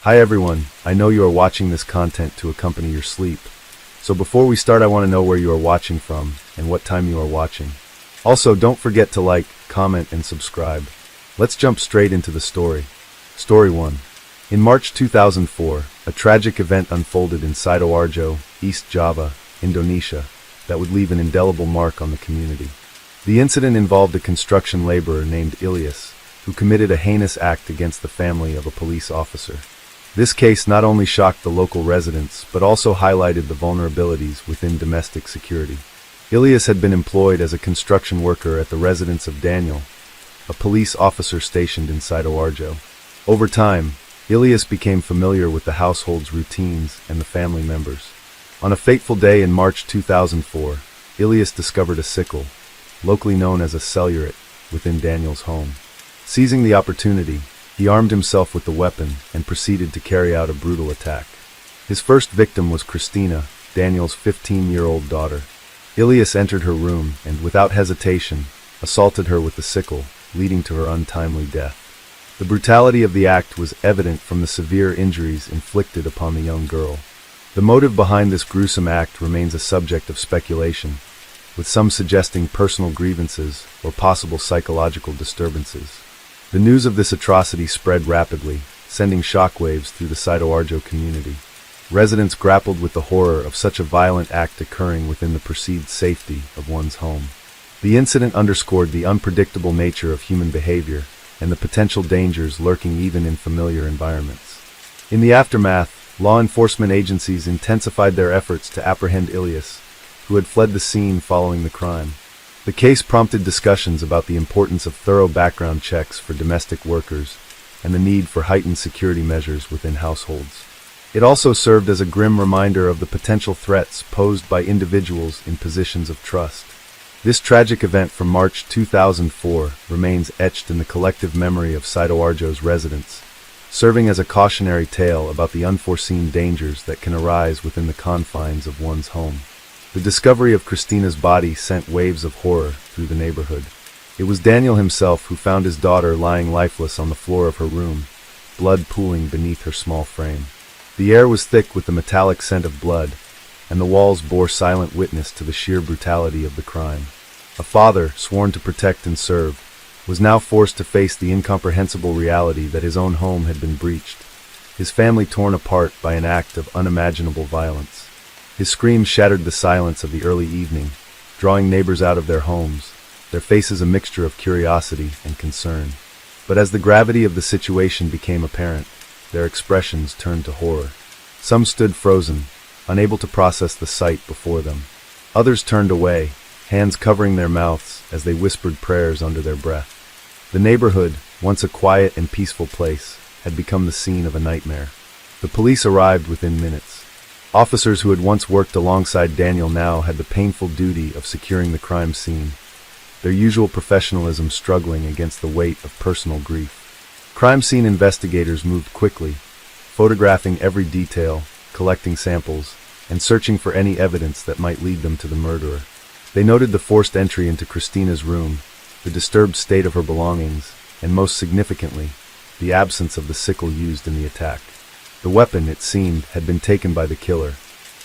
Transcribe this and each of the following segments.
Hi everyone, I know you are watching this content to accompany your sleep. So before we start, I want to know where you are watching from and what time you are watching. Also, don't forget to like, comment, and subscribe. Let's jump straight into the story. Story 1. In March 2004, a tragic event unfolded in Sidoarjo, East Java, Indonesia, that would leave an indelible mark on the community. The incident involved a construction laborer named Ilyas, who committed a heinous act against the family of a police officer. This case not only shocked the local residents, but also highlighted the vulnerabilities within domestic security. Ilyas had been employed as a construction worker at the residence of Daniel, a police officer stationed in Sidoarjo. Over time, Ilyas became familiar with the household's routines and the family members. On a fateful day in March 2004, Ilyas discovered a sickle, locally known as a celluret, within Daniel's home. Seizing the opportunity, he armed himself with the weapon and proceeded to carry out a brutal attack. His first victim was Christina, Daniel's 15-year-old daughter. Ilyas entered her room and, without hesitation, assaulted her with the sickle, leading to her untimely death. The brutality of the act was evident from the severe injuries inflicted upon the young girl. The motive behind this gruesome act remains a subject of speculation, with some suggesting personal grievances or possible psychological disturbances. The news of this atrocity spread rapidly, sending shockwaves through the Sidoarjo community. Residents grappled with the horror of such a violent act occurring within the perceived safety of one's home. The incident underscored the unpredictable nature of human behavior and the potential dangers lurking even in familiar environments. In the aftermath, law enforcement agencies intensified their efforts to apprehend Ilyas, who had fled the scene following the crime. The case prompted discussions about the importance of thorough background checks for domestic workers and the need for heightened security measures within households. It also served as a grim reminder of the potential threats posed by individuals in positions of trust. This tragic event from March 2004 remains etched in the collective memory of Sidoarjo's residents, serving as a cautionary tale about the unforeseen dangers that can arise within the confines of one's home. The discovery of Christina's body sent waves of horror through the neighborhood. It was Daniel himself who found his daughter lying lifeless on the floor of her room, blood pooling beneath her small frame. The air was thick with the metallic scent of blood, and the walls bore silent witness to the sheer brutality of the crime. A father, sworn to protect and serve, was now forced to face the incomprehensible reality that his own home had been breached, his family torn apart by an act of unimaginable violence. His screams shattered the silence of the early evening, drawing neighbors out of their homes, their faces a mixture of curiosity and concern. But as the gravity of the situation became apparent, their expressions turned to horror. Some stood frozen, unable to process the sight before them. Others turned away, hands covering their mouths as they whispered prayers under their breath. The neighborhood, once a quiet and peaceful place, had become the scene of a nightmare. The police arrived within minutes. Officers who had once worked alongside Daniel now had the painful duty of securing the crime scene, their usual professionalism struggling against the weight of personal grief. Crime scene investigators moved quickly, photographing every detail, collecting samples, and searching for any evidence that might lead them to the murderer. They noted the forced entry into Christina's room, the disturbed state of her belongings, and most significantly, the absence of the sickle used in the attack. The weapon, it seemed, had been taken by the killer.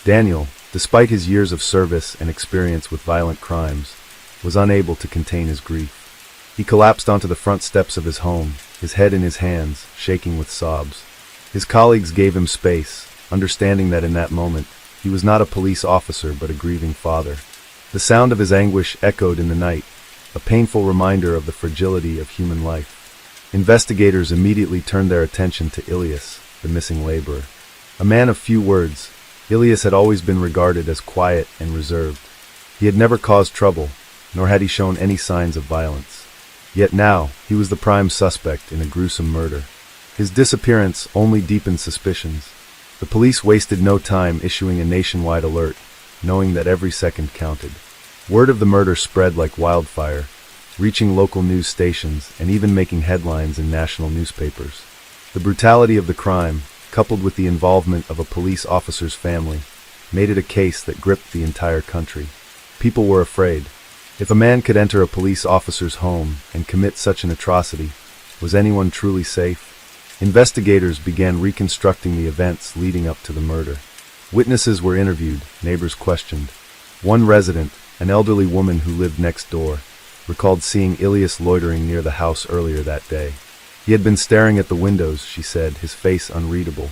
Daniel, despite his years of service and experience with violent crimes, was unable to contain his grief. He collapsed onto the front steps of his home, his head in his hands, shaking with sobs. His colleagues gave him space, understanding that in that moment, he was not a police officer but a grieving father. The sound of his anguish echoed in the night, a painful reminder of the fragility of human life. Investigators immediately turned their attention to Ilyas, the missing laborer. A man of few words, Ilyas had always been regarded as quiet and reserved. He had never caused trouble, nor had he shown any signs of violence. Yet now, he was the prime suspect in a gruesome murder. His disappearance only deepened suspicions. The police wasted no time issuing a nationwide alert, knowing that every second counted. Word of the murder spread like wildfire, reaching local news stations and even making headlines in national newspapers. The brutality of the crime, coupled with the involvement of a police officer's family, made it a case that gripped the entire country. People were afraid. If a man could enter a police officer's home and commit such an atrocity, was anyone truly safe? Investigators began reconstructing the events leading up to the murder. Witnesses were interviewed, neighbors questioned. One resident, an elderly woman who lived next door, recalled seeing Ilias loitering near the house earlier that day. He had been staring at the windows, she said, his face unreadable.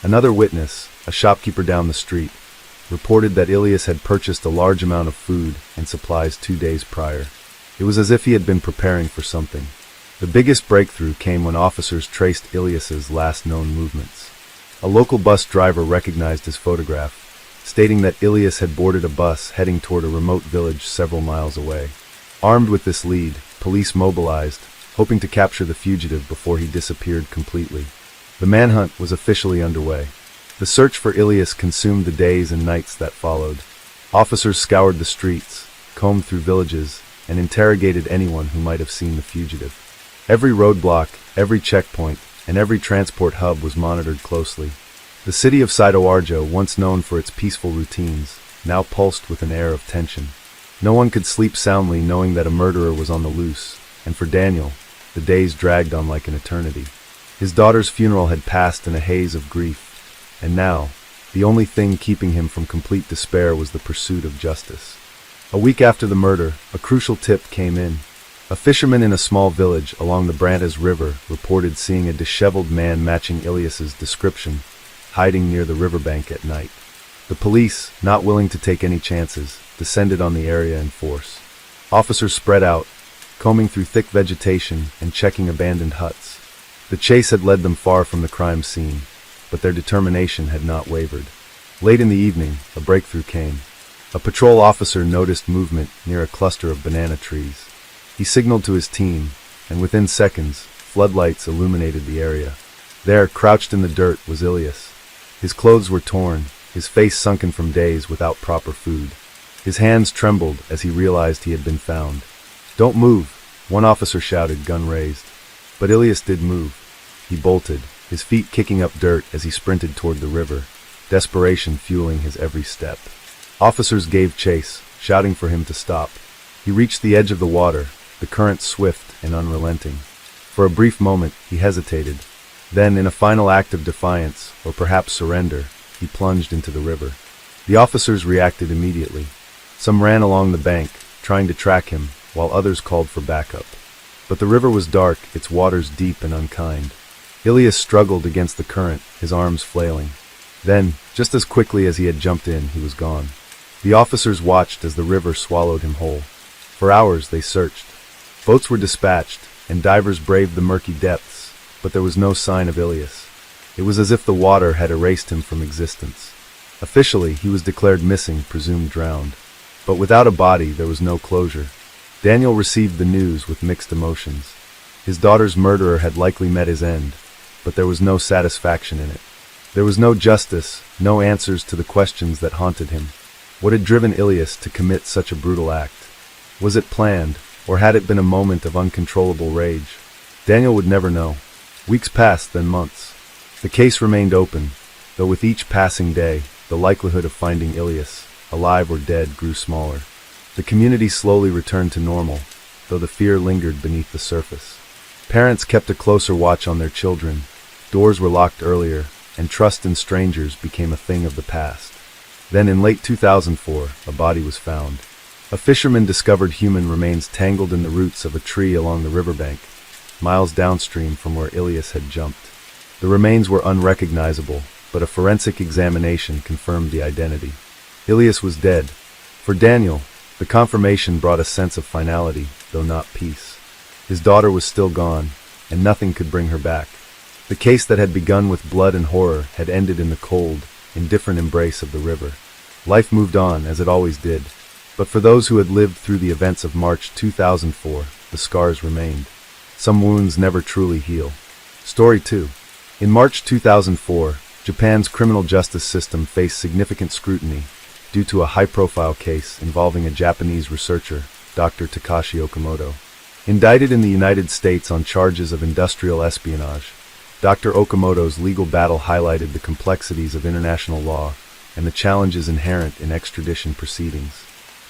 Another witness, a shopkeeper down the street, reported that Ilias had purchased a large amount of food and supplies 2 days prior. It was as if he had been preparing for something. The biggest breakthrough came when officers traced Ilias's last known movements. A local bus driver recognized his photograph, stating that Ilias had boarded a bus heading toward a remote village several miles away. Armed with this lead, police mobilized, hoping to capture the fugitive before he disappeared completely. The manhunt was officially underway. The search for Ilias consumed the days and nights that followed. Officers scoured the streets, combed through villages, and interrogated anyone who might have seen the fugitive. Every roadblock, every checkpoint, and every transport hub was monitored closely. The city of Sidoarjo, once known for its peaceful routines, now pulsed with an air of tension. No one could sleep soundly knowing that a murderer was on the loose, and for Daniel, the days dragged on like an eternity. His daughter's funeral had passed in a haze of grief, and now, the only thing keeping him from complete despair was the pursuit of justice. A week after the murder, a crucial tip came in. A fisherman in a small village along the Brantas River reported seeing a disheveled man matching Ilias's description, hiding near the riverbank at night. The police, not willing to take any chances, descended on the area in force. Officers spread out, combing through thick vegetation and checking abandoned huts. The chase had led them far from the crime scene, but their determination had not wavered. Late in the evening, a breakthrough came. A patrol officer noticed movement near a cluster of banana trees. He signaled to his team, and within seconds, floodlights illuminated the area. There, crouched in the dirt, was Ilias. His clothes were torn, his face sunken from days without proper food. His hands trembled as he realized he had been found. "Don't move," one officer shouted, gun raised. But Ilias did move. He bolted, his feet kicking up dirt as he sprinted toward the river, desperation fueling his every step. Officers gave chase, shouting for him to stop. He reached the edge of the water, the current swift and unrelenting. For a brief moment, he hesitated. Then, in a final act of defiance, or perhaps surrender, he plunged into the river. The officers reacted immediately. Some ran along the bank, trying to track him, while others called for backup. But the river was dark, its waters deep and unkind. Ilias struggled against the current, his arms flailing. Then, just as quickly as he had jumped in, he was gone. The officers watched as the river swallowed him whole. For hours they searched. Boats were dispatched, and divers braved the murky depths, but there was no sign of Ilias. It was as if the water had erased him from existence. Officially, he was declared missing, presumed drowned. But without a body, there was no closure. Daniel received the news with mixed emotions. His daughter's murderer had likely met his end, but there was no satisfaction in it. There was no justice, no answers to the questions that haunted him. What had driven Ilias to commit such a brutal act? Was it planned, or had it been a moment of uncontrollable rage? Daniel would never know. Weeks passed, then months. The case remained open, though with each passing day, the likelihood of finding Ilias, alive or dead, grew smaller. The community slowly returned to normal, though the fear lingered beneath the surface. Parents kept a closer watch on their children, doors were locked earlier, and trust in strangers became a thing of the past. Then in late 2004, a body was found. A fisherman discovered human remains tangled in the roots of a tree along the riverbank, miles downstream from where Ilias had jumped. The remains were unrecognizable, but a forensic examination confirmed the identity. Ilias was dead. For Daniel, the confirmation brought a sense of finality, though not peace. His daughter was still gone, and nothing could bring her back. The case that had begun with blood and horror had ended in the cold, indifferent embrace of the river. Life moved on, as it always did, but for those who had lived through the events of March 2004, the scars remained. Some wounds never truly heal. Story 2. In March 2004, Japan's criminal justice system faced significant scrutiny due to a high-profile case involving a Japanese researcher, Dr. Takashi Okamoto. Indicted in the United States on charges of industrial espionage, Dr. Okamoto's legal battle highlighted the complexities of international law and the challenges inherent in extradition proceedings.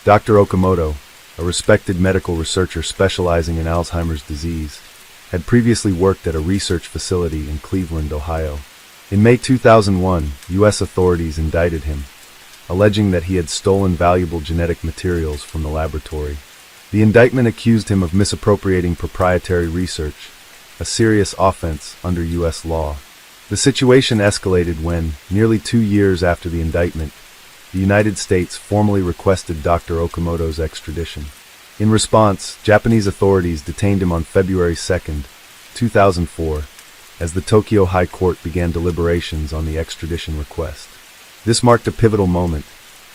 Dr. Okamoto, a respected medical researcher specializing in Alzheimer's disease, had previously worked at a research facility in Cleveland, Ohio. In May 2001, U.S. authorities indicted him, alleging that he had stolen valuable genetic materials from the laboratory. The indictment accused him of misappropriating proprietary research, a serious offense under U.S. law. The situation escalated when, nearly 2 years after the indictment, the United States formally requested Dr. Okamoto's extradition. In response, Japanese authorities detained him on February 2, 2004, as the Tokyo High Court began deliberations on the extradition request. This marked a pivotal moment,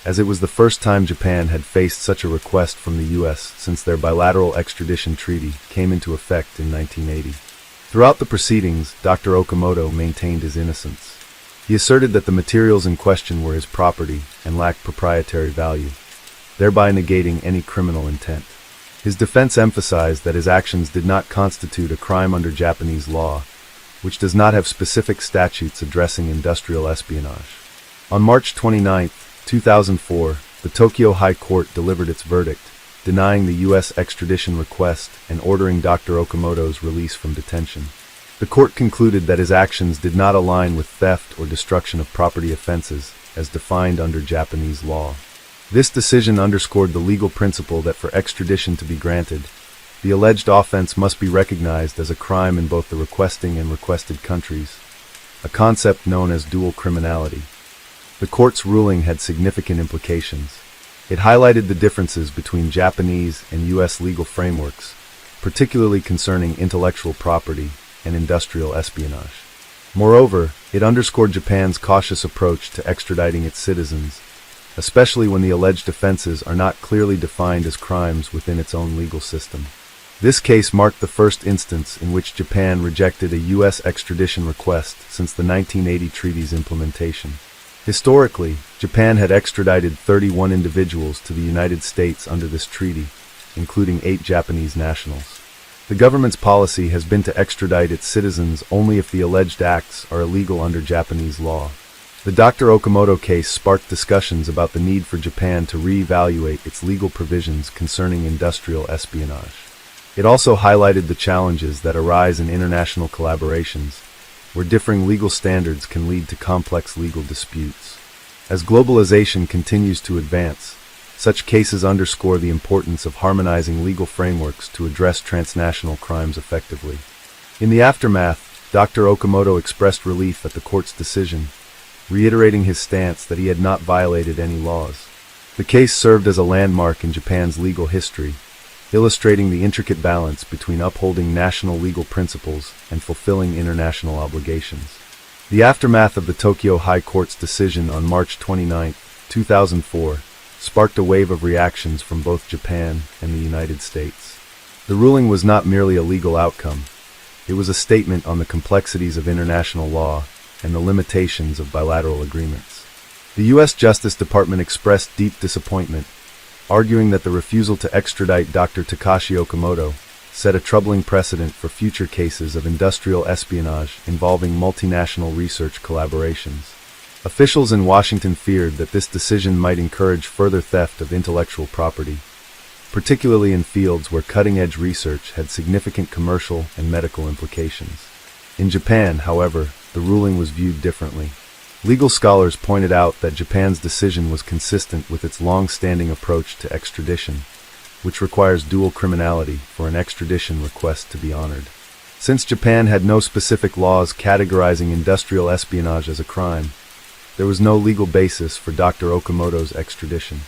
as it was the first time Japan had faced such a request from the U.S. since their bilateral extradition treaty came into effect in 1980. Throughout the proceedings, Dr. Okamoto maintained his innocence. He asserted that the materials in question were his property and lacked proprietary value, thereby negating any criminal intent. His defense emphasized that his actions did not constitute a crime under Japanese law, which does not have specific statutes addressing industrial espionage. On March 29, 2004, the Tokyo High Court delivered its verdict, denying the U.S. extradition request and ordering Dr. Okamoto's release from detention. The court concluded that his actions did not align with theft or destruction of property offenses, as defined under Japanese law. This decision underscored the legal principle that for extradition to be granted, the alleged offense must be recognized as a crime in both the requesting and requested countries, a concept known as dual criminality. The court's ruling had significant implications. It highlighted the differences between Japanese and U.S. legal frameworks, particularly concerning intellectual property and industrial espionage. Moreover, it underscored Japan's cautious approach to extraditing its citizens, especially when the alleged offenses are not clearly defined as crimes within its own legal system. This case marked the first instance in which Japan rejected a U.S. extradition request since the 1980 treaty's implementation. Historically, Japan had extradited 31 individuals to the United States under this treaty, including 8 Japanese nationals. The government's policy has been to extradite its citizens only if the alleged acts are illegal under Japanese law. The Dr. Okamoto case sparked discussions about the need for Japan to re-evaluate its legal provisions concerning industrial espionage. It also highlighted the challenges that arise in international collaborations, where differing legal standards can lead to complex legal disputes. As globalization continues to advance, such cases underscore the importance of harmonizing legal frameworks to address transnational crimes effectively. In the aftermath, Dr. Okamoto expressed relief at the court's decision, reiterating his stance that he had not violated any laws. The case served as a landmark in Japan's legal history, illustrating the intricate balance between upholding national legal principles and fulfilling international obligations. The aftermath of the Tokyo High Court's decision on March 29, 2004, sparked a wave of reactions from both Japan and the United States. The ruling was not merely a legal outcome. It was a statement on the complexities of international law and the limitations of bilateral agreements. The U.S. Justice Department expressed deep disappointment, arguing that the refusal to extradite Dr. Takashi Okamoto set a troubling precedent for future cases of industrial espionage involving multinational research collaborations. Officials in Washington feared that this decision might encourage further theft of intellectual property, particularly in fields where cutting-edge research had significant commercial and medical implications. In Japan, however, the ruling was viewed differently. Legal scholars pointed out that Japan's decision was consistent with its long-standing approach to extradition, which requires dual criminality for an extradition request to be honored. Since Japan had no specific laws categorizing industrial espionage as a crime, there was no legal basis for Dr. Okamoto's extradition.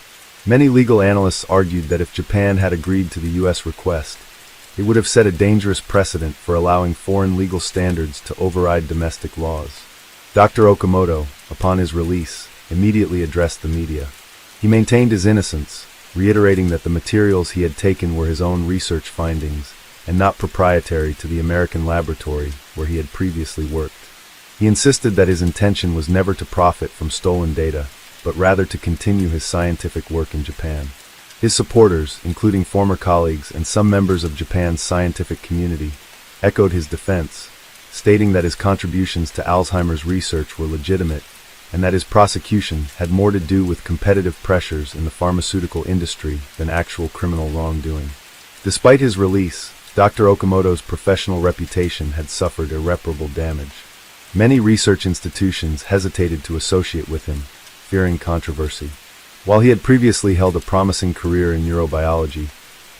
Many legal analysts argued that if Japan had agreed to the U.S. request, it would have set a dangerous precedent for allowing foreign legal standards to override domestic laws. Dr. Okamoto, upon his release, immediately addressed the media. He maintained his innocence, reiterating that the materials he had taken were his own research findings and not proprietary to the American laboratory where he had previously worked. He insisted that his intention was never to profit from stolen data, but rather to continue his scientific work in Japan. His supporters, including former colleagues and some members of Japan's scientific community, echoed his defense, stating that his contributions to Alzheimer's research were legitimate and that his prosecution had more to do with competitive pressures in the pharmaceutical industry than actual criminal wrongdoing. Despite his release, Dr. Okamoto's professional reputation had suffered irreparable damage. Many research institutions hesitated to associate with him, fearing controversy. While he had previously held a promising career in neurobiology,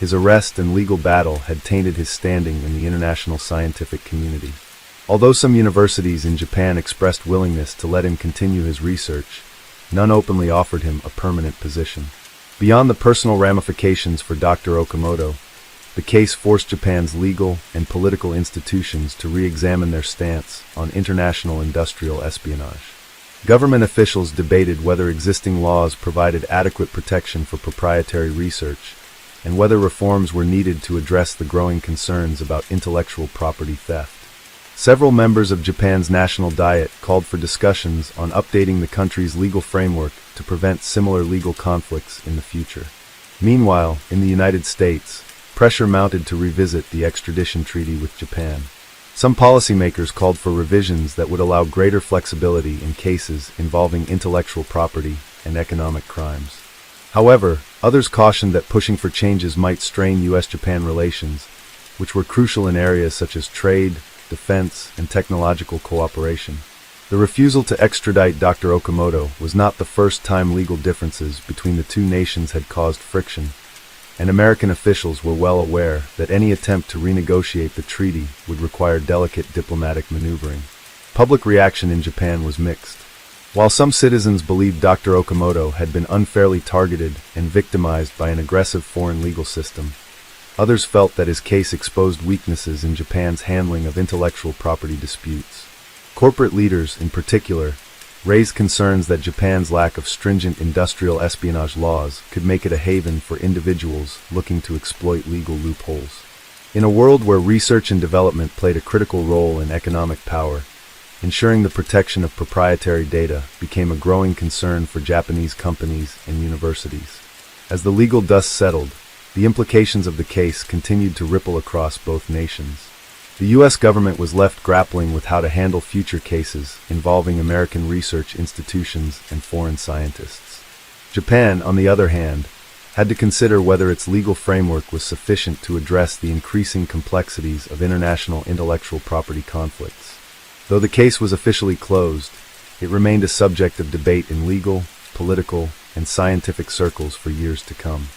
his arrest and legal battle had tainted his standing in the international scientific community. Although some universities in Japan expressed willingness to let him continue his research, none openly offered him a permanent position. Beyond the personal ramifications for Dr. Okamoto, the case forced Japan's legal and political institutions to re-examine their stance on international industrial espionage. Government officials debated whether existing laws provided adequate protection for proprietary research, and whether reforms were needed to address the growing concerns about intellectual property theft. Several members of Japan's National Diet called for discussions on updating the country's legal framework to prevent similar legal conflicts in the future. Meanwhile, in the United States, pressure mounted to revisit the extradition treaty with Japan. Some policymakers called for revisions that would allow greater flexibility in cases involving intellectual property and economic crimes. However, others cautioned that pushing for changes might strain U.S.-Japan relations, which were crucial in areas such as trade, defense, and technological cooperation. The refusal to extradite Dr. Okamoto was not the first time legal differences between the two nations had caused friction, and American officials were well aware that any attempt to renegotiate the treaty would require delicate diplomatic maneuvering. Public reaction in Japan was mixed. While some citizens believed Dr. Okamoto had been unfairly targeted and victimized by an aggressive foreign legal system, others felt that his case exposed weaknesses in Japan's handling of intellectual property disputes. Corporate leaders, in particular, raised concerns that Japan's lack of stringent industrial espionage laws could make it a haven for individuals looking to exploit legal loopholes. In a world where research and development played a critical role in economic power, ensuring the protection of proprietary data became a growing concern for Japanese companies and universities. As the legal dust settled, the implications of the case continued to ripple across both nations. The U.S. government was left grappling with how to handle future cases involving American research institutions and foreign scientists. Japan, on the other hand, had to consider whether its legal framework was sufficient to address the increasing complexities of international intellectual property conflicts. Though the case was officially closed, it remained a subject of debate in legal, political, and scientific circles for years to come.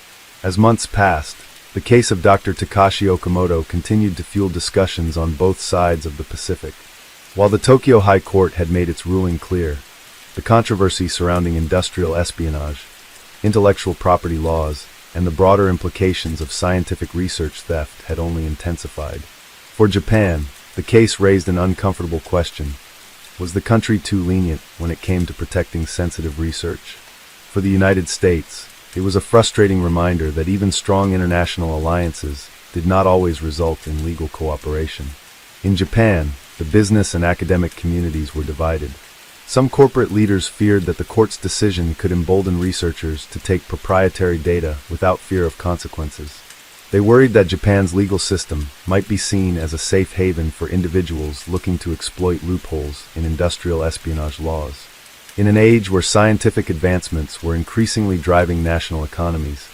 As months passed, the case of Dr. Takashi Okamoto continued to fuel discussions on both sides of the Pacific. While the Tokyo High Court had made its ruling clear, the controversy surrounding industrial espionage, intellectual property laws, and the broader implications of scientific research theft had only intensified. For Japan, the case raised an uncomfortable question. Was the country too lenient when it came to protecting sensitive research? For the United States, it was a frustrating reminder that even strong international alliances did not always result in legal cooperation. In Japan, the business and academic communities were divided. Some corporate leaders feared that the court's decision could embolden researchers to take proprietary data without fear of consequences. They worried that Japan's legal system might be seen as a safe haven for individuals looking to exploit loopholes in industrial espionage laws. In an age where scientific advancements were increasingly driving national economies,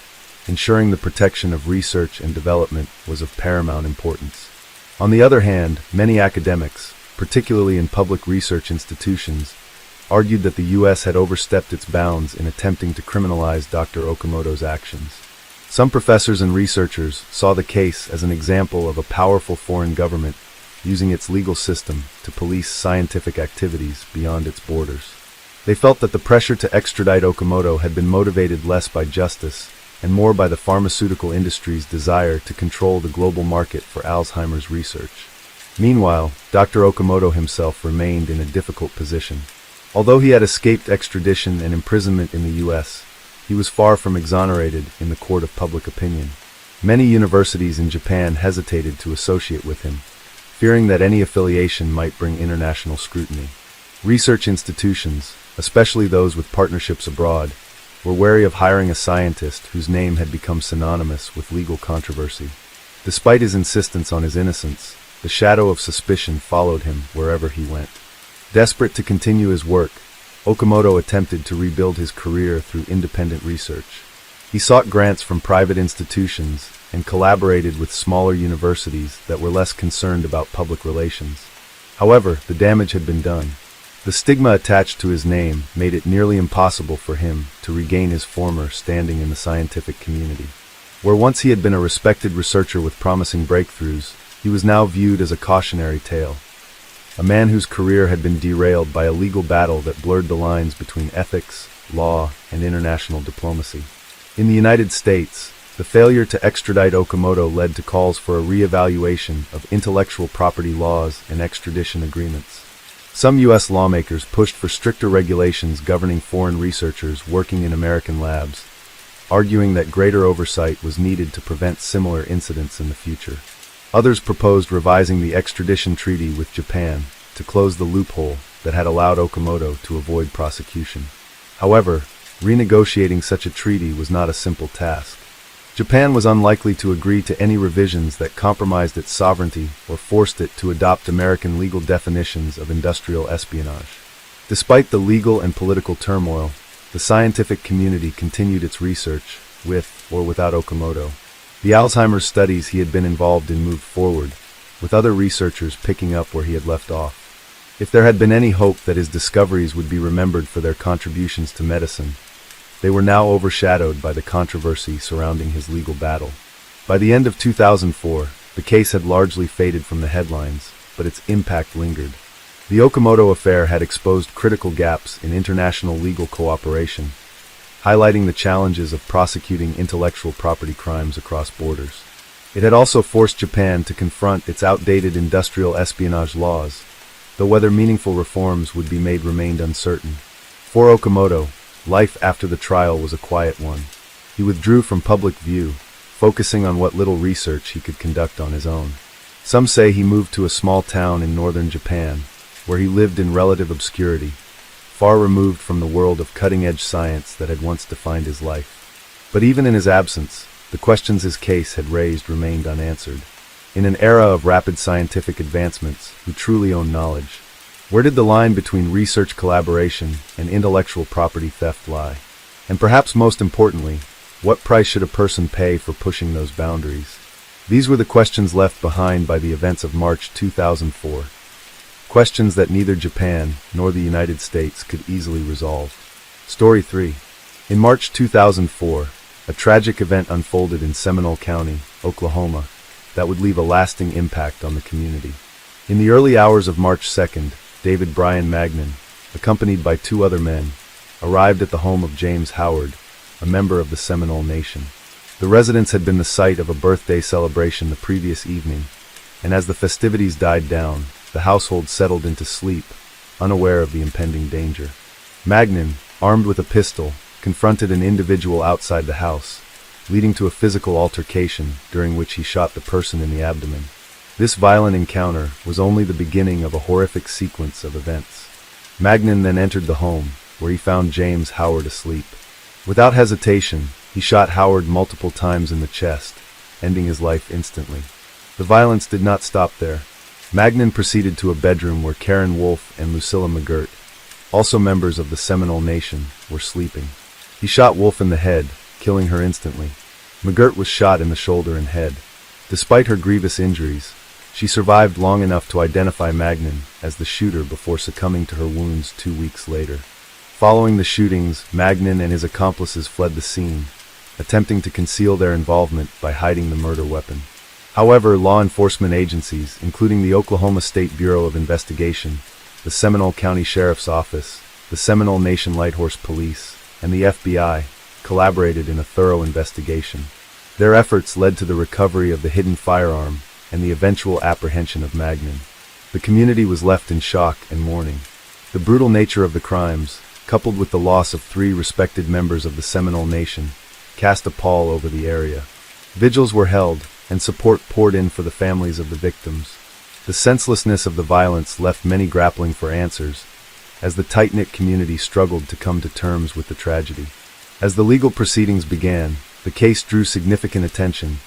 ensuring the protection of research and development was of paramount importance. On the other hand, many academics, particularly in public research institutions, argued that the U.S. had overstepped its bounds in attempting to criminalize Dr. Okamoto's actions. Some professors and researchers saw the case as an example of a powerful foreign government using its legal system to police scientific activities beyond its borders. They felt that the pressure to extradite Okamoto had been motivated less by justice and more by the pharmaceutical industry's desire to control the global market for Alzheimer's research. Meanwhile, Dr. Okamoto himself remained in a difficult position. Although he had escaped extradition and imprisonment in the U.S., he was far from exonerated in the court of public opinion. Many universities in Japan hesitated to associate with him, fearing that any affiliation might bring international scrutiny. Research institutions, especially those with partnerships abroad, were wary of hiring a scientist whose name had become synonymous with legal controversy. Despite his insistence on his innocence, the shadow of suspicion followed him wherever he went. Desperate to continue his work, Okamoto attempted to rebuild his career through independent research. He sought grants from private institutions and collaborated with smaller universities that were less concerned about public relations. However, the damage had been done. The stigma attached to his name made it nearly impossible for him to regain his former standing in the scientific community. Where once he had been a respected researcher with promising breakthroughs, he was now viewed as a cautionary tale. A man whose career had been derailed by a legal battle that blurred the lines between ethics, law, and international diplomacy. In the United States, the failure to extradite Okamoto led to calls for a re-evaluation of intellectual property laws and extradition agreements. Some U.S. lawmakers pushed for stricter regulations governing foreign researchers working in American labs, arguing that greater oversight was needed to prevent similar incidents in the future. Others proposed revising the extradition treaty with Japan to close the loophole that had allowed Okamoto to avoid prosecution. However, renegotiating such a treaty was not a simple task. Japan was unlikely to agree to any revisions that compromised its sovereignty or forced it to adopt American legal definitions of industrial espionage. Despite the legal and political turmoil, the scientific community continued its research, with or without Okamoto. The Alzheimer's studies he had been involved in moved forward, with other researchers picking up where he had left off. If there had been any hope that his discoveries would be remembered for their contributions to medicine, they were now overshadowed by the controversy surrounding his legal battle. By the end of 2004, the case had largely faded from the headlines, but its impact lingered. The Okamoto affair had exposed critical gaps in international legal cooperation, highlighting the challenges of prosecuting intellectual property crimes across borders. It had also forced Japan to confront its outdated industrial espionage laws, though whether meaningful reforms would be made remained uncertain. For Okamoto, life after the trial was a quiet one. He withdrew from public view, focusing on what little research he could conduct on his own. Some say he moved to a small town in northern Japan, where he lived in relative obscurity, far removed from the world of cutting-edge science that had once defined his life. But even in his absence, the questions his case had raised remained unanswered. In an era of rapid scientific advancements, who truly owned knowledge? Where did the line between research collaboration and intellectual property theft lie? And perhaps most importantly, what price should a person pay for pushing those boundaries? These were the questions left behind by the events of March 2004. Questions that neither Japan nor the United States could easily resolve. Story 3. In March 2004, a tragic event unfolded in Seminole County, Oklahoma, that would leave a lasting impact on the community. In the early hours of March 2nd, David Bryan Magnan, accompanied by 2 other men, arrived at the home of James Howard, a member of the Seminole Nation. The residence had been the site of a birthday celebration the previous evening, and as the festivities died down, the household settled into sleep, unaware of the impending danger. Magnan, armed with a pistol, confronted an individual outside the house, leading to a physical altercation during which he shot the person in the abdomen. This violent encounter was only the beginning of a horrific sequence of events. Magnan then entered the home, where he found James Howard asleep. Without hesitation, he shot Howard multiple times in the chest, ending his life instantly. The violence did not stop there. Magnan proceeded to a bedroom where Karen Wolfe and Lucilla McGirt, also members of the Seminole Nation, were sleeping. He shot Wolfe in the head, killing her instantly. McGirt was shot in the shoulder and head. Despite her grievous injuries, she survived long enough to identify Magnan as the shooter before succumbing to her wounds 2 weeks later. Following the shootings, Magnan and his accomplices fled the scene, attempting to conceal their involvement by hiding the murder weapon. However, law enforcement agencies, including the Oklahoma State Bureau of Investigation, the Seminole County Sheriff's Office, the Seminole Nation Lighthorse Police, and the FBI, collaborated in a thorough investigation. Their efforts led to the recovery of the hidden firearm and the eventual apprehension of Magnan. The community was left in shock and mourning. The brutal nature of the crimes, coupled with the loss of 3 respected members of the Seminole Nation, cast a pall over the area. Vigils were held, and support poured in for the families of the victims. The senselessness of the violence left many grappling for answers, as the tight-knit community struggled to come to terms with the tragedy. As the legal proceedings began, the case drew significant attention,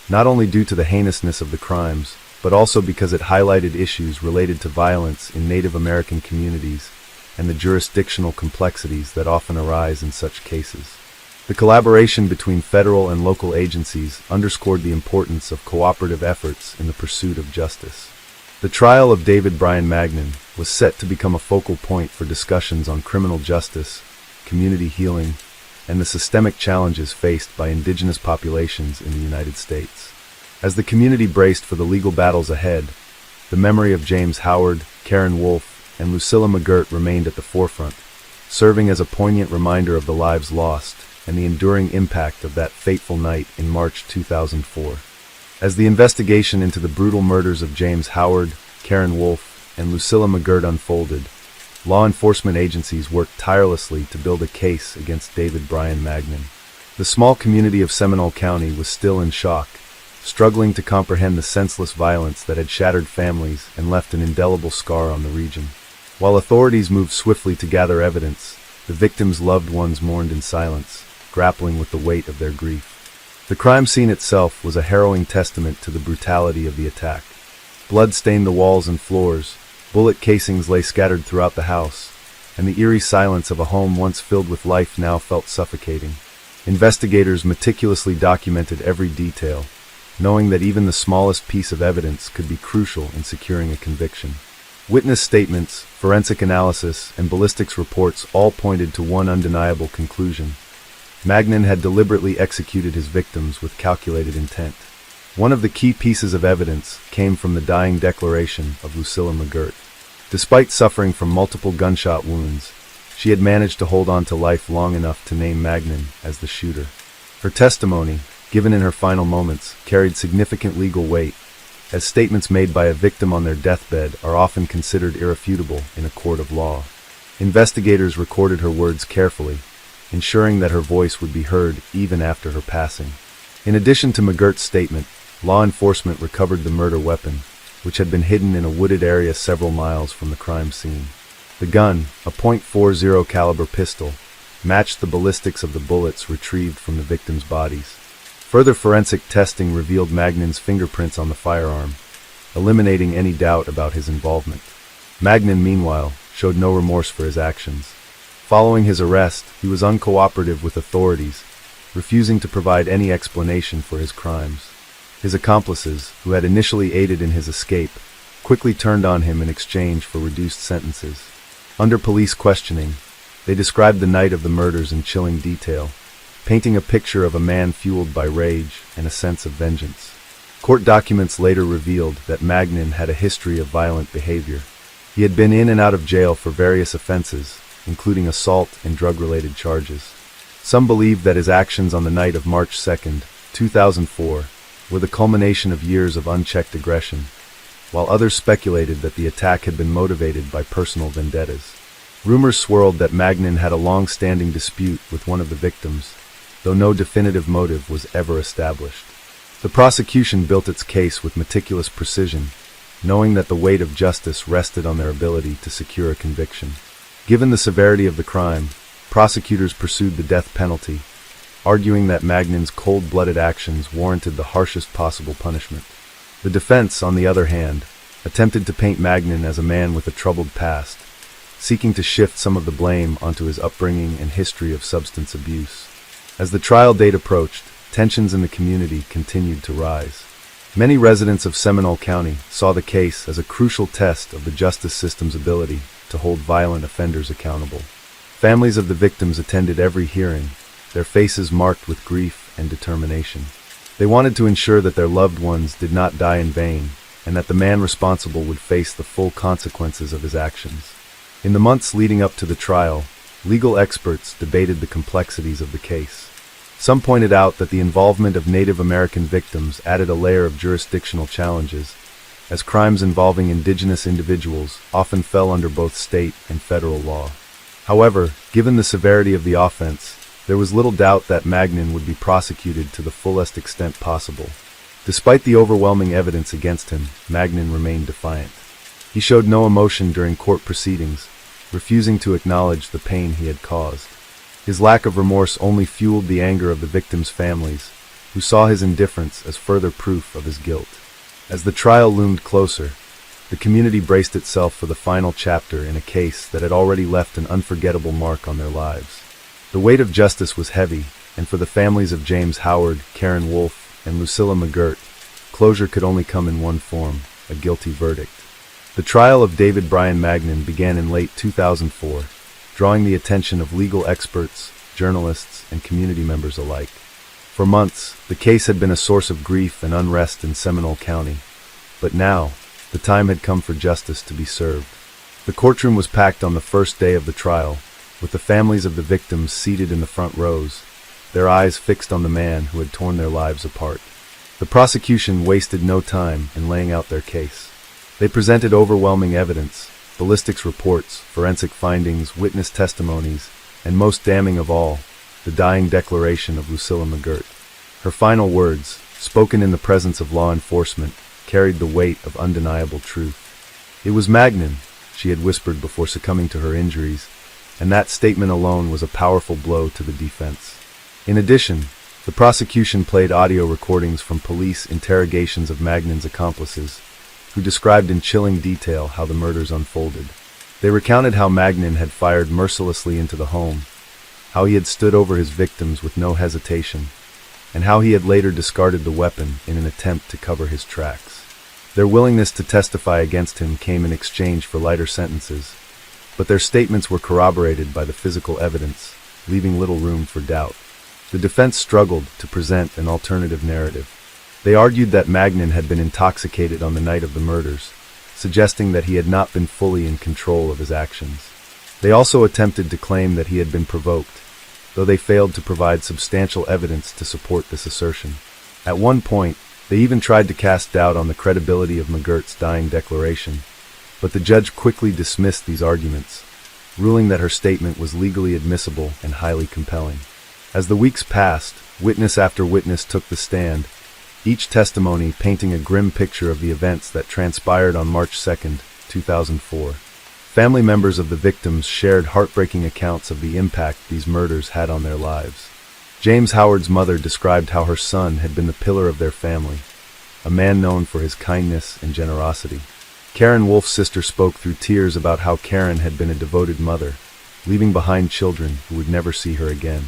not only due to the heinousness of the crimes, but also because it highlighted issues related to violence in Native American communities and the jurisdictional complexities that often arise in such cases. The collaboration between federal and local agencies underscored the importance of cooperative efforts in the pursuit of justice. The trial of David Bryan Magnin was set to become a focal point for discussions on criminal justice, community healing, and the systemic challenges faced by indigenous populations in the United States. As the community braced for the legal battles ahead, the memory of James Howard, Karen Wolfe, and Lucilla McGirt remained at the forefront, serving as a poignant reminder of the lives lost and the enduring impact of that fateful night in March 2004. As the investigation into the brutal murders of James Howard, Karen Wolfe, and Lucilla McGirt unfolded, law enforcement agencies worked tirelessly to build a case against David Bryan Magnin. The small community of Seminole County was still in shock, struggling to comprehend the senseless violence that had shattered families and left an indelible scar on the region. While authorities moved swiftly to gather evidence, the victims' loved ones mourned in silence, grappling with the weight of their grief. The crime scene itself was a harrowing testament to the brutality of the attack. Blood stained the walls and floors, bullet casings lay scattered throughout the house, and the eerie silence of a home once filled with life now felt suffocating. Investigators meticulously documented every detail, knowing that even the smallest piece of evidence could be crucial in securing a conviction. Witness statements, forensic analysis, and ballistics reports all pointed to one undeniable conclusion. Magnin had deliberately executed his victims with calculated intent. One of the key pieces of evidence came from the dying declaration of Lucilla McGirt. Despite suffering from multiple gunshot wounds, she had managed to hold on to life long enough to name Magnin as the shooter. Her testimony, given in her final moments, carried significant legal weight, as statements made by a victim on their deathbed are often considered irrefutable in a court of law. Investigators recorded her words carefully, ensuring that her voice would be heard even after her passing. In addition to McGirt's statement, law enforcement recovered the murder weapon, which had been hidden in a wooded area several miles from the crime scene. The gun, a .40 caliber pistol, matched the ballistics of the bullets retrieved from the victims' bodies. Further forensic testing revealed Magnin's fingerprints on the firearm, eliminating any doubt about his involvement. Magnin, meanwhile, showed no remorse for his actions. Following his arrest, he was uncooperative with authorities, refusing to provide any explanation for his crimes. His accomplices, who had initially aided in his escape, quickly turned on him in exchange for reduced sentences. Under police questioning, they described the night of the murders in chilling detail, painting a picture of a man fueled by rage and a sense of vengeance. Court documents later revealed that Magnin had a history of violent behavior. He had been in and out of jail for various offenses, including assault and drug-related charges. Some believed that his actions on the night of March 2, 2004, were the culmination of years of unchecked aggression, while others speculated that the attack had been motivated by personal vendettas. Rumors swirled that Magnin had a long-standing dispute with one of the victims, though no definitive motive was ever established. The prosecution built its case with meticulous precision, knowing that the weight of justice rested on their ability to secure a conviction. Given the severity of the crime, prosecutors pursued the death penalty, arguing that Magnin's cold-blooded actions warranted the harshest possible punishment. The defense, on the other hand, attempted to paint Magnin as a man with a troubled past, seeking to shift some of the blame onto his upbringing and history of substance abuse. As the trial date approached, tensions in the community continued to rise. Many residents of Seminole County saw the case as a crucial test of the justice system's ability to hold violent offenders accountable. Families of the victims attended every hearing, their faces marked with grief and determination. They wanted to ensure that their loved ones did not die in vain, and that the man responsible would face the full consequences of his actions. In the months leading up to the trial, legal experts debated the complexities of the case. Some pointed out that the involvement of Native American victims added a layer of jurisdictional challenges, as crimes involving indigenous individuals often fell under both state and federal law. However, given the severity of the offense, there was little doubt that Magnin would be prosecuted to the fullest extent possible. Despite the overwhelming evidence against him, Magnin remained defiant. He showed no emotion during court proceedings, refusing to acknowledge the pain he had caused. His lack of remorse only fueled the anger of the victims' families, who saw his indifference as further proof of his guilt. As the trial loomed closer, the community braced itself for the final chapter in a case that had already left an unforgettable mark on their lives. The weight of justice was heavy, and for the families of James Howard, Karen Wolfe, and Lucilla McGirt, closure could only come in one form: a guilty verdict. The trial of David Brian Magnan began in late 2004, drawing the attention of legal experts, journalists, and community members alike. For months, the case had been a source of grief and unrest in Seminole County, but now, the time had come for justice to be served. The courtroom was packed on the first day of the trial, with the families of the victims seated in the front rows, their eyes fixed on the man who had torn their lives apart. The prosecution wasted no time in laying out their case. They presented overwhelming evidence: ballistics reports, forensic findings, witness testimonies, and most damning of all, the dying declaration of Lucilla McGirt. Her final words, spoken in the presence of law enforcement, carried the weight of undeniable truth. "It was Magnan," she had whispered before succumbing to her injuries, and that statement alone was a powerful blow to the defense. In addition, the prosecution played audio recordings from police interrogations of Magnan's accomplices, who described in chilling detail how the murders unfolded. They recounted how Magnan had fired mercilessly into the home, how he had stood over his victims with no hesitation, and how he had later discarded the weapon in an attempt to cover his tracks. Their willingness to testify against him came in exchange for lighter sentences, but their statements were corroborated by the physical evidence, leaving little room for doubt. The defense struggled to present an alternative narrative. They argued that Magnan had been intoxicated on the night of the murders, suggesting that he had not been fully in control of his actions. They also attempted to claim that he had been provoked, though they failed to provide substantial evidence to support this assertion. At one point, they even tried to cast doubt on the credibility of McGirt's dying declaration, but the judge quickly dismissed these arguments, ruling that her statement was legally admissible and highly compelling. As the weeks passed, witness after witness took the stand, each testimony painting a grim picture of the events that transpired on March 2, 2004. Family members of the victims shared heartbreaking accounts of the impact these murders had on their lives. James Howard's mother described how her son had been the pillar of their family, a man known for his kindness and generosity. Karen Wolfe's sister spoke through tears about how Karen had been a devoted mother, leaving behind children who would never see her again.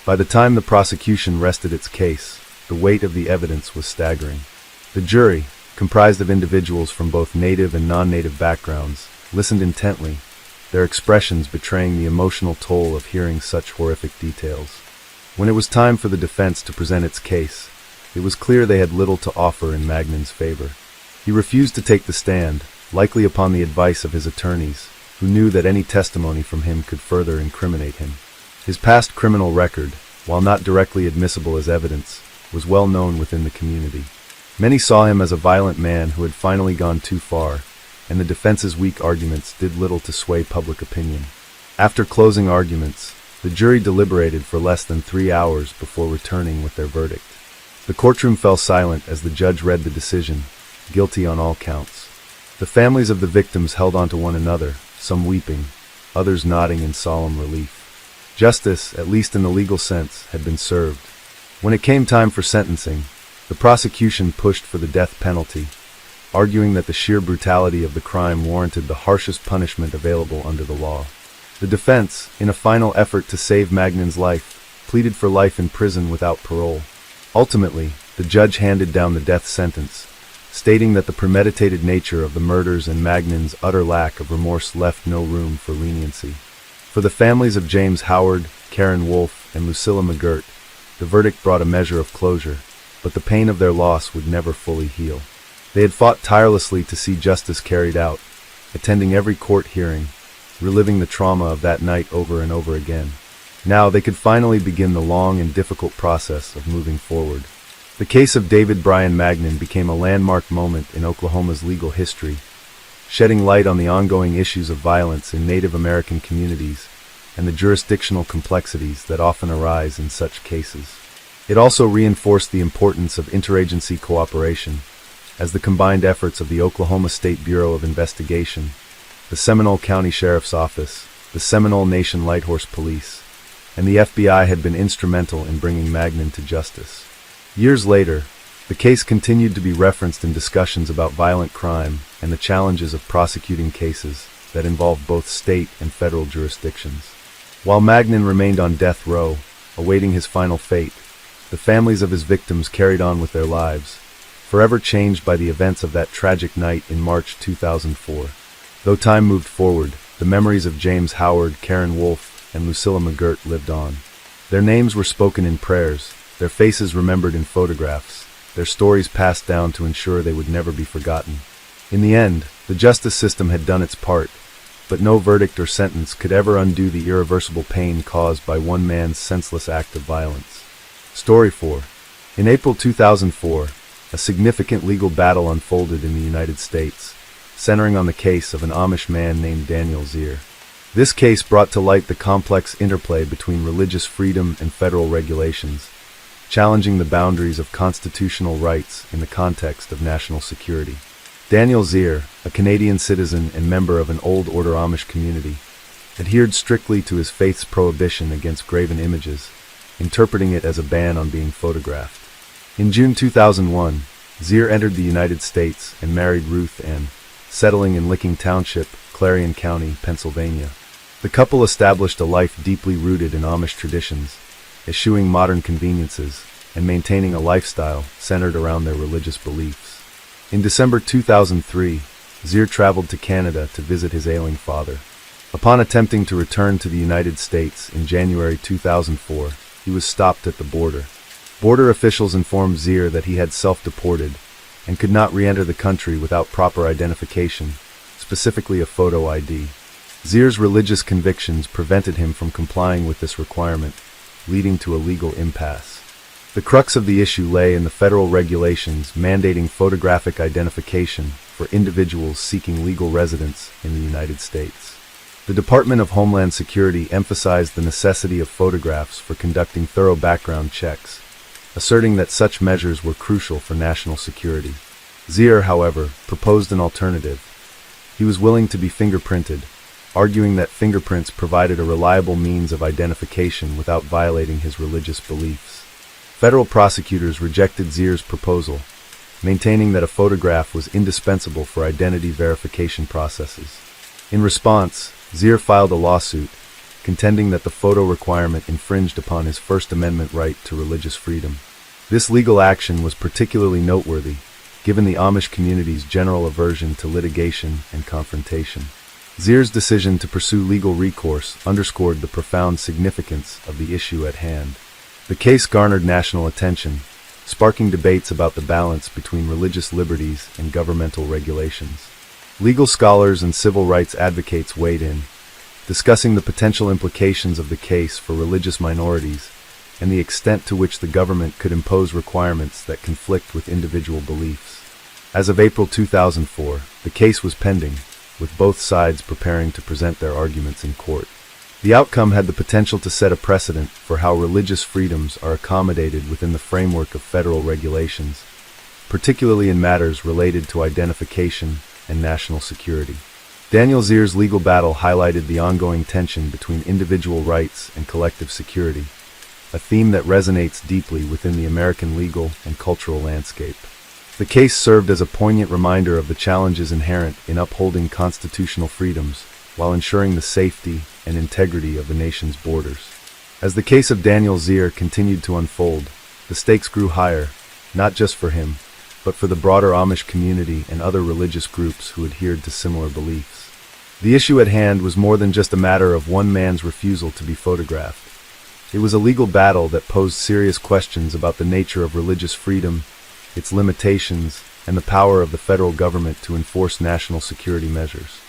By the time the prosecution rested its case, the weight of the evidence was staggering. The jury, comprised of individuals from both native and non-native backgrounds, listened intently, their expressions betraying the emotional toll of hearing such horrific details. When it was time for the defense to present its case, it was clear they had little to offer in Magnan's favor. He refused to take the stand, likely upon the advice of his attorneys, who knew that any testimony from him could further incriminate him. His past criminal record, while not directly admissible as evidence, was well known within the community. Many saw him as a violent man who had finally gone too far, and the defense's weak arguments did little to sway public opinion. After closing arguments, the jury deliberated for less than 3 hours before returning with their verdict. The courtroom fell silent as the judge read the decision, guilty on all counts. The families of the victims held on to one another, some weeping, others nodding in solemn relief. Justice, at least in the legal sense, had been served. When it came time for sentencing, the prosecution pushed for the death penalty, arguing that the sheer brutality of the crime warranted the harshest punishment available under the law. The defense, in a final effort to save Magnan's life, pleaded for life in prison without parole. Ultimately, the judge handed down the death sentence, stating that the premeditated nature of the murders and Magnan's utter lack of remorse left no room for leniency. For the families of James Howard, Karen Wolfe, and Lucilla McGirt, the verdict brought a measure of closure, but the pain of their loss would never fully heal. They had fought tirelessly to see justice carried out, attending every court hearing, reliving the trauma of that night over and over again. Now they could finally begin the long and difficult process of moving forward. The case of David Brian Magnan became a landmark moment in Oklahoma's legal history, shedding light on the ongoing issues of violence in Native American communities and the jurisdictional complexities that often arise in such cases. It also reinforced the importance of interagency cooperation, as the combined efforts of the Oklahoma State Bureau of Investigation, the Seminole County Sheriff's Office, the Seminole Nation Lighthorse Police, and the FBI had been instrumental in bringing Magnan to justice. Years later, the case continued to be referenced in discussions about violent crime and the challenges of prosecuting cases that involve both state and federal jurisdictions. While Magnan remained on death row, awaiting his final fate, the families of his victims carried on with their lives, forever changed by the events of that tragic night in March 2004. Though time moved forward, the memories of James Howard, Karen Wolfe, and Lucilla McGirt lived on. Their names were spoken in prayers, their faces remembered in photographs, their stories passed down to ensure they would never be forgotten. In the end, the justice system had done its part, but no verdict or sentence could ever undo the irreversible pain caused by one man's senseless act of violence. Story 4. In April 2004, a significant legal battle unfolded in the United States, centering on the case of an Amish man named Daniel Zier. This case brought to light the complex interplay between religious freedom and federal regulations, challenging the boundaries of constitutional rights in the context of national security. Daniel Zier, a Canadian citizen and member of an Old Order Amish community, adhered strictly to his faith's prohibition against graven images, interpreting it as a ban on being photographed. In June 2001, Zier entered the United States and married Ruth Ann, settling in Licking Township, Clarion County, Pennsylvania. The couple established a life deeply rooted in Amish traditions, eschewing modern conveniences and maintaining a lifestyle centered around their religious beliefs. In December 2003, Zier traveled to Canada to visit his ailing father. Upon attempting to return to the United States in January 2004, he was stopped at the border. Border officials informed Zier that he had self-deported and could not re-enter the country without proper identification, specifically a photo ID. Zier's religious convictions prevented him from complying with this requirement, leading to a legal impasse. The crux of the issue lay in the federal regulations mandating photographic identification for individuals seeking legal residence in the United States. The Department of Homeland Security emphasized the necessity of photographs for conducting thorough background checks, asserting that such measures were crucial for national security. Zier, however, proposed an alternative. He was willing to be fingerprinted, arguing that fingerprints provided a reliable means of identification without violating his religious beliefs. Federal prosecutors rejected Zier's proposal, maintaining that a photograph was indispensable for identity verification processes. In response, Zier filed a lawsuit, contending that the photo requirement infringed upon his First Amendment right to religious freedom. This legal action was particularly noteworthy, given the Amish community's general aversion to litigation and confrontation. Zier's decision to pursue legal recourse underscored the profound significance of the issue at hand. The case garnered national attention, sparking debates about the balance between religious liberties and governmental regulations. Legal scholars and civil rights advocates weighed in, discussing the potential implications of the case for religious minorities and the extent to which the government could impose requirements that conflict with individual beliefs. As of April 2004, the case was pending, with both sides preparing to present their arguments in court. The outcome had the potential to set a precedent for how religious freedoms are accommodated within the framework of federal regulations, particularly in matters related to identification and national security. Daniel Zier's legal battle highlighted the ongoing tension between individual rights and collective security, a theme that resonates deeply within the American legal and cultural landscape. The case served as a poignant reminder of the challenges inherent in upholding constitutional freedoms while ensuring the safety and integrity of the nation's borders. As the case of Daniel Zier continued to unfold, the stakes grew higher, not just for him, but for the broader Amish community and other religious groups who adhered to similar beliefs. The issue at hand was more than just a matter of one man's refusal to be photographed. It was a legal battle that posed serious questions about the nature of religious freedom, its limitations, and the power of the federal government to enforce national security measures.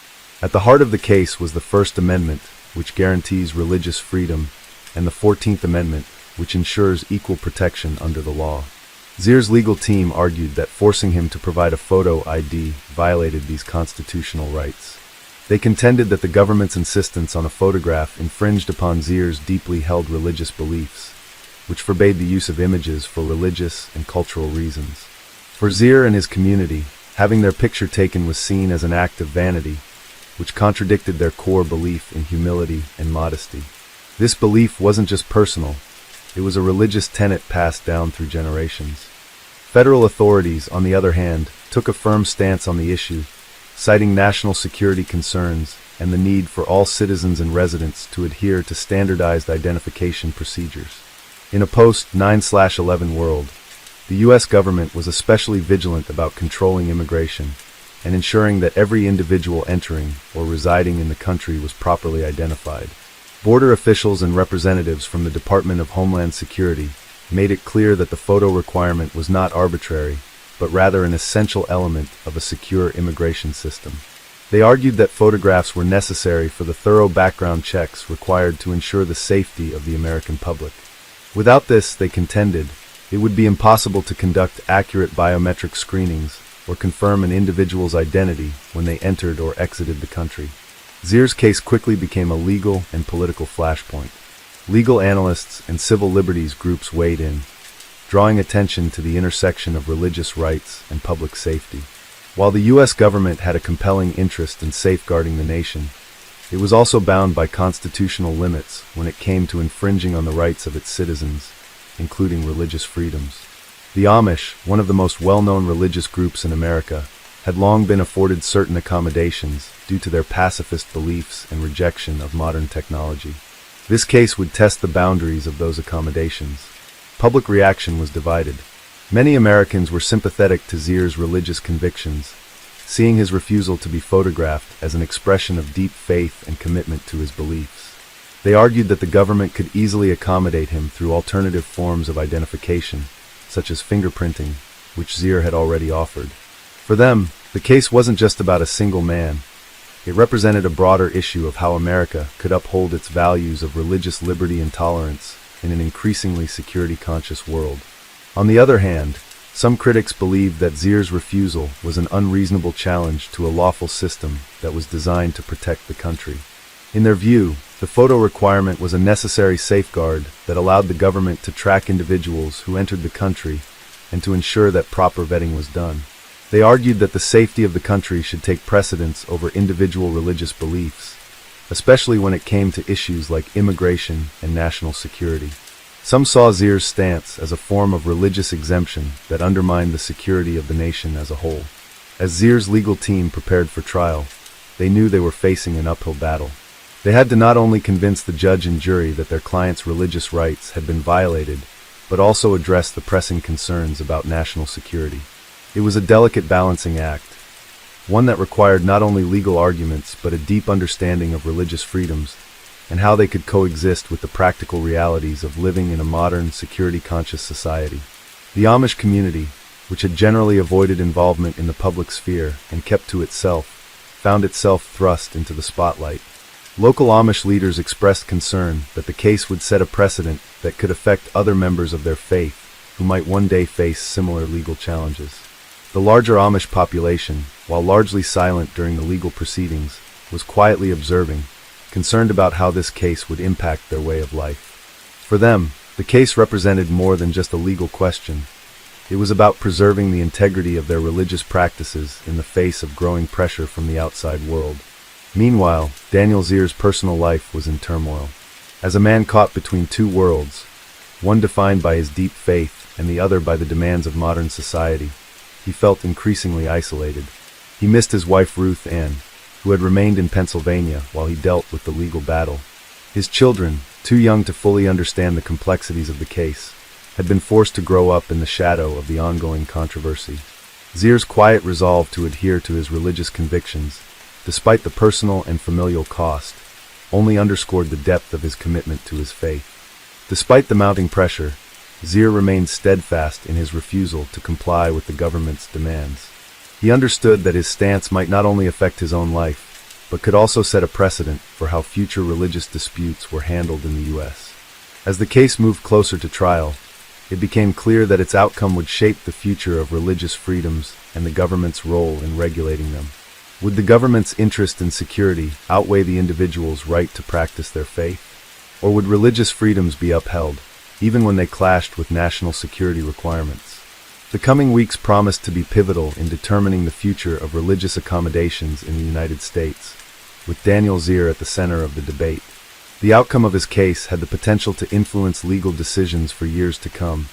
At the heart of the case was the First Amendment, which guarantees religious freedom, and the 14th Amendment, which ensures equal protection under the law. Zier's legal team argued that forcing him to provide a photo ID violated these constitutional rights. They contended that the government's insistence on a photograph infringed upon Zier's deeply held religious beliefs, which forbade the use of images for religious and cultural reasons. For Zier and his community, having their picture taken was seen as an act of vanity, which contradicted their core belief in humility and modesty. This belief wasn't just personal, it was a religious tenet passed down through generations. Federal authorities, on the other hand, took a firm stance on the issue, citing national security concerns and the need for all citizens and residents to adhere to standardized identification procedures. In a post-9/11 world, the U.S. government was especially vigilant about controlling immigration and ensuring that every individual entering or residing in the country was properly identified. Border officials and representatives from the Department of Homeland Security made it clear that the photo requirement was not arbitrary, but rather an essential element of a secure immigration system. They argued that photographs were necessary for the thorough background checks required to ensure the safety of the American public. Without this, they contended, it would be impossible to conduct accurate biometric screenings or confirm an individual's identity when they entered or exited the country. Zier's case quickly became a legal and political flashpoint. Legal analysts and civil liberties groups weighed in, drawing attention to the intersection of religious rights and public safety. While the U.S. government had a compelling interest in safeguarding the nation, it was also bound by constitutional limits when it came to infringing on the rights of its citizens, including religious freedoms. The Amish, one of the most well-known religious groups in America, had long been afforded certain accommodations due to their pacifist beliefs and rejection of modern technology. This case would test the boundaries of those accommodations. Public reaction was divided. Many Americans were sympathetic to Zier's religious convictions, seeing his refusal to be photographed as an expression of deep faith and commitment to his beliefs. They argued that the government could easily accommodate him through alternative forms of identification, such as fingerprinting, which Zier had already offered. For them, the case wasn't just about a single man. It represented a broader issue of how America could uphold its values of religious liberty and tolerance in an increasingly security-conscious world. On the other hand, some critics believed that Zier's refusal was an unreasonable challenge to a lawful system that was designed to protect the country. In their view, the photo requirement was a necessary safeguard that allowed the government to track individuals who entered the country and to ensure that proper vetting was done. They argued that the safety of the country should take precedence over individual religious beliefs, especially when it came to issues like immigration and national security. Some saw Zier's stance as a form of religious exemption that undermined the security of the nation as a whole. As Zier's legal team prepared for trial, they knew they were facing an uphill battle. They had to not only convince the judge and jury that their client's religious rights had been violated, but also address the pressing concerns about national security. It was a delicate balancing act, one that required not only legal arguments but a deep understanding of religious freedoms and how they could coexist with the practical realities of living in a modern, security-conscious society. The Amish community, which had generally avoided involvement in the public sphere and kept to itself, found itself thrust into the spotlight. Local Amish leaders expressed concern that the case would set a precedent that could affect other members of their faith who might one day face similar legal challenges. The larger Amish population, while largely silent during the legal proceedings, was quietly observing, concerned about how this case would impact their way of life. For them, the case represented more than just a legal question. It was about preserving the integrity of their religious practices in the face of growing pressure from the outside world. Meanwhile, Daniel Zier's personal life was in turmoil. As a man caught between two worlds, one defined by his deep faith and the other by the demands of modern society, he felt increasingly isolated. He missed his wife Ruth Ann, who had remained in Pennsylvania while he dealt with the legal battle. His children, too young to fully understand the complexities of the case, had been forced to grow up in the shadow of the ongoing controversy. Zier's quiet resolve to adhere to his religious convictions, despite the personal and familial cost, only underscored the depth of his commitment to his faith. Despite the mounting pressure, Zier remained steadfast in his refusal to comply with the government's demands. He understood that his stance might not only affect his own life, but could also set a precedent for how future religious disputes were handled in the U.S. As the case moved closer to trial, it became clear that its outcome would shape the future of religious freedoms and the government's role in regulating them. Would the government's interest in security outweigh the individual's right to practice their faith? Or would religious freedoms be upheld, even when they clashed with national security requirements? The coming weeks promised to be pivotal in determining the future of religious accommodations in the United States, with Daniel Zier at the center of the debate. The outcome of his case had the potential to influence legal decisions for years to come,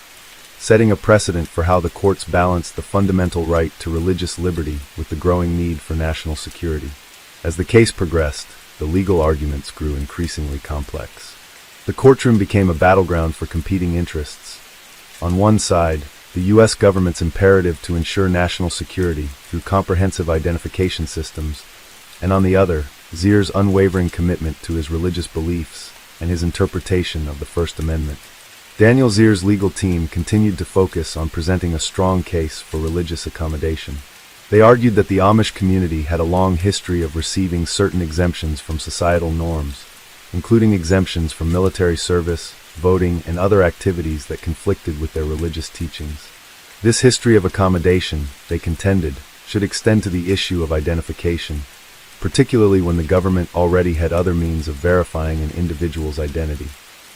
setting a precedent for how the courts balanced the fundamental right to religious liberty with the growing need for national security. As the case progressed, the legal arguments grew increasingly complex. The courtroom became a battleground for competing interests. On one side, the U.S. government's imperative to ensure national security through comprehensive identification systems, and on the other, Zier's unwavering commitment to his religious beliefs and his interpretation of the First Amendment. Daniel Zier's legal team continued to focus on presenting a strong case for religious accommodation. They argued that the Amish community had a long history of receiving certain exemptions from societal norms, including exemptions from military service, voting, and other activities that conflicted with their religious teachings. This history of accommodation, they contended, should extend to the issue of identification, particularly when the government already had other means of verifying an individual's identity.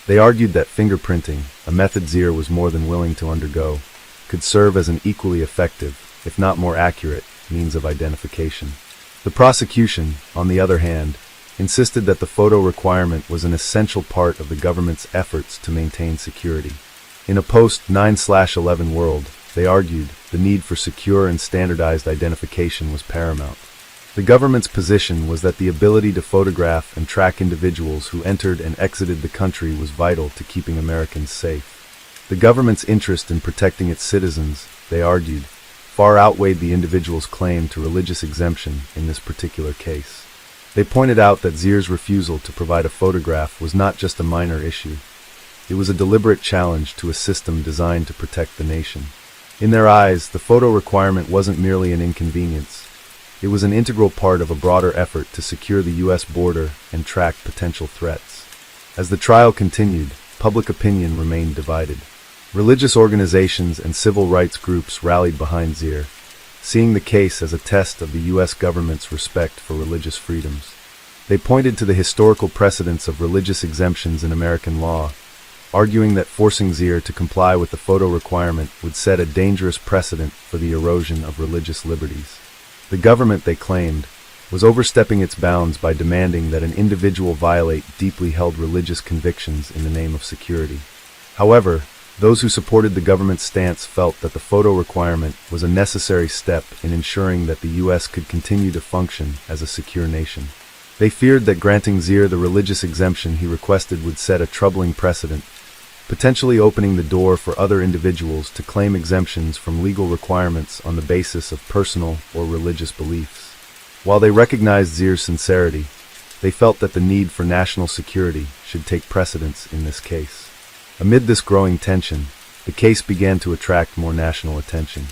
They argued that fingerprinting, a method Zier was more than willing to undergo, could serve as an equally effective, if not more accurate, means of identification. The prosecution, on the other hand, insisted that the photo requirement was an essential part of the government's efforts to maintain security. In a post-9/11 world, they argued, the need for secure and standardized identification was paramount. The government's position was that the ability to photograph and track individuals who entered and exited the country was vital to keeping Americans safe. The government's interest in protecting its citizens, they argued, far outweighed the individual's claim to religious exemption in this particular case. They pointed out that Zier's refusal to provide a photograph was not just a minor issue. It was a deliberate challenge to a system designed to protect the nation. In their eyes, the photo requirement wasn't merely an inconvenience. It was an integral part of a broader effort to secure the U.S. border and track potential threats. As the trial continued, public opinion remained divided. Religious organizations and civil rights groups rallied behind Zier, seeing the case as a test of the U.S. government's respect for religious freedoms. They pointed to the historical precedents of religious exemptions in American law, arguing that forcing Zier to comply with the photo requirement would set a dangerous precedent for the erosion of religious liberties. The government, they claimed, was overstepping its bounds by demanding that an individual violate deeply held religious convictions in the name of security. However, those who supported the government's stance felt that the photo requirement was a necessary step in ensuring that the U.S. could continue to function as a secure nation. They feared that granting Zier the religious exemption he requested would set a troubling precedent, potentially opening the door for other individuals to claim exemptions from legal requirements on the basis of personal or religious beliefs. While they recognized Zier's sincerity, they felt that the need for national security should take precedence in this case. Amid this growing tension, the case began to attract more national attention.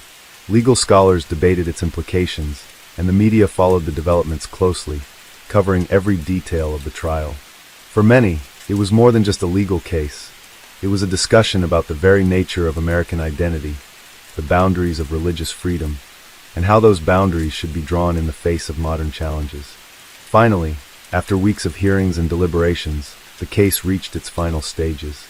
Legal scholars debated its implications, and the media followed the developments closely, covering every detail of the trial. For many, it was more than just a legal case. It was a discussion about the very nature of American identity, the boundaries of religious freedom, and how those boundaries should be drawn in the face of modern challenges. Finally, after weeks of hearings and deliberations, the case reached its final stages.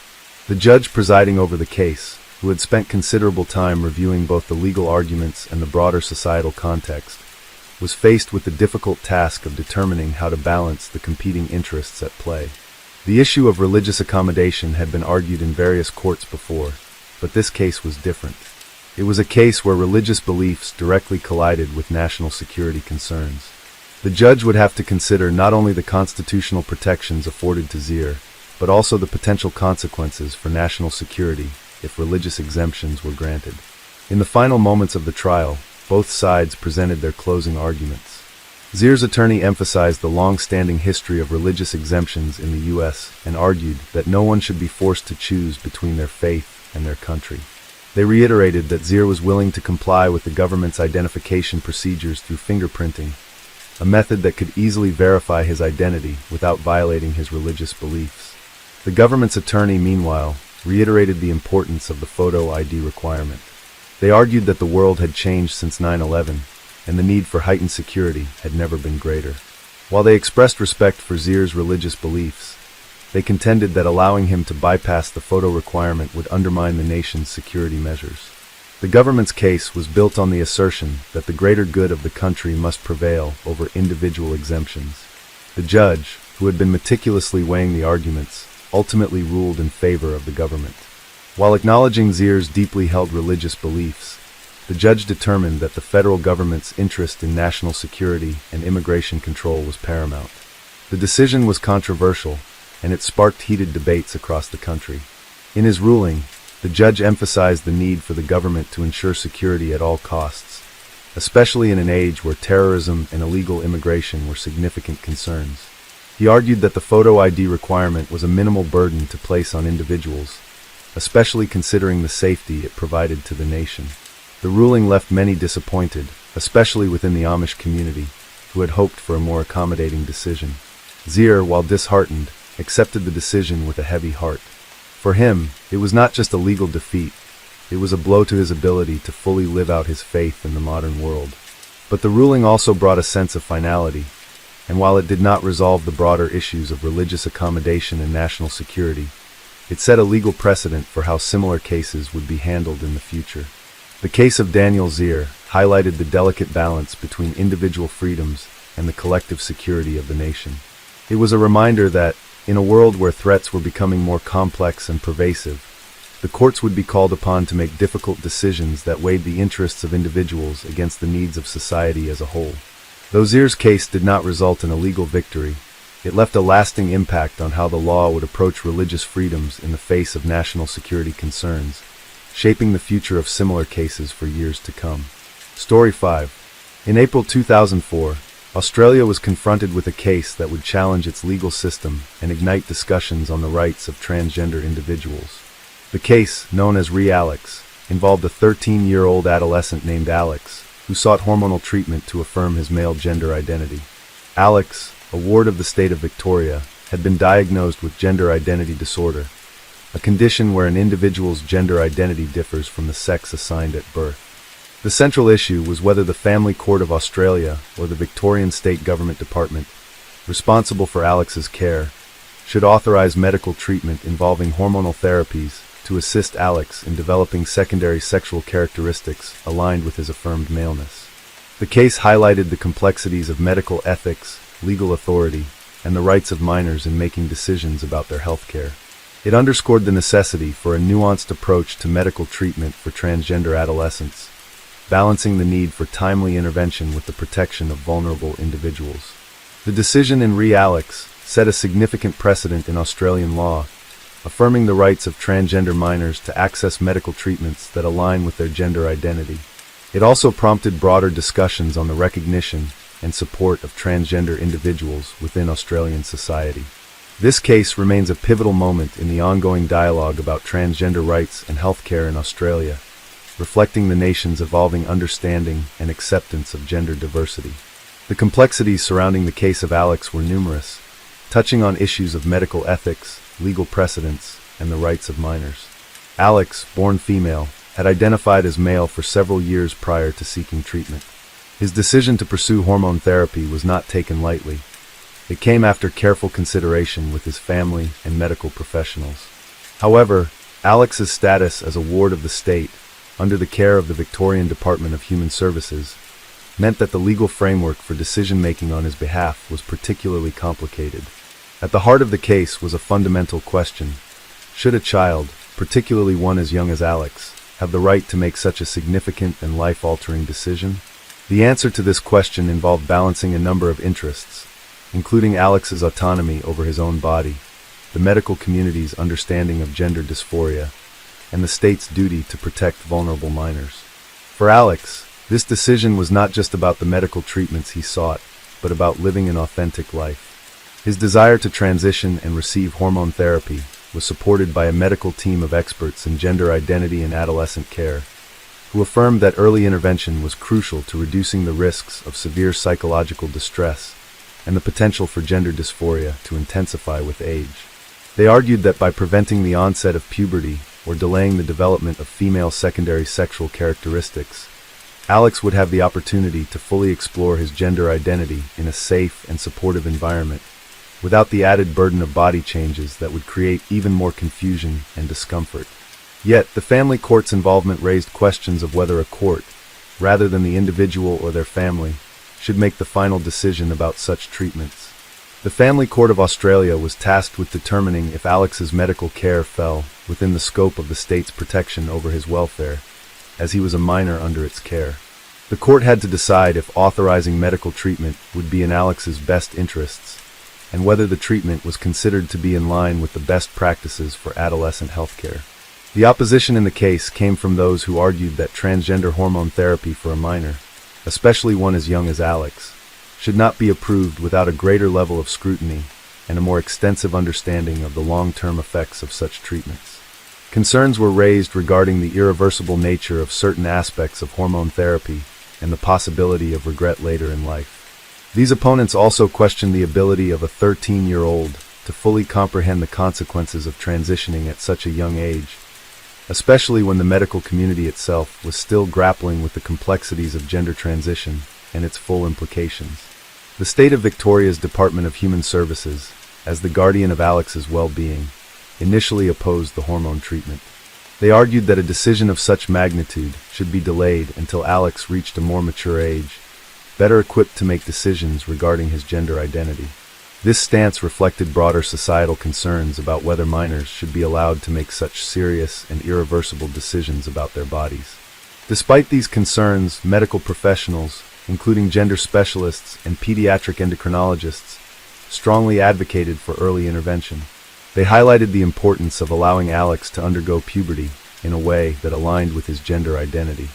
The judge presiding over the case, who had spent considerable time reviewing both the legal arguments and the broader societal context, was faced with the difficult task of determining how to balance the competing interests at play. The issue of religious accommodation had been argued in various courts before, but this case was different. It was a case where religious beliefs directly collided with national security concerns. The judge would have to consider not only the constitutional protections afforded to Zier, but also the potential consequences for national security if religious exemptions were granted. In the final moments of the trial, both sides presented their closing arguments. Zier's attorney emphasized the long-standing history of religious exemptions in the U.S. and argued that no one should be forced to choose between their faith and their country. They reiterated that Zier was willing to comply with the government's identification procedures through fingerprinting, a method that could easily verify his identity without violating his religious beliefs. The government's attorney, meanwhile, reiterated the importance of the photo ID requirement. They argued that the world had changed since 9/11, and the need for heightened security had never been greater. While they expressed respect for Zier's religious beliefs, they contended that allowing him to bypass the photo requirement would undermine the nation's security measures. The government's case was built on the assertion that the greater good of the country must prevail over individual exemptions. The judge, who had been meticulously weighing the arguments, ultimately ruled in favor of the government. While acknowledging Zier's deeply held religious beliefs, the judge determined that the federal government's interest in national security and immigration control was paramount. The decision was controversial, and it sparked heated debates across the country. In his ruling, the judge emphasized the need for the government to ensure security at all costs, especially in an age where terrorism and illegal immigration were significant concerns. He argued that the photo ID requirement was a minimal burden to place on individuals, especially considering the safety it provided to the nation. The ruling left many disappointed, especially within the Amish community, who had hoped for a more accommodating decision. Zier, while disheartened, accepted the decision with a heavy heart. For him, it was not just a legal defeat, it was a blow to his ability to fully live out his faith in the modern world. But the ruling also brought a sense of finality, and while it did not resolve the broader issues of religious accommodation and national security, it set a legal precedent for how similar cases would be handled in the future. The case of Daniel Zier highlighted the delicate balance between individual freedoms and the collective security of the nation. It was a reminder that, in a world where threats were becoming more complex and pervasive, the courts would be called upon to make difficult decisions that weighed the interests of individuals against the needs of society as a whole. Though Zier's case did not result in a legal victory, it left a lasting impact on how the law would approach religious freedoms in the face of national security concerns, shaping the future of similar cases for years to come. Story 5. In April 2004, Australia was confronted with a case that would challenge its legal system and ignite discussions on the rights of transgender individuals. The case, known as Alex, involved a 13-year-old adolescent named Alex, who sought hormonal treatment to affirm his male gender identity. Alex, a ward of the state of Victoria, had been diagnosed with gender identity disorder, a condition where an individual's gender identity differs from the sex assigned at birth. The central issue was whether the Family Court of Australia, or the Victorian State Government Department, responsible for Alex's care, should authorize medical treatment involving hormonal therapies to assist Alex in developing secondary sexual characteristics aligned with his affirmed maleness. The case highlighted the complexities of medical ethics, legal authority, and the rights of minors in making decisions about their health care. It underscored the necessity for a nuanced approach to medical treatment for transgender adolescents, balancing the need for timely intervention with the protection of vulnerable individuals. The decision in Alex set a significant precedent in Australian law, affirming the rights of transgender minors to access medical treatments that align with their gender identity. It also prompted broader discussions on the recognition and support of transgender individuals within Australian society. This case remains a pivotal moment in the ongoing dialogue about transgender rights and healthcare in Australia, reflecting the nation's evolving understanding and acceptance of gender diversity. The complexities surrounding the case of Alex were numerous, touching on issues of medical ethics, legal precedents, and the rights of minors. Alex, born female, had identified as male for several years prior to seeking treatment. His decision to pursue hormone therapy was not taken lightly. It came after careful consideration with his family and medical professionals. However, Alex's status as a ward of the state, under the care of the Victorian Department of Human Services, meant that the legal framework for decision-making on his behalf was particularly complicated. At the heart of the case was a fundamental question: should a child, particularly one as young as Alex, have the right to make such a significant and life-altering decision? The answer to this question involved balancing a number of interests, including Alex's autonomy over his own body, the medical community's understanding of gender dysphoria, and the state's duty to protect vulnerable minors. For Alex, this decision was not just about the medical treatments he sought, but about living an authentic life. His desire to transition and receive hormone therapy was supported by a medical team of experts in gender identity and adolescent care, who affirmed that early intervention was crucial to reducing the risks of severe psychological distress and the potential for gender dysphoria to intensify with age. They argued that by preventing the onset of puberty or delaying the development of female secondary sexual characteristics, Alex would have the opportunity to fully explore his gender identity in a safe and supportive environment, without the added burden of body changes that would create even more confusion and discomfort. Yet, the family court's involvement raised questions of whether a court, rather than the individual or their family, should make the final decision about such treatments. The Family Court of Australia was tasked with determining if Alex's medical care fell within the scope of the state's protection over his welfare, as he was a minor under its care. The court had to decide if authorizing medical treatment would be in Alex's best interests, and whether the treatment was considered to be in line with the best practices for adolescent healthcare. The opposition in the case came from those who argued that transgender hormone therapy for a minor, especially one as young as Alex, should not be approved without a greater level of scrutiny and a more extensive understanding of the long-term effects of such treatments. Concerns were raised regarding the irreversible nature of certain aspects of hormone therapy and the possibility of regret later in life. These opponents also questioned the ability of a 13-year-old to fully comprehend the consequences of transitioning at such a young age, especially when the medical community itself was still grappling with the complexities of gender transition and its full implications. The state of Victoria's Department of Human Services, as the guardian of Alex's well-being, initially opposed the hormone treatment. They argued that a decision of such magnitude should be delayed until Alex reached a more mature age, better equipped to make decisions regarding his gender identity. This stance reflected broader societal concerns about whether minors should be allowed to make such serious and irreversible decisions about their bodies. Despite these concerns, medical professionals, including gender specialists and pediatric endocrinologists, strongly advocated for early intervention. They highlighted the importance of allowing Alex to undergo puberty in a way that aligned with his gender identity.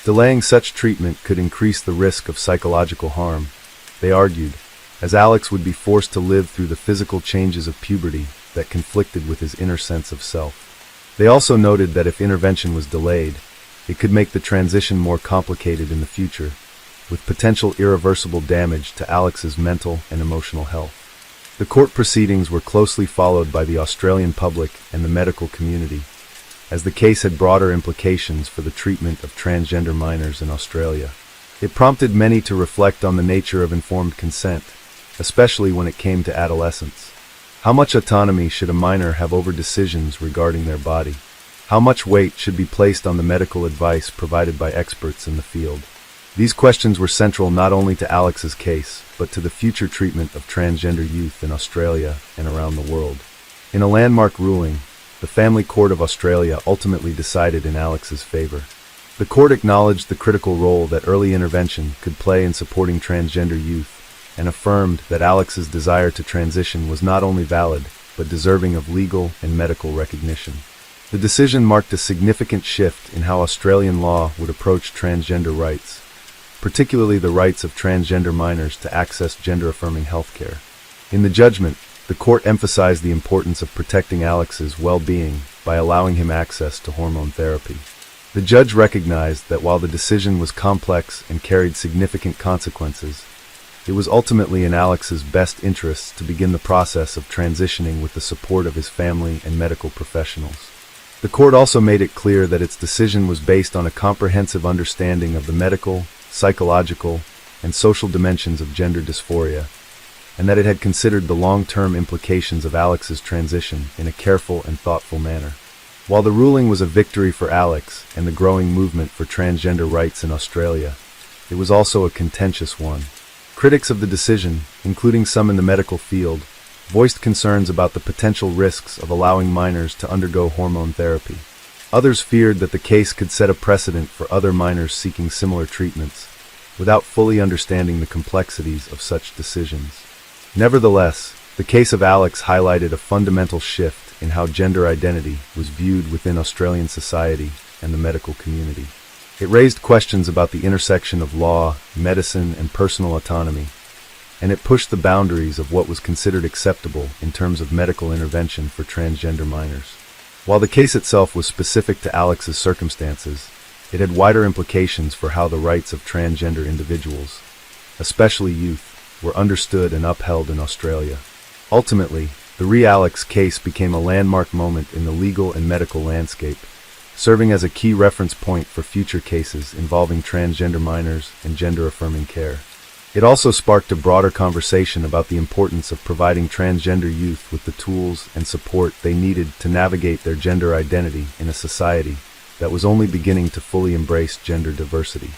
Delaying such treatment could increase the risk of psychological harm, they argued, as Alex would be forced to live through the physical changes of puberty that conflicted with his inner sense of self. They also noted that if intervention was delayed, it could make the transition more complicated in the future, with potential irreversible damage to Alex's mental and emotional health. The court proceedings were closely followed by the Australian public and the medical community, as the case had broader implications for the treatment of transgender minors in Australia. It prompted many to reflect on the nature of informed consent, especially when it came to adolescence. How much autonomy should a minor have over decisions regarding their body? How much weight should be placed on the medical advice provided by experts in the field? These questions were central not only to Alex's case, but to the future treatment of transgender youth in Australia and around the world. In a landmark ruling, the Family Court of Australia ultimately decided in Alex's favor. The court acknowledged the critical role that early intervention could play in supporting transgender youth and affirmed that Alex's desire to transition was not only valid, but deserving of legal and medical recognition. The decision marked a significant shift in how Australian law would approach transgender rights, particularly the rights of transgender minors to access gender-affirming healthcare. In the judgment, the court emphasized the importance of protecting Alex's well-being by allowing him access to hormone therapy. The judge recognized that while the decision was complex and carried significant consequences, it was ultimately in Alex's best interests to begin the process of transitioning with the support of his family and medical professionals. The court also made it clear that its decision was based on a comprehensive understanding of the medical, psychological, and social dimensions of gender dysphoria, and that it had considered the long-term implications of Alex's transition in a careful and thoughtful manner. While the ruling was a victory for Alex and the growing movement for transgender rights in Australia, it was also a contentious one. Critics of the decision, including some in the medical field, voiced concerns about the potential risks of allowing minors to undergo hormone therapy. Others feared that the case could set a precedent for other minors seeking similar treatments, without fully understanding the complexities of such decisions. Nevertheless, the case of Alex highlighted a fundamental shift in how gender identity was viewed within Australian society and the medical community. It raised questions about the intersection of law, medicine, and personal autonomy, and it pushed the boundaries of what was considered acceptable in terms of medical intervention for transgender minors. While the case itself was specific to Alex's circumstances, it had wider implications for how the rights of transgender individuals, especially youth, were understood and upheld in Australia. Ultimately, the Alex case became a landmark moment in the legal and medical landscape, serving as a key reference point for future cases involving transgender minors and gender-affirming care. It also sparked a broader conversation about the importance of providing transgender youth with the tools and support they needed to navigate their gender identity in a society that was only beginning to fully embrace gender diversity.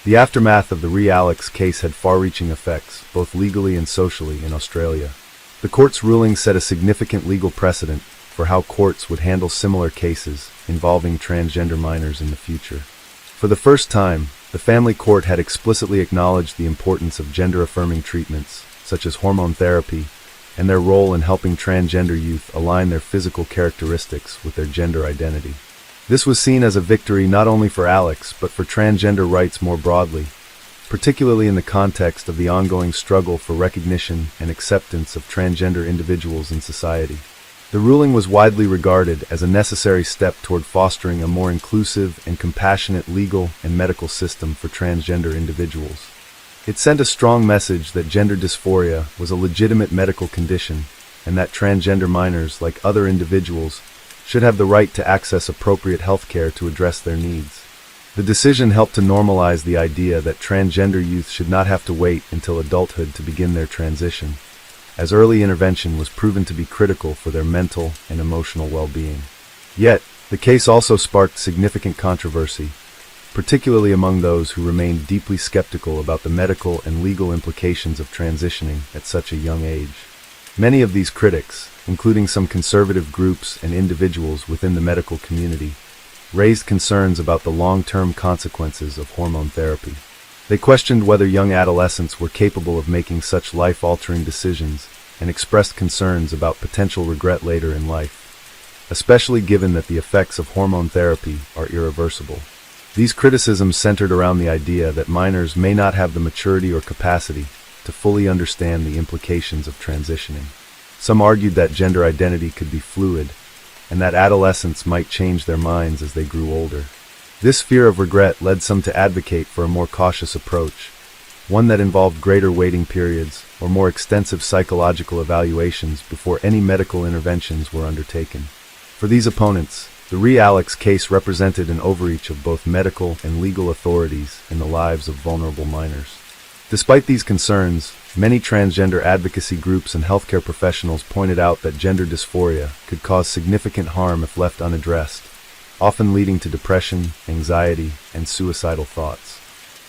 The aftermath of the Alex case had far-reaching effects, both legally and socially, in Australia. The court's ruling set a significant legal precedent for how courts would handle similar cases involving transgender minors in the future. For the first time, the family court had explicitly acknowledged the importance of gender-affirming treatments, such as hormone therapy, and their role in helping transgender youth align their physical characteristics with their gender identity. This was seen as a victory not only for Alex, but for transgender rights more broadly, particularly in the context of the ongoing struggle for recognition and acceptance of transgender individuals in society. The ruling was widely regarded as a necessary step toward fostering a more inclusive and compassionate legal and medical system for transgender individuals. It sent a strong message that gender dysphoria was a legitimate medical condition and that transgender minors, like other individuals, should have the right to access appropriate health care to address their needs. The decision helped to normalize the idea that transgender youth should not have to wait until adulthood to begin their transition, as early intervention was proven to be critical for their mental and emotional well-being. Yet, the case also sparked significant controversy, particularly among those who remained deeply skeptical about the medical and legal implications of transitioning at such a young age. Many of these critics, including some conservative groups and individuals within the medical community, raised concerns about the long-term consequences of hormone therapy. They questioned whether young adolescents were capable of making such life-altering decisions and expressed concerns about potential regret later in life, especially given that the effects of hormone therapy are irreversible. These criticisms centered around the idea that minors may not have the maturity or capacity to fully understand the implications of transitioning. Some argued that gender identity could be fluid, and that adolescents might change their minds as they grew older. This fear of regret led some to advocate for a more cautious approach, one that involved greater waiting periods or more extensive psychological evaluations before any medical interventions were undertaken. For these opponents, the Alex case represented an overreach of both medical and legal authorities in the lives of vulnerable minors. Despite these concerns, many transgender advocacy groups and healthcare professionals pointed out that gender dysphoria could cause significant harm if left unaddressed, often leading to depression, anxiety, and suicidal thoughts.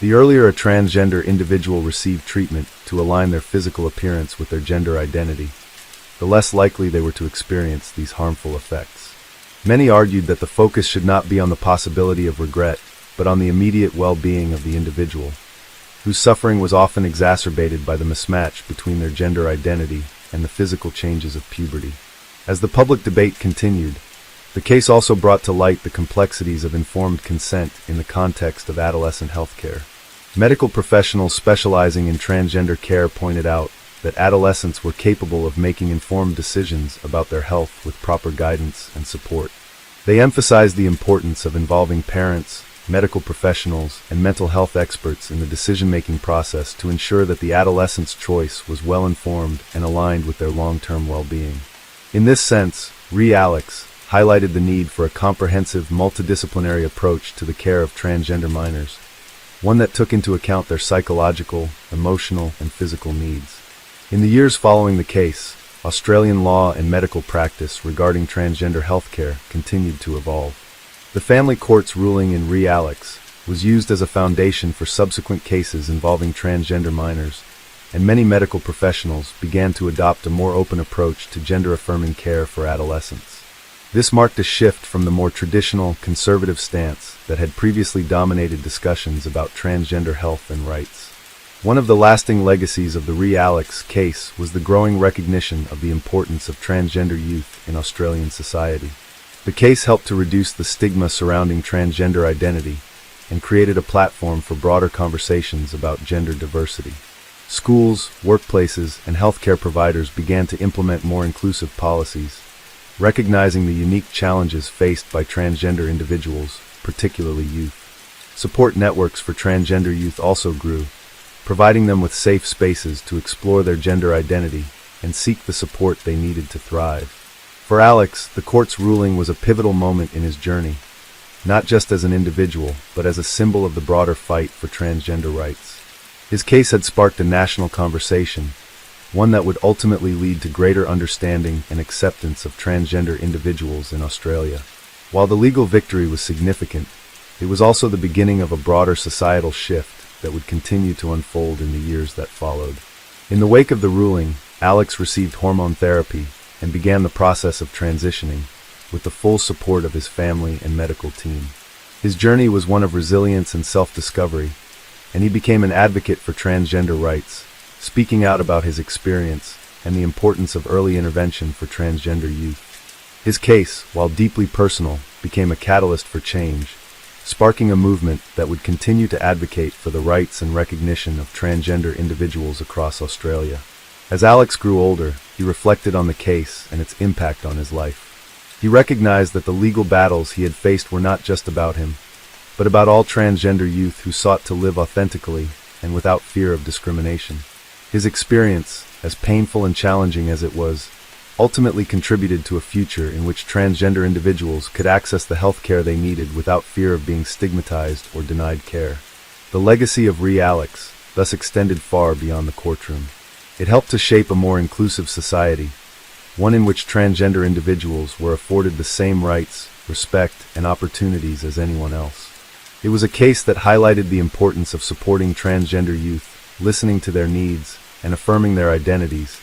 The earlier a transgender individual received treatment to align their physical appearance with their gender identity, the less likely they were to experience these harmful effects. Many argued that the focus should not be on the possibility of regret, but on the immediate well-being of the individual, whose suffering was often exacerbated by the mismatch between their gender identity and the physical changes of puberty. As the public debate continued, the case also brought to light the complexities of informed consent in the context of adolescent healthcare. Medical professionals specializing in transgender care pointed out that adolescents were capable of making informed decisions about their health with proper guidance and support. They emphasized the importance of involving parents, medical professionals, and mental health experts in the decision-making process to ensure that the adolescent's choice was well-informed and aligned with their long-term well-being. In this sense, Alex highlighted the need for a comprehensive, multidisciplinary approach to the care of transgender minors, one that took into account their psychological, emotional, and physical needs. In the years following the case, Australian law and medical practice regarding transgender healthcare continued to evolve. The family court's ruling in Alex was used as a foundation for subsequent cases involving transgender minors, and many medical professionals began to adopt a more open approach to gender-affirming care for adolescents. This marked a shift from the more traditional, conservative stance that had previously dominated discussions about transgender health and rights. One of the lasting legacies of the Alex case was the growing recognition of the importance of transgender youth in Australian society. The case helped to reduce the stigma surrounding transgender identity and created a platform for broader conversations about gender diversity. Schools, workplaces, and healthcare providers began to implement more inclusive policies, recognizing the unique challenges faced by transgender individuals, particularly youth. Support networks for transgender youth also grew, providing them with safe spaces to explore their gender identity and seek the support they needed to thrive. For Alex, the court's ruling was a pivotal moment in his journey, not just as an individual, but as a symbol of the broader fight for transgender rights. His case had sparked a national conversation, one that would ultimately lead to greater understanding and acceptance of transgender individuals in Australia. While the legal victory was significant, it was also the beginning of a broader societal shift that would continue to unfold in the years that followed. In the wake of the ruling, Alex received hormone therapy and began the process of transitioning, with the full support of his family and medical team. His journey was one of resilience and self-discovery, and he became an advocate for transgender rights, speaking out about his experience and the importance of early intervention for transgender youth. His case, while deeply personal, became a catalyst for change, sparking a movement that would continue to advocate for the rights and recognition of transgender individuals across Australia. As Alex grew older, he reflected on the case and its impact on his life. He recognized that the legal battles he had faced were not just about him, but about all transgender youth who sought to live authentically and without fear of discrimination. His experience, as painful and challenging as it was, ultimately contributed to a future in which transgender individuals could access the health care they needed without fear of being stigmatized or denied care. The legacy of Alex thus extended far beyond the courtroom. It helped to shape a more inclusive society, one in which transgender individuals were afforded the same rights, respect, and opportunities as anyone else. It was a case that highlighted the importance of supporting transgender youth, listening to their needs, and affirming their identities,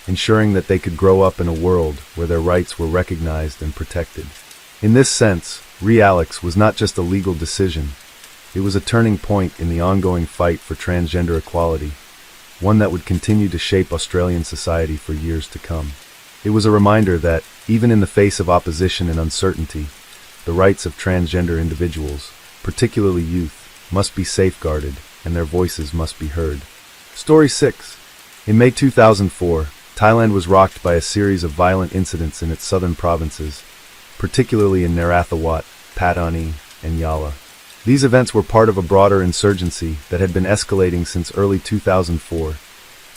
ensuring that they could grow up in a world where their rights were recognized and protected. In this sense, Alex was not just a legal decision, it was a turning point in the ongoing fight for transgender equality, one that would continue to shape Australian society for years to come. It was a reminder that, even in the face of opposition and uncertainty, the rights of transgender individuals, particularly youth, must be safeguarded and their voices must be heard. Story 6. In May 2004, Thailand was rocked by a series of violent incidents in its southern provinces, particularly in Narathiwat, Pattani, and Yala. These events were part of a broader insurgency that had been escalating since early 2004,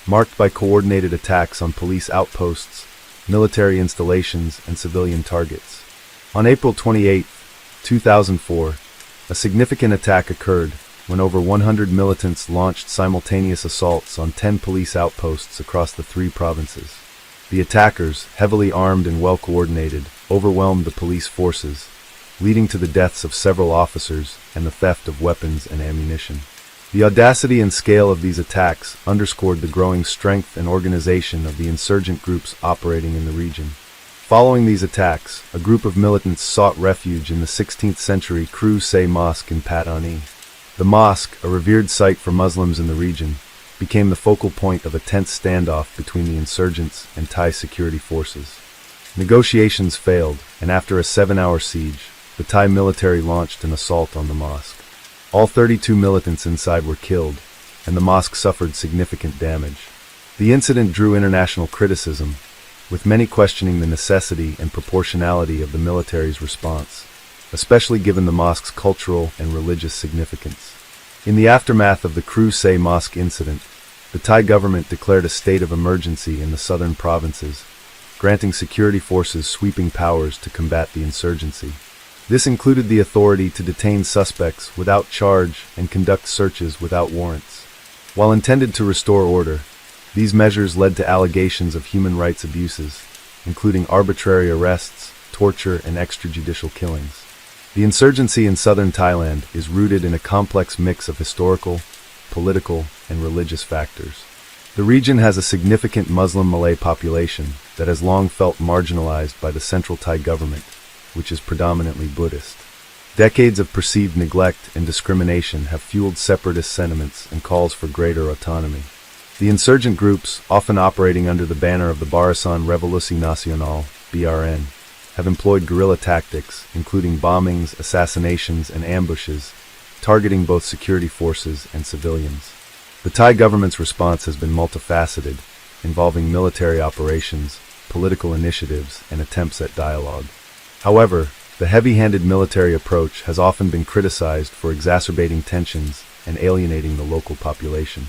marked by coordinated attacks on police outposts, military installations, and civilian targets. On April 28, 2004, a significant attack occurred when over 100 militants launched simultaneous assaults on 10 police outposts across the 3 provinces. The attackers, heavily armed and well-coordinated, overwhelmed the police forces, leading to the deaths of several officers and the theft of weapons and ammunition. The audacity and scale of these attacks underscored the growing strength and organization of the insurgent groups operating in the region. Following these attacks, a group of militants sought refuge in the 16th century Kru Se Mosque in Pattani. The mosque, a revered site for Muslims in the region, became the focal point of a tense standoff between the insurgents and Thai security forces. Negotiations failed, and after a 7-hour siege, the Thai military launched an assault on the mosque. All 32 militants inside were killed, and the mosque suffered significant damage. The incident drew international criticism, with many questioning the necessity and proportionality of the military's response, especially given the mosque's cultural and religious significance. In the aftermath of the Kru Se Mosque incident, the Thai government declared a state of emergency in the southern provinces, granting security forces sweeping powers to combat the insurgency. This included the authority to detain suspects without charge and conduct searches without warrants. While intended to restore order, these measures led to allegations of human rights abuses, including arbitrary arrests, torture, and extrajudicial killings. The insurgency in southern Thailand is rooted in a complex mix of historical, political, and religious factors. The region has a significant Muslim Malay population that has long felt marginalized by the central Thai government, which is predominantly Buddhist. Decades of perceived neglect and discrimination have fueled separatist sentiments and calls for greater autonomy. The insurgent groups, often operating under the banner of the Barisan Revolusi Nasional, BRN, have employed guerrilla tactics, including bombings, assassinations, and ambushes, targeting both security forces and civilians. The Thai government's response has been multifaceted, involving military operations, political initiatives, and attempts at dialogue. However, the heavy-handed military approach has often been criticized for exacerbating tensions and alienating the local population.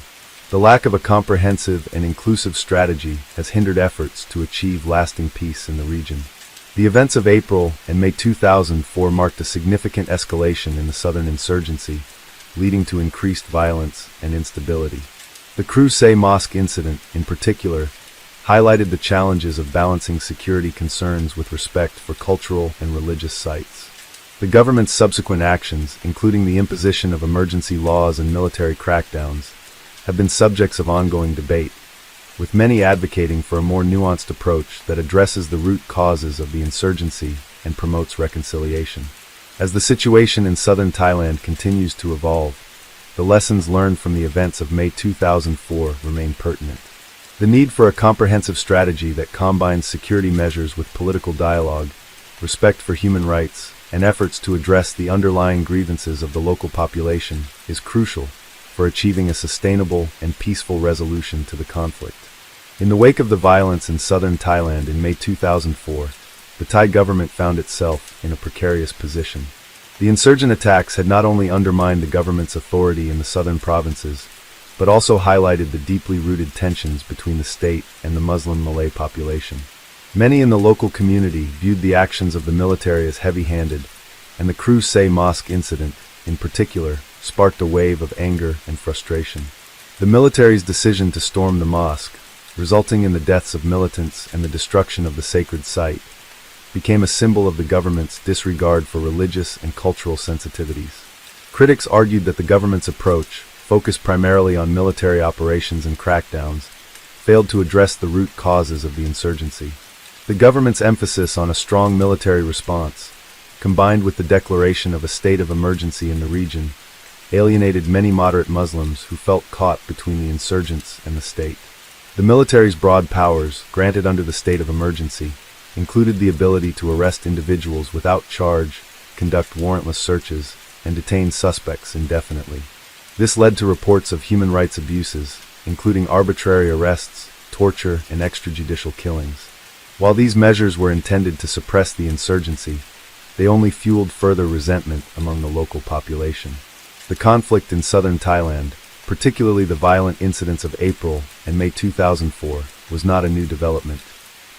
The lack of a comprehensive and inclusive strategy has hindered efforts to achieve lasting peace in the region. The events of April and May 2004 marked a significant escalation in the southern insurgency, leading to increased violence and instability. The Kru Se Mosque incident, in particular, highlighted the challenges of balancing security concerns with respect for cultural and religious sites. The government's subsequent actions, including the imposition of emergency laws and military crackdowns, have been subjects of ongoing debate, with many advocating for a more nuanced approach that addresses the root causes of the insurgency and promotes reconciliation. As the situation in southern Thailand continues to evolve, the lessons learned from the events of May 2004 remain pertinent. The need for a comprehensive strategy that combines security measures with political dialogue, respect for human rights, and efforts to address the underlying grievances of the local population is crucial for achieving a sustainable and peaceful resolution to the conflict. In the wake of the violence in southern Thailand in May 2004, the Thai government found itself in a precarious position. The insurgent attacks had not only undermined the government's authority in the southern provinces, but also highlighted the deeply rooted tensions between the state and the Muslim Malay population. Many in the local community viewed the actions of the military as heavy-handed, and the Crusade Mosque incident, in particular, sparked a wave of anger and frustration. The military's decision to storm the mosque, resulting in the deaths of militants and the destruction of the sacred site, became a symbol of the government's disregard for religious and cultural sensitivities. Critics argued that the government's approach, focused primarily on military operations and crackdowns, failed to address the root causes of the insurgency. The government's emphasis on a strong military response, combined with the declaration of a state of emergency in the region, alienated many moderate Muslims who felt caught between the insurgents and the state. The military's broad powers, granted under the state of emergency, included the ability to arrest individuals without charge, conduct warrantless searches, and detain suspects indefinitely. This led to reports of human rights abuses, including arbitrary arrests, torture, and extrajudicial killings. While these measures were intended to suppress the insurgency, they only fueled further resentment among the local population. The conflict in southern Thailand, particularly the violent incidents of April and May 2004, was not a new development.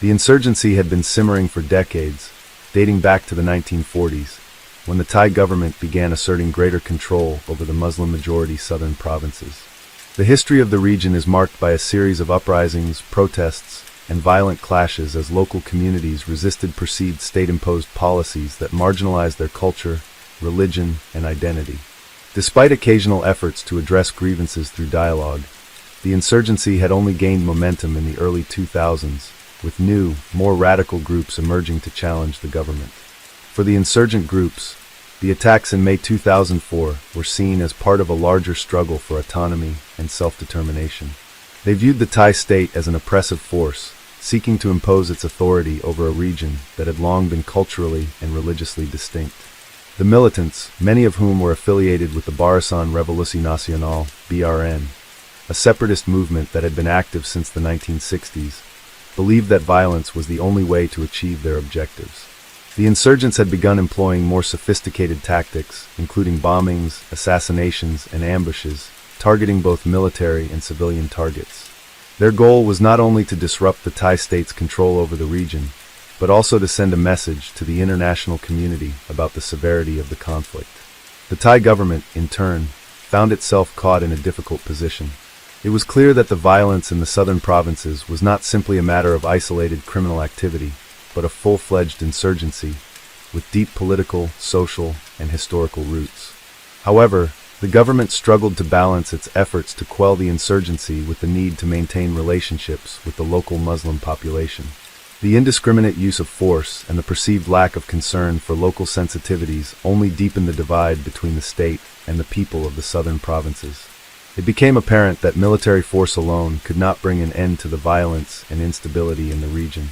The insurgency had been simmering for decades, dating back to the 1940s, when the Thai government began asserting greater control over the Muslim-majority southern provinces. The history of the region is marked by a series of uprisings, protests, and violent clashes as local communities resisted perceived state-imposed policies that marginalized their culture, religion, and identity. Despite occasional efforts to address grievances through dialogue, the insurgency had only gained momentum in the early 2000s, with new, more radical groups emerging to challenge the government. For the insurgent groups, the attacks in May 2004 were seen as part of a larger struggle for autonomy and self-determination. They viewed the Thai state as an oppressive force, seeking to impose its authority over a region that had long been culturally and religiously distinct. The militants, many of whom were affiliated with the Barisan Revolusi Nasional (BRN), a separatist movement that had been active since the 1960s, believed that violence was the only way to achieve their objectives. The insurgents had begun employing more sophisticated tactics, including bombings, assassinations, and ambushes, targeting both military and civilian targets. Their goal was not only to disrupt the Thai state's control over the region, but also to send a message to the international community about the severity of the conflict. The Thai government, in turn, found itself caught in a difficult position. It was clear that the violence in the southern provinces was not simply a matter of isolated criminal activity, but a full-fledged insurgency, with deep political, social, and historical roots. However, the government struggled to balance its efforts to quell the insurgency with the need to maintain relationships with the local Muslim population. The indiscriminate use of force and the perceived lack of concern for local sensitivities only deepened the divide between the state and the people of the southern provinces. It became apparent that military force alone could not bring an end to the violence and instability in the region.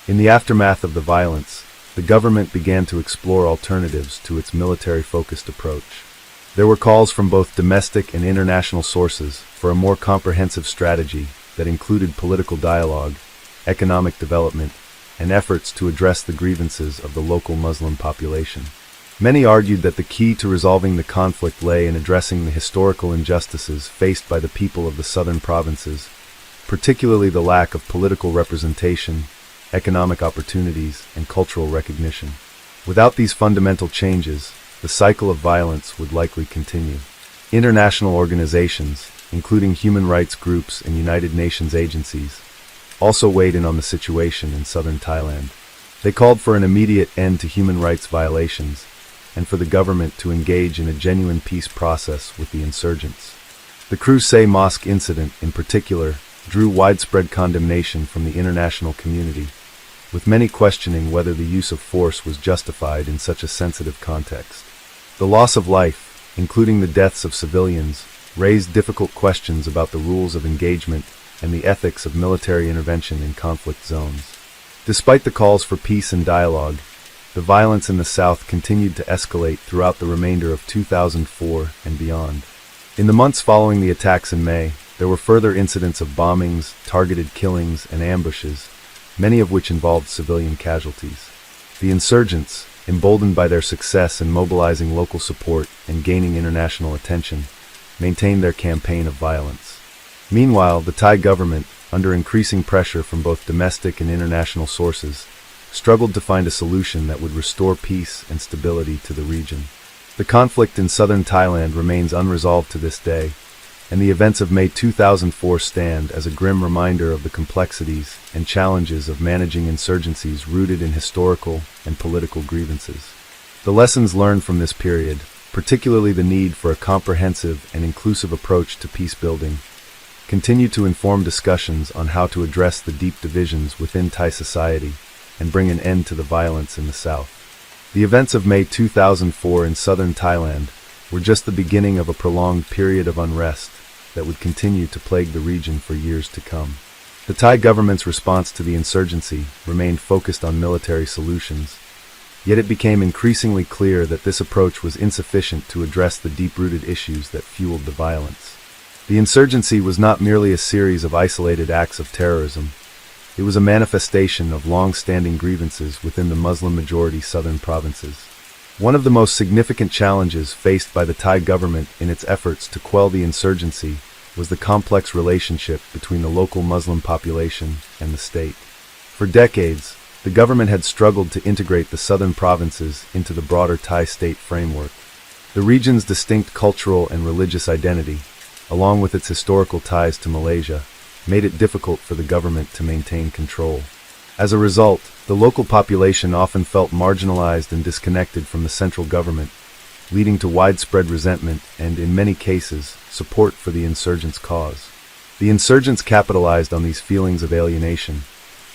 In the aftermath of the violence, the government began to explore alternatives to its military-focused approach. There were calls from both domestic and international sources for a more comprehensive strategy that included political dialogue, economic development, and efforts to address the grievances of the local Muslim population. Many argued that the key to resolving the conflict lay in addressing the historical injustices faced by the people of the southern provinces, particularly the lack of political representation, economic opportunities, and cultural recognition. Without these fundamental changes, the cycle of violence would likely continue. International organizations, including human rights groups and United Nations agencies, also weighed in on the situation in southern Thailand. They called for an immediate end to human rights violations and for the government to engage in a genuine peace process with the insurgents. The Crusade Mosque incident, in particular, drew widespread condemnation from the international community, with many questioning whether the use of force was justified in such a sensitive context. The loss of life, including the deaths of civilians, raised difficult questions about the rules of engagement and the ethics of military intervention in conflict zones. Despite the calls for peace and dialogue, the violence in the South continued to escalate throughout the remainder of 2004 and beyond. In the months following the attacks in May, there were further incidents of bombings, targeted killings, and ambushes, many of which involved civilian casualties. The insurgents, emboldened by their success in mobilizing local support and gaining international attention, maintained their campaign of violence. Meanwhile, the Thai government, under increasing pressure from both domestic and international sources, struggled to find a solution that would restore peace and stability to the region. The conflict in southern Thailand remains unresolved to this day, and the events of May 2004 stand as a grim reminder of the complexities and challenges of managing insurgencies rooted in historical and political grievances. The lessons learned from this period, particularly the need for a comprehensive and inclusive approach to peace building, continue to inform discussions on how to address the deep divisions within Thai society and bring an end to the violence in the South. The events of May 2004 in southern Thailand were just the beginning of a prolonged period of unrest that would continue to plague the region for years to come. The Thai government's response to the insurgency remained focused on military solutions, yet it became increasingly clear that this approach was insufficient to address the deep-rooted issues that fueled the violence. The insurgency was not merely a series of isolated acts of terrorism. It was a manifestation of long-standing grievances within the Muslim-majority southern provinces. One of the most significant challenges faced by the Thai government in its efforts to quell the insurgency was the complex relationship between the local Muslim population and the state. For decades, the government had struggled to integrate the southern provinces into the broader Thai state framework. The region's distinct cultural and religious identity, along with its historical ties to Malaysia, made it difficult for the government to maintain control. As a result, the local population often felt marginalized and disconnected from the central government, leading to widespread resentment and, in many cases, support for the insurgents' cause. The insurgents capitalized on these feelings of alienation,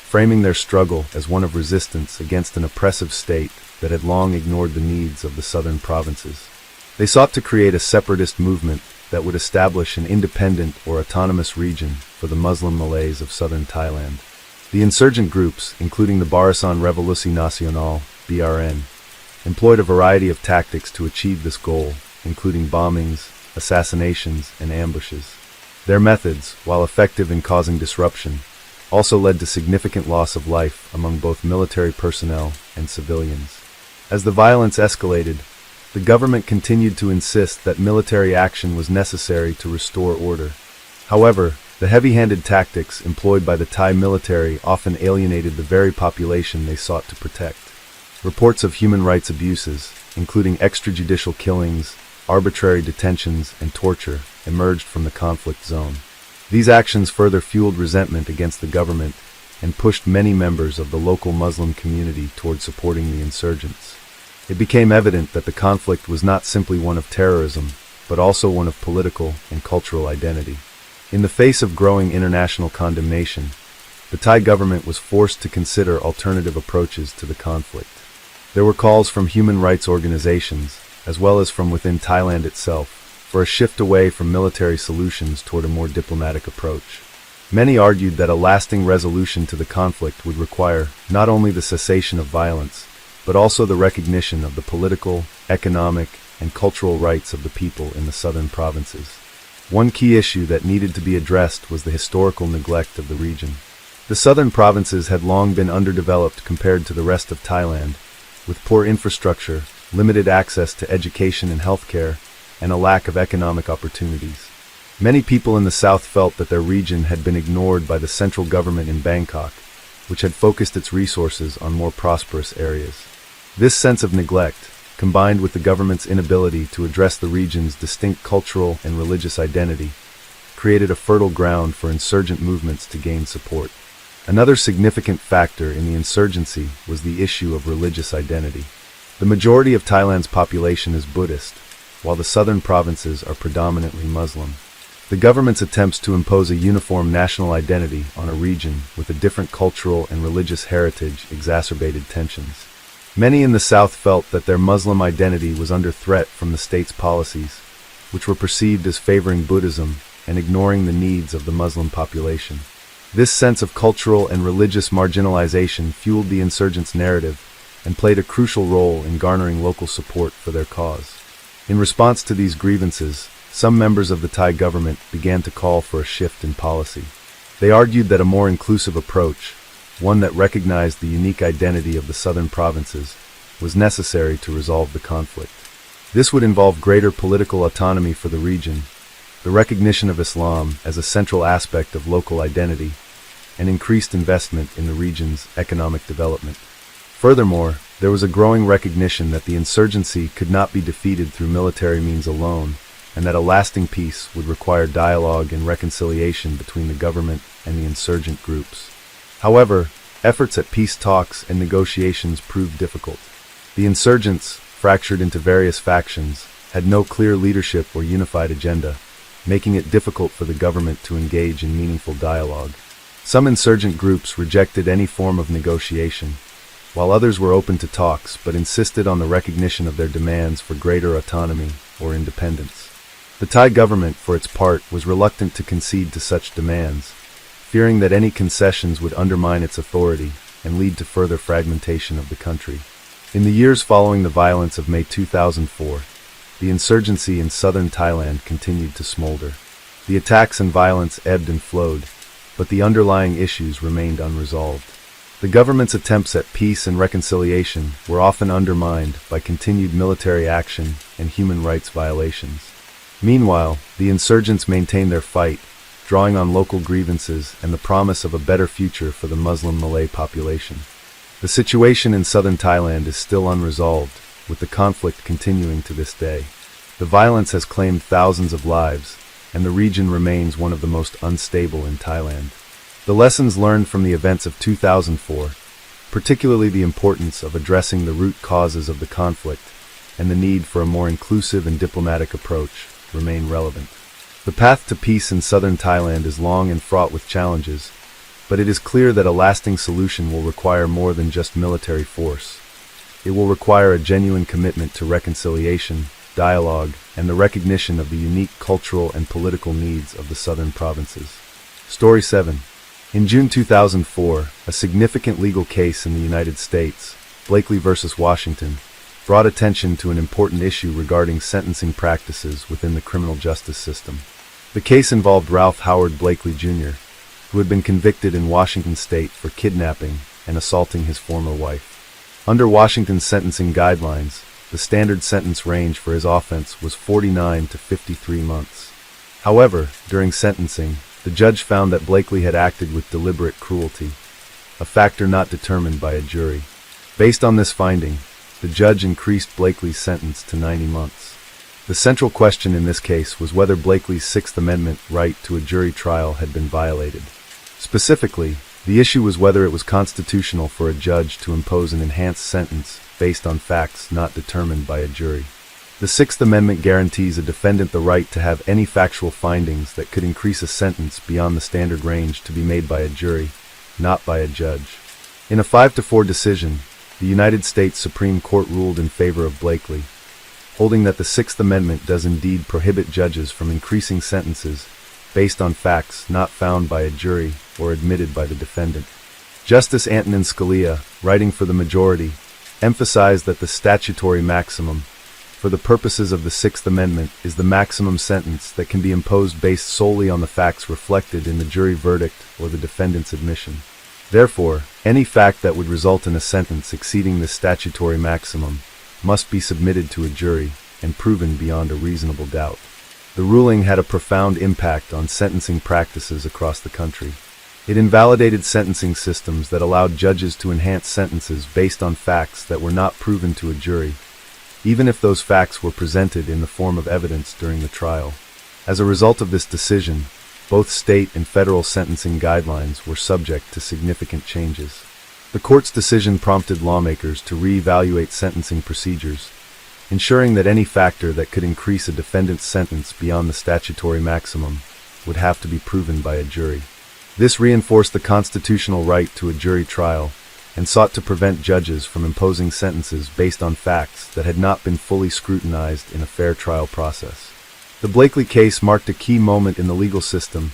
framing their struggle as one of resistance against an oppressive state that had long ignored the needs of the southern provinces. They sought to create a separatist movement that would establish an independent or autonomous region for the Muslim Malays of southern Thailand. The insurgent groups, including the Barisan Revolusi Nasional, BRN, employed a variety of tactics to achieve this goal, including bombings, assassinations, and ambushes. Their methods, while effective in causing disruption, also led to significant loss of life among both military personnel and civilians. As the violence escalated, the government continued to insist that military action was necessary to restore order. However, the heavy-handed tactics employed by the Thai military often alienated the very population they sought to protect. Reports of human rights abuses, including extrajudicial killings, arbitrary detentions, and torture, emerged from the conflict zone. These actions further fueled resentment against the government and pushed many members of the local Muslim community toward supporting the insurgents. It became evident that the conflict was not simply one of terrorism, but also one of political and cultural identity. In the face of growing international condemnation, the Thai government was forced to consider alternative approaches to the conflict. There were calls from human rights organizations, as well as from within Thailand itself, for a shift away from military solutions toward a more diplomatic approach. Many argued that a lasting resolution to the conflict would require not only the cessation of violence, but also the recognition of the political, economic, and cultural rights of the people in the southern provinces. One key issue that needed to be addressed was the historical neglect of the region. The southern provinces had long been underdeveloped compared to the rest of Thailand, with poor infrastructure, limited access to education and healthcare, and a lack of economic opportunities. Many people in the south felt that their region had been ignored by the central government in Bangkok, which had focused its resources on more prosperous areas. This sense of neglect, combined with the government's inability to address the region's distinct cultural and religious identity, created a fertile ground for insurgent movements to gain support. Another significant factor in the insurgency was the issue of religious identity. The majority of Thailand's population is Buddhist, while the southern provinces are predominantly Muslim. The government's attempts to impose a uniform national identity on a region with a different cultural and religious heritage exacerbated tensions. Many in the south felt that their Muslim identity was under threat from the state's policies, which were perceived as favoring Buddhism and ignoring the needs of the Muslim population. This sense of cultural and religious marginalization fueled the insurgents' narrative and played a crucial role in garnering local support for their cause. In response to these grievances, some members of the Thai government began to call for a shift in policy. They argued that a more inclusive approach, one that recognized the unique identity of the southern provinces, was necessary to resolve the conflict. This would involve greater political autonomy for the region, the recognition of Islam as a central aspect of local identity, and increased investment in the region's economic development. Furthermore, there was a growing recognition that the insurgency could not be defeated through military means alone, and that a lasting peace would require dialogue and reconciliation between the government and the insurgent groups. However, efforts at peace talks and negotiations proved difficult. The insurgents, fractured into various factions, had no clear leadership or unified agenda, making it difficult for the government to engage in meaningful dialogue. Some insurgent groups rejected any form of negotiation, while others were open to talks but insisted on the recognition of their demands for greater autonomy or independence. The Thai government, for its part, was reluctant to concede to such demands, fearing that any concessions would undermine its authority and lead to further fragmentation of the country. In the years following the violence of May 2004, the insurgency in southern Thailand continued to smolder. The attacks and violence ebbed and flowed, but the underlying issues remained unresolved. The government's attempts at peace and reconciliation were often undermined by continued military action and human rights violations. Meanwhile, the insurgents maintained their fight, drawing on local grievances and the promise of a better future for the Muslim Malay population. The situation in southern Thailand is still unresolved, with the conflict continuing to this day. The violence has claimed thousands of lives, and the region remains one of the most unstable in Thailand. The lessons learned from the events of 2004, particularly the importance of addressing the root causes of the conflict and the need for a more inclusive and diplomatic approach, remain relevant. The path to peace in southern Thailand is long and fraught with challenges, but it is clear that a lasting solution will require more than just military force. It will require a genuine commitment to reconciliation, dialogue, and the recognition of the unique cultural and political needs of the southern provinces. Story 7. In June 2004, a significant legal case in the United States, Blakely v. Washington, brought attention to an important issue regarding sentencing practices within the criminal justice system. The case involved Ralph Howard Blakely Jr., who had been convicted in Washington state for kidnapping and assaulting his former wife. Under Washington's sentencing guidelines, the standard sentence range for his offense was 49 to 53 months. However, during sentencing, the judge found that Blakely had acted with deliberate cruelty, a factor not determined by a jury. Based on this finding, the judge increased Blakely's sentence to 90 months. The central question in this case was whether Blakely's Sixth Amendment right to a jury trial had been violated. Specifically, the issue was whether it was constitutional for a judge to impose an enhanced sentence based on facts not determined by a jury. The Sixth Amendment guarantees a defendant the right to have any factual findings that could increase a sentence beyond the standard range to be made by a jury, not by a judge. In a 5-4 decision, the United States Supreme Court ruled in favor of Blakely, holding that the Sixth Amendment does indeed prohibit judges from increasing sentences based on facts not found by a jury or admitted by the defendant. Justice Antonin Scalia, writing for the majority, emphasized that the statutory maximum, for the purposes of the Sixth Amendment, is the maximum sentence that can be imposed based solely on the facts reflected in the jury verdict or the defendant's admission. Therefore, any fact that would result in a sentence exceeding this statutory maximum must be submitted to a jury and proven beyond a reasonable doubt. The ruling had a profound impact on sentencing practices across the country. It invalidated sentencing systems that allowed judges to enhance sentences based on facts that were not proven to a jury, even if those facts were presented in the form of evidence during the trial. As a result of this decision, both state and federal sentencing guidelines were subject to significant changes. The court's decision prompted lawmakers to re-evaluate sentencing procedures, ensuring that any factor that could increase a defendant's sentence beyond the statutory maximum would have to be proven by a jury. This reinforced the constitutional right to a jury trial and sought to prevent judges from imposing sentences based on facts that had not been fully scrutinized in a fair trial process. The Blakely case marked a key moment in the legal system,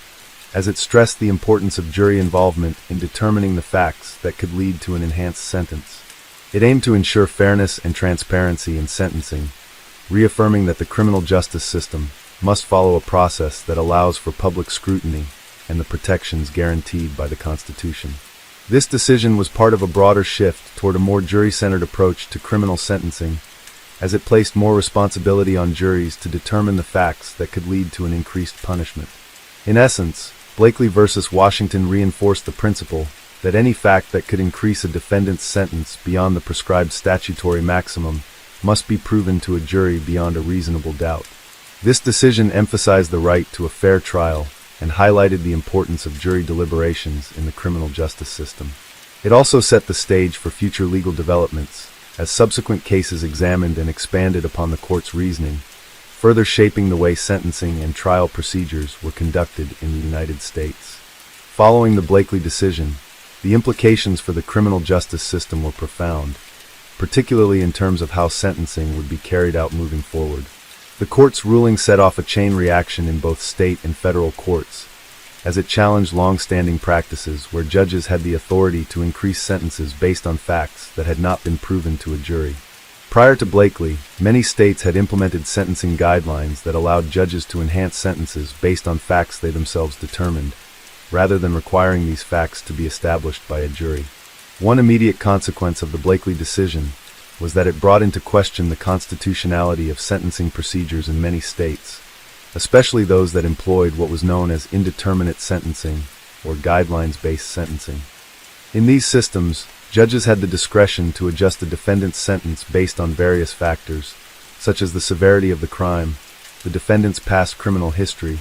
as it stressed the importance of jury involvement in determining the facts that could lead to an enhanced sentence. It aimed to ensure fairness and transparency in sentencing, reaffirming that the criminal justice system must follow a process that allows for public scrutiny and the protections guaranteed by the Constitution. This decision was part of a broader shift toward a more jury-centered approach to criminal sentencing, as it placed more responsibility on juries to determine the facts that could lead to an increased punishment. In essence, Blakely v. Washington reinforced the principle that any fact that could increase a defendant's sentence beyond the prescribed statutory maximum must be proven to a jury beyond a reasonable doubt. This decision emphasized the right to a fair trial and highlighted the importance of jury deliberations in the criminal justice system. It also set the stage for future legal developments, as subsequent cases examined and expanded upon the court's reasoning, further shaping the way sentencing and trial procedures were conducted in the United States. Following the Blakely decision, the implications for the criminal justice system were profound, particularly in terms of how sentencing would be carried out moving forward. The court's ruling set off a chain reaction in both state and federal courts, as it challenged long-standing practices where judges had the authority to increase sentences based on facts that had not been proven to a jury. Prior to Blakely, many states had implemented sentencing guidelines that allowed judges to enhance sentences based on facts they themselves determined, rather than requiring these facts to be established by a jury. One immediate consequence of the Blakely decision was that it brought into question the constitutionality of sentencing procedures in many states, especially those that employed what was known as indeterminate sentencing or guidelines-based sentencing. In these systems, judges had the discretion to adjust a defendant's sentence based on various factors, such as the severity of the crime, the defendant's past criminal history,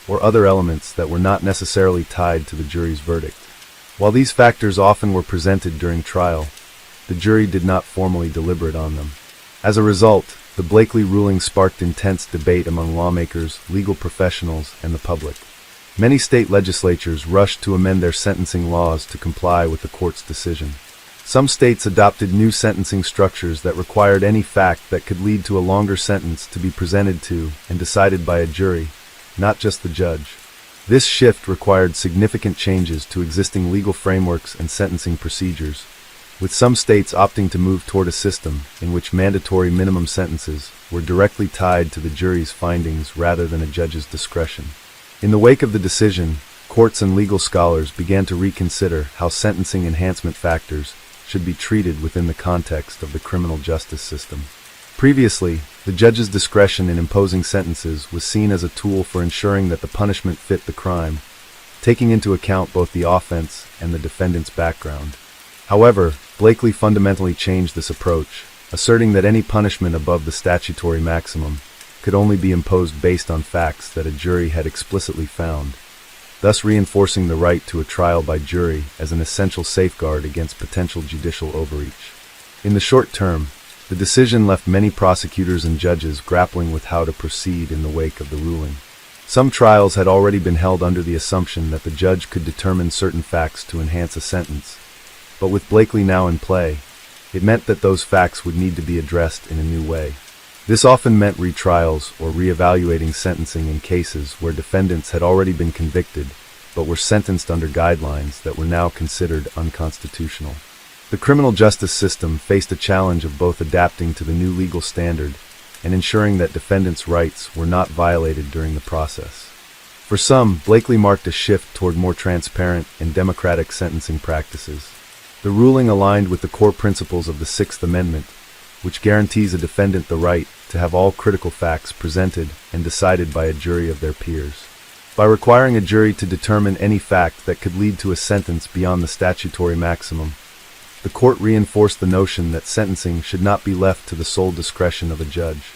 or other elements that were not necessarily tied to the jury's verdict. While these factors often were presented during trial, the jury did not formally deliberate on them. As a result, the Blakely ruling sparked intense debate among lawmakers, legal professionals, and the public. Many state legislatures rushed to amend their sentencing laws to comply with the court's decision. Some states adopted new sentencing structures that required any fact that could lead to a longer sentence to be presented to and decided by a jury, not just the judge. This shift required significant changes to existing legal frameworks and sentencing procedures, with some states opting to move toward a system in which mandatory minimum sentences were directly tied to the jury's findings rather than a judge's discretion. In the wake of the decision, courts and legal scholars began to reconsider how sentencing enhancement factors should be treated within the context of the criminal justice system. Previously, the judge's discretion in imposing sentences was seen as a tool for ensuring that the punishment fit the crime, taking into account both the offense and the defendant's background. However, Blakely fundamentally changed this approach, asserting that any punishment above the statutory maximum could only be imposed based on facts that a jury had explicitly found, thus reinforcing the right to a trial by jury as an essential safeguard against potential judicial overreach. In the short term, the decision left many prosecutors and judges grappling with how to proceed in the wake of the ruling. Some trials had already been held under the assumption that the judge could determine certain facts to enhance a sentence, but with Blakely now in play, it meant that those facts would need to be addressed in a new way. This often meant retrials or reevaluating sentencing in cases where defendants had already been convicted but were sentenced under guidelines that were now considered unconstitutional. The criminal justice system faced a challenge of both adapting to the new legal standard and ensuring that defendants' rights were not violated during the process. For some, Blakely marked a shift toward more transparent and democratic sentencing practices. The ruling aligned with the core principles of the Sixth Amendment, which guarantees a defendant the right to have all critical facts presented and decided by a jury of their peers. By requiring a jury to determine any fact that could lead to a sentence beyond the statutory maximum, the court reinforced the notion that sentencing should not be left to the sole discretion of a judge.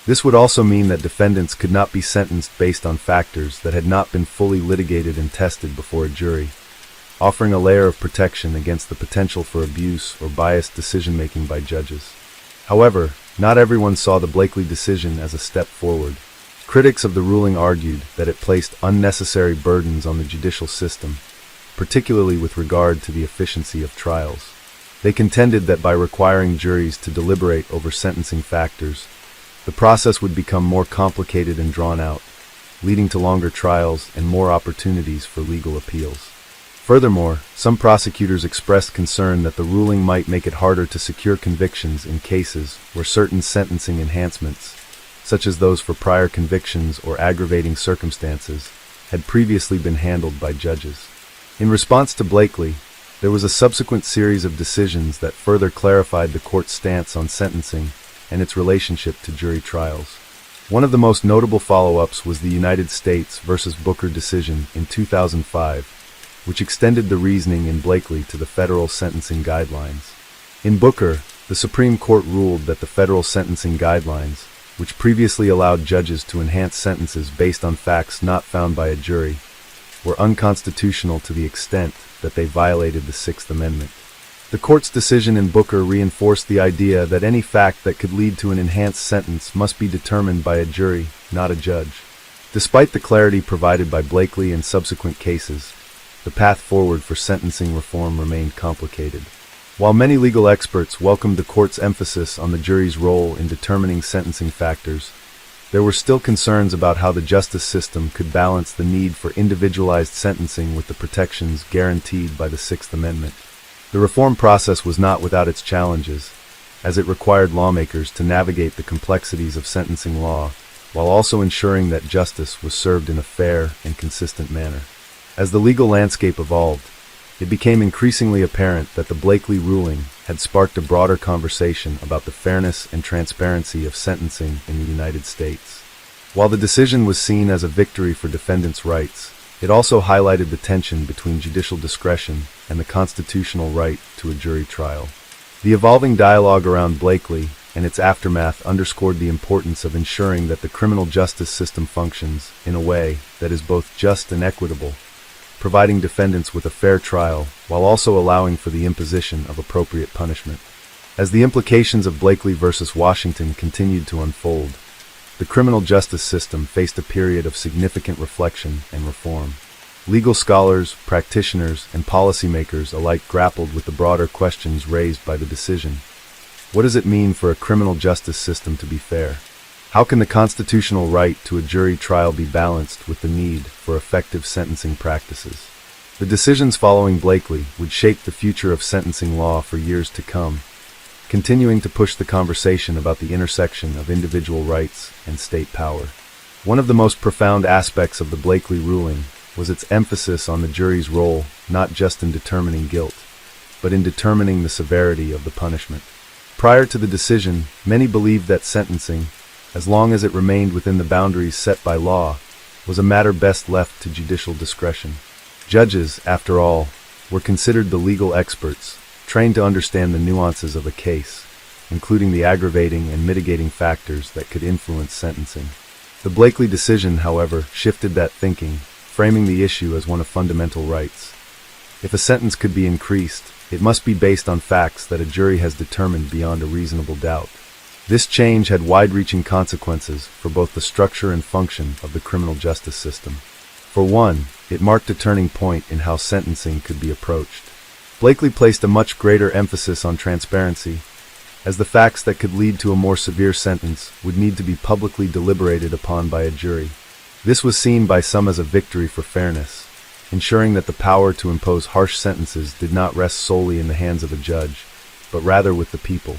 This would also mean that defendants could not be sentenced based on factors that had not been fully litigated and tested before a jury, offering a layer of protection against the potential for abuse or biased decision-making by judges. However, not everyone saw the Blakely decision as a step forward. Critics of the ruling argued that it placed unnecessary burdens on the judicial system, particularly with regard to the efficiency of trials. They contended that by requiring juries to deliberate over sentencing factors, the process would become more complicated and drawn out, leading to longer trials and more opportunities for legal appeals. Furthermore, some prosecutors expressed concern that the ruling might make it harder to secure convictions in cases where certain sentencing enhancements, such as those for prior convictions or aggravating circumstances, had previously been handled by judges. In response to Blakely, there was a subsequent series of decisions that further clarified the court's stance on sentencing and its relationship to jury trials. One of the most notable follow-ups was the United States versus Booker decision in 2005, which extended the reasoning in Blakely to the federal sentencing guidelines. In Booker, the Supreme Court ruled that the federal sentencing guidelines, which previously allowed judges to enhance sentences based on facts not found by a jury, were unconstitutional to the extent that they violated the Sixth Amendment. The court's decision in Booker reinforced the idea that any fact that could lead to an enhanced sentence must be determined by a jury, not a judge. Despite the clarity provided by Blakely and subsequent cases, the path forward for sentencing reform remained complicated. While many legal experts welcomed the court's emphasis on the jury's role in determining sentencing factors, there were still concerns about how the justice system could balance the need for individualized sentencing with the protections guaranteed by the Sixth Amendment. The reform process was not without its challenges, as it required lawmakers to navigate the complexities of sentencing law, while also ensuring that justice was served in a fair and consistent manner. As the legal landscape evolved, it became increasingly apparent that the Blakely ruling had sparked a broader conversation about the fairness and transparency of sentencing in the United States. While the decision was seen as a victory for defendants' rights, it also highlighted the tension between judicial discretion and the constitutional right to a jury trial. The evolving dialogue around Blakely and its aftermath underscored the importance of ensuring that the criminal justice system functions in a way that is both just and equitable, providing defendants with a fair trial while also allowing for the imposition of appropriate punishment. As the implications of Blakely versus Washington continued to unfold, the criminal justice system faced a period of significant reflection and reform. Legal scholars, practitioners, and policymakers alike grappled with the broader questions raised by the decision. What does it mean for a criminal justice system to be fair? How can the constitutional right to a jury trial be balanced with the need for effective sentencing practices? The decisions following Blakely would shape the future of sentencing law for years to come, continuing to push the conversation about the intersection of individual rights and state power. One of the most profound aspects of the Blakely ruling was its emphasis on the jury's role not just in determining guilt, but in determining the severity of the punishment. Prior to the decision, many believed that sentencing, as long as it remained within the boundaries set by law, was a matter best left to judicial discretion. Judges, after all, were considered the legal experts, trained to understand the nuances of a case, including the aggravating and mitigating factors that could influence sentencing. The Blakely decision, however, shifted that thinking, framing the issue as one of fundamental rights. If a sentence could be increased, it must be based on facts that a jury has determined beyond a reasonable doubt. This change had wide-reaching consequences for both the structure and function of the criminal justice system. For one, it marked a turning point in how sentencing could be approached. Blakely placed a much greater emphasis on transparency, as the facts that could lead to a more severe sentence would need to be publicly deliberated upon by a jury. This was seen by some as a victory for fairness, ensuring that the power to impose harsh sentences did not rest solely in the hands of a judge, but rather with the people,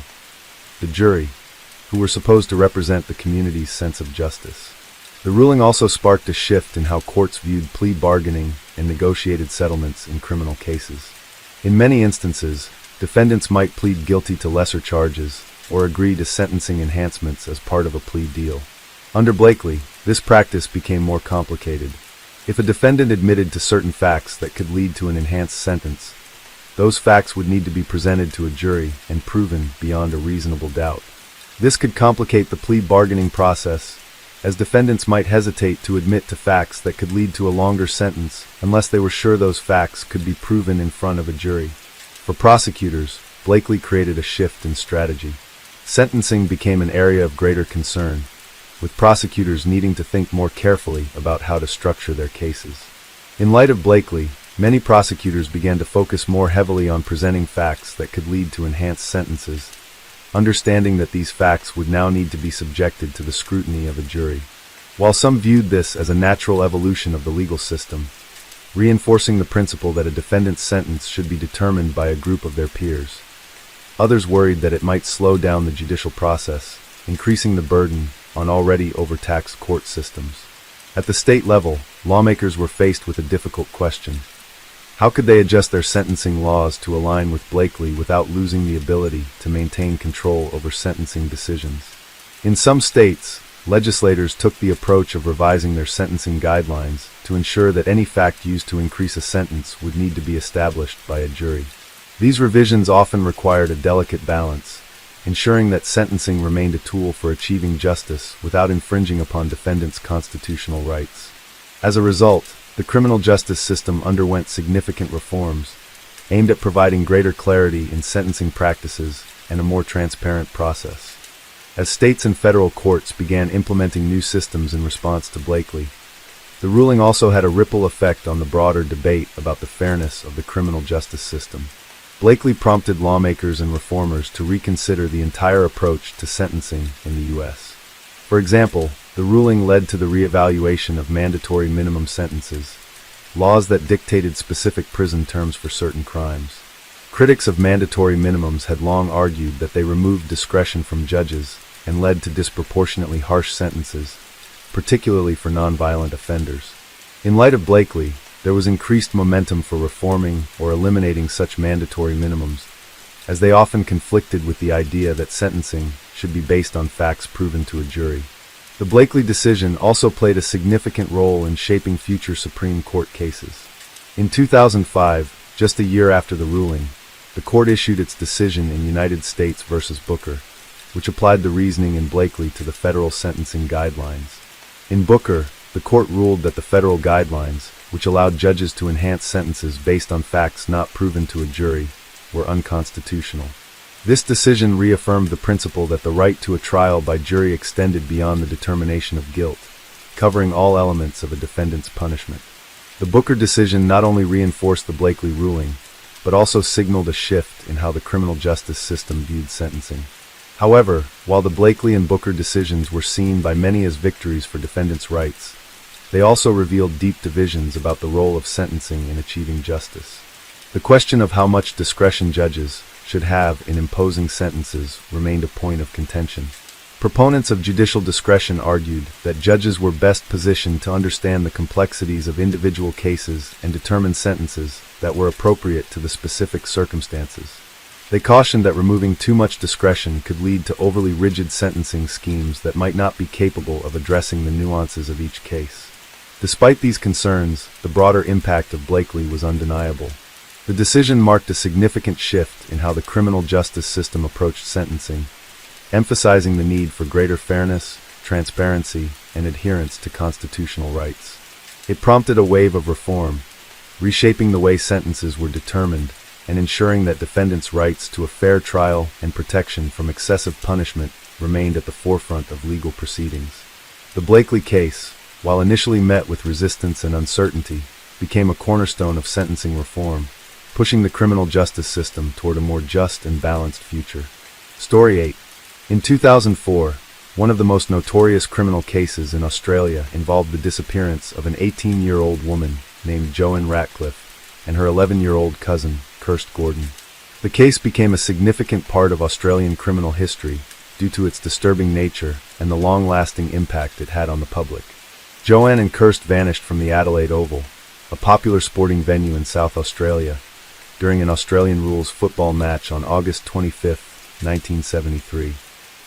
the jury, who were supposed to represent the community's sense of justice. The ruling also sparked a shift in how courts viewed plea bargaining and negotiated settlements in criminal cases. In many instances, defendants might plead guilty to lesser charges or agree to sentencing enhancements as part of a plea deal. Under Blakely, this practice became more complicated. If a defendant admitted to certain facts that could lead to an enhanced sentence, those facts would need to be presented to a jury and proven beyond a reasonable doubt. This could complicate the plea bargaining process, as defendants might hesitate to admit to facts that could lead to a longer sentence unless they were sure those facts could be proven in front of a jury. For prosecutors, Blakely created a shift in strategy. Sentencing became an area of greater concern, with prosecutors needing to think more carefully about how to structure their cases. In light of Blakely, many prosecutors began to focus more heavily on presenting facts that could lead to enhanced sentences, understanding that these facts would now need to be subjected to the scrutiny of a jury. While some viewed this as a natural evolution of the legal system, reinforcing the principle that a defendant's sentence should be determined by a group of their peers, others worried that it might slow down the judicial process, increasing the burden on already overtaxed court systems. At the state level, lawmakers were faced with a difficult question. How could they adjust their sentencing laws to align with Blakely without losing the ability to maintain control over sentencing decisions? In some states, legislators took the approach of revising their sentencing guidelines to ensure that any fact used to increase a sentence would need to be established by a jury. These revisions often required a delicate balance, ensuring that sentencing remained a tool for achieving justice without infringing upon defendants' constitutional rights. As a result, the criminal justice system underwent significant reforms, aimed at providing greater clarity in sentencing practices and a more transparent process. As states and federal courts began implementing new systems in response to Blakely, the ruling also had a ripple effect on the broader debate about the fairness of the criminal justice system. Blakely prompted lawmakers and reformers to reconsider the entire approach to sentencing in the U.S. For example, the ruling led to the reevaluation of mandatory minimum sentences, laws that dictated specific prison terms for certain crimes. Critics of mandatory minimums had long argued that they removed discretion from judges and led to disproportionately harsh sentences, particularly for nonviolent offenders. In light of Blakely, there was increased momentum for reforming or eliminating such mandatory minimums, as they often conflicted with the idea that sentencing should be based on facts proven to a jury. The Blakely decision also played a significant role in shaping future Supreme Court cases. In 2005, just a year after the ruling, the court issued its decision in United States v. Booker, which applied the reasoning in Blakely to the federal sentencing guidelines. In Booker, the court ruled that the federal guidelines, which allowed judges to enhance sentences based on facts not proven to a jury, were unconstitutional. This decision reaffirmed the principle that the right to a trial by jury extended beyond the determination of guilt, covering all elements of a defendant's punishment. The Booker decision not only reinforced the Blakely ruling, but also signaled a shift in how the criminal justice system viewed sentencing. However, while the Blakely and Booker decisions were seen by many as victories for defendants' rights, they also revealed deep divisions about the role of sentencing in achieving justice. The question of how much discretion judges should have in imposing sentences remained a point of contention. Proponents of judicial discretion argued that judges were best positioned to understand the complexities of individual cases and determine sentences that were appropriate to the specific circumstances. They cautioned that removing too much discretion could lead to overly rigid sentencing schemes that might not be capable of addressing the nuances of each case. Despite these concerns, the broader impact of Blakely was undeniable. The decision marked a significant shift in how the criminal justice system approached sentencing, emphasizing the need for greater fairness, transparency, and adherence to constitutional rights. It prompted a wave of reform, reshaping the way sentences were determined and ensuring that defendants' rights to a fair trial and protection from excessive punishment remained at the forefront of legal proceedings. The Blakely case, while initially met with resistance and uncertainty, became a cornerstone of sentencing reform, pushing the criminal justice system toward a more just and balanced future. Story 8. In 2004, one of the most notorious criminal cases in Australia involved the disappearance of an 18-year-old woman named Joanne Ratcliffe and her 11-year-old cousin, Kirst Gordon. The case became a significant part of Australian criminal history due to its disturbing nature and the long-lasting impact it had on the public. Joanne and Kirst vanished from the Adelaide Oval, a popular sporting venue in South Australia, during an Australian rules football match on August 25, 1973.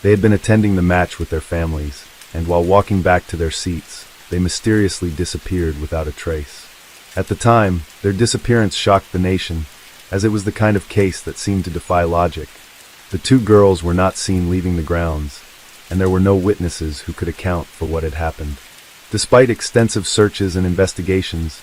They had been attending the match with their families, and while walking back to their seats, they mysteriously disappeared without a trace. At the time, their disappearance shocked the nation, as it was the kind of case that seemed to defy logic. The two girls were not seen leaving the grounds, and there were no witnesses who could account for what had happened. Despite extensive searches and investigations,